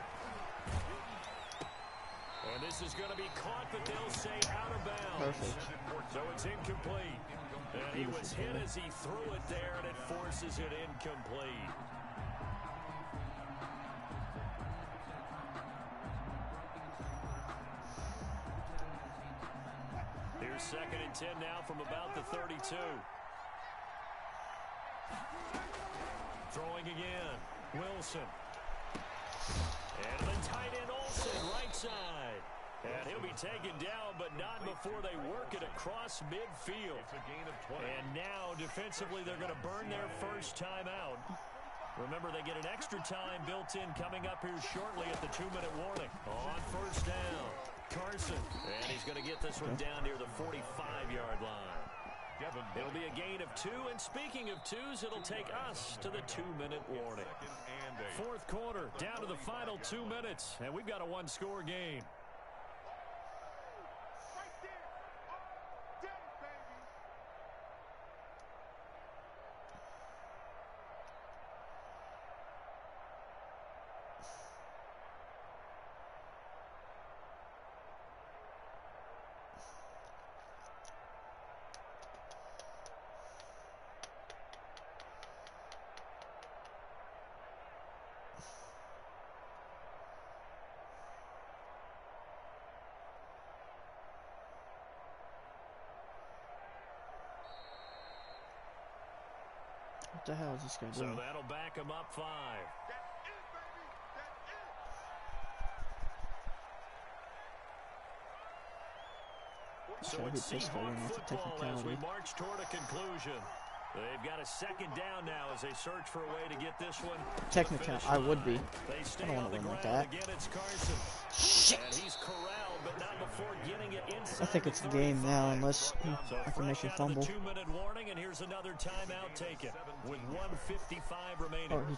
A: And this is going to be caught, but they'll say out of bounds.
F: Perfect.
A: So it's incomplete. And he was hit as he threw it there, and it forces it incomplete. Here's 2nd and 10 now from about the 32. Throwing again. Wilson. And the tight end Olsen, right side. And he'll be taken down, but not before they work it across midfield.
B: It's a gain of 20.
A: And now, defensively, they're going to burn their first time out. Remember, they get an extra time built in coming up here shortly at the 2-minute warning. On 1st down, Carson. And he's going to get this one down near the 45-yard line. It'll be a gain of 2, and speaking of 2s, it'll take us to the 2-minute warning. 4th quarter, down to the final 2 minutes, and we've got a 1-score game.
F: What the hell is this guy
A: So
F: doing?
A: that'll back him up 5. So
F: Should I be
A: it's
F: pissed
A: Seahawk
F: right now? It's a
A: football as we
F: technicality.
A: march toward a conclusion. They've got a second down now as they search for a way to get this one.
F: Technically, I would be.
A: They stay
F: I don't
A: on
F: want
A: the
F: to win like
A: ground.
F: that.
A: Again, it's Carson.
F: Shit!
A: And he's corralled, but not before getting it inside.
F: I think it's the game now, unless I can make a fumble.
A: 2-minute warning, and here's another timeout taken with 1:55 remaining.
F: Or he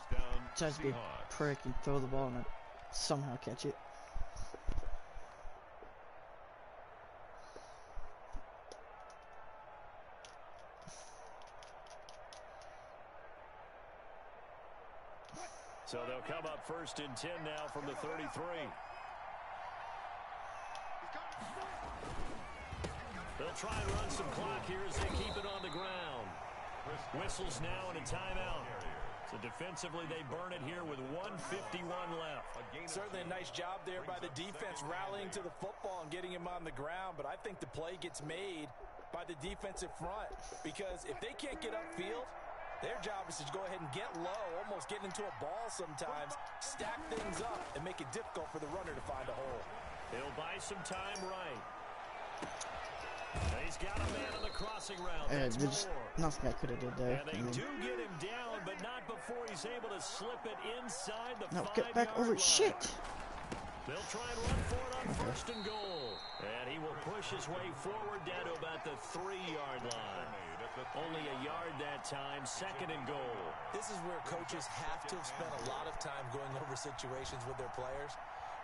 F: tries to be a prick and throw the ball and I somehow catch it.
A: So they'll come up 1st and 10 now from the 33. They'll try and run some clock here as they keep it on the ground. Whistles now and a timeout. So defensively, they burn it here with 1:51 left.
C: Certainly a nice job there by the defense rallying to the football and getting him on the ground, but I think the play gets made by the defensive front because if they can't get upfield, their job is to go ahead and get low, almost get into a ball sometimes, stack things up, and make it difficult for the runner to find a hole.
A: He'll buy some time right. He's got a man on the crossing route.
F: There's
A: That's more.
F: nothing I could have did there.
A: And they do get him down, but not before he's able to slip it inside the 5-yard line.
F: Get back over it. Shit!
A: They'll try and run for it on 1st and goal. And he will push his way forward down to about the 3-yard line. Only a yard that time, 2nd and goal.
C: This is where coaches have to have spent a lot of time going over situations with their players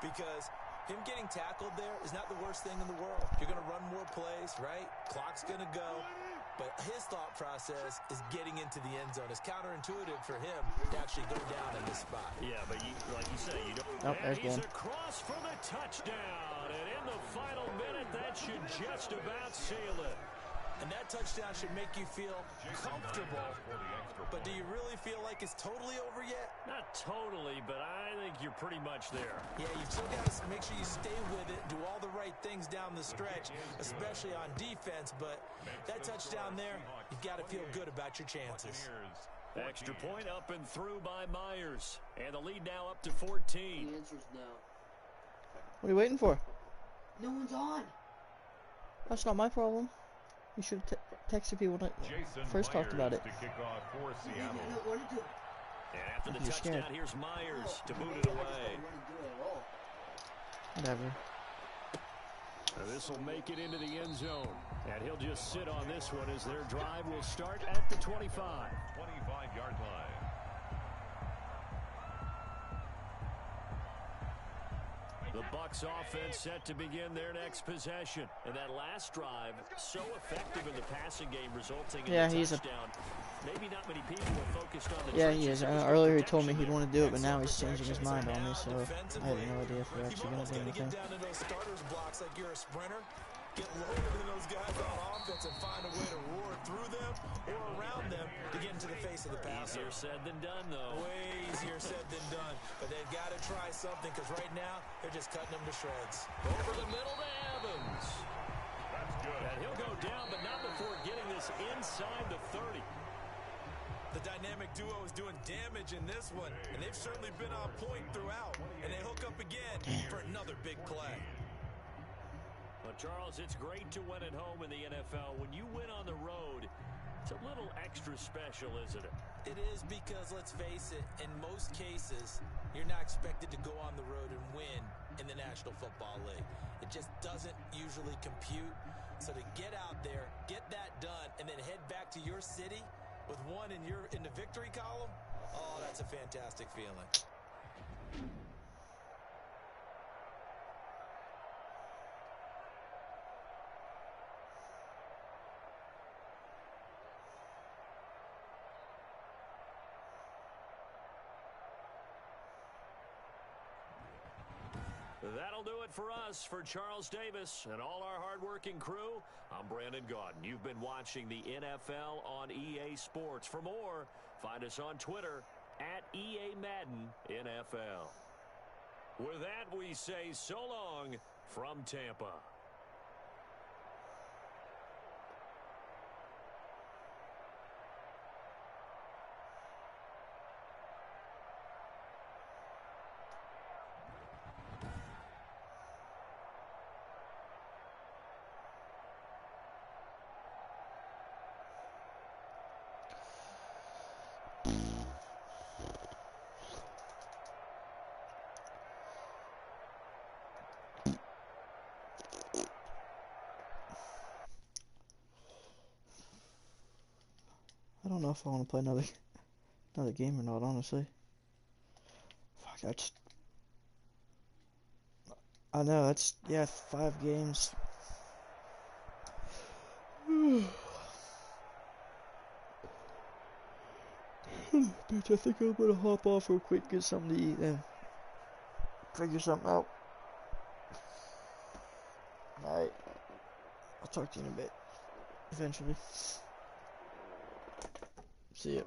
C: because him getting tackled there is not the worst thing in the world. You're going to run more plays, right? Clock's going to go. But his thought process is getting into the end zone. It's counterintuitive for him to actually go down in this spot.
A: Yeah, but like you say, you don't.
F: Oh, there's
A: he's
F: one.
A: across for the touchdown. And in the final minute, that should just about seal it.
C: And that touchdown should make you feel comfortable. But do you really feel like it's totally over yet?
A: Not totally, but I think you're pretty much there.
C: Yeah, you've still got to make sure you stay with it, do all the right things down the stretch, especially on defense. But that touchdown there, you've got to feel good about your chances.
A: Extra point up and through by Myers. And the lead now up to 14.
G: The answer's no.
F: What are you waiting for?
G: No one's on.
F: That's not my problem. You should have texted people when I first talked about it.
B: To kick off for Seattle.
G: What to do?
A: And after the
F: You're
A: touchdown,
F: scared.
A: here's Myers to boot it away.
F: Whatever.
E: This will make it into the end zone. And he'll just sit on this one as their drive will start at the 25.
B: 25-yard line.
A: The Bucs offense set to begin their next possession. And that last drive, so effective in the passing game, resulting in a touchdown. Maybe not many people are focused on the
F: He is. Earlier he told me he'd want to do it, but now he's changing his mind on me, so I have no idea if we're actually going to do anything.
C: Get down to those starters blocks like you're a sprinter. Get lower than those guys on offense and find a way to roar through them or around them to get into the face of the passer.
A: Easier said than done, though.
C: Way easier said than done. But they've got to try something because right now they're just cutting them to shreds.
A: Over the middle to Evans.
B: That's good.
A: And he'll go down, but not before getting this inside the 30.
C: The dynamic duo is doing damage in this one, and they've certainly been on point throughout. And they hook up again for another big play.
A: Well, Charles, it's great to win at home in the NFL. When you win on the road, it's a little extra special, isn't it?
C: It is because, let's face it, in most cases, you're not expected to go on the road and win in the National Football League. It just doesn't usually compute. So to get out there, get that done, and then head back to your city with one in the victory column, oh, that's a fantastic feeling.
A: That'll do it for us. For Charles Davis and all our hardworking crew, I'm Brandon Gaudin. You've been watching the NFL on EA Sports. For more, find us on Twitter at EA Madden NFL. With that, we say so long from Tampa.
F: know if I want to play another game or not, honestly. Fuck, I know, that's, yeah, 5 games. Bitch, I think I'm gonna hop off real quick, get something to eat, and figure something out. Alright, I'll talk to you in a bit, eventually. See ya.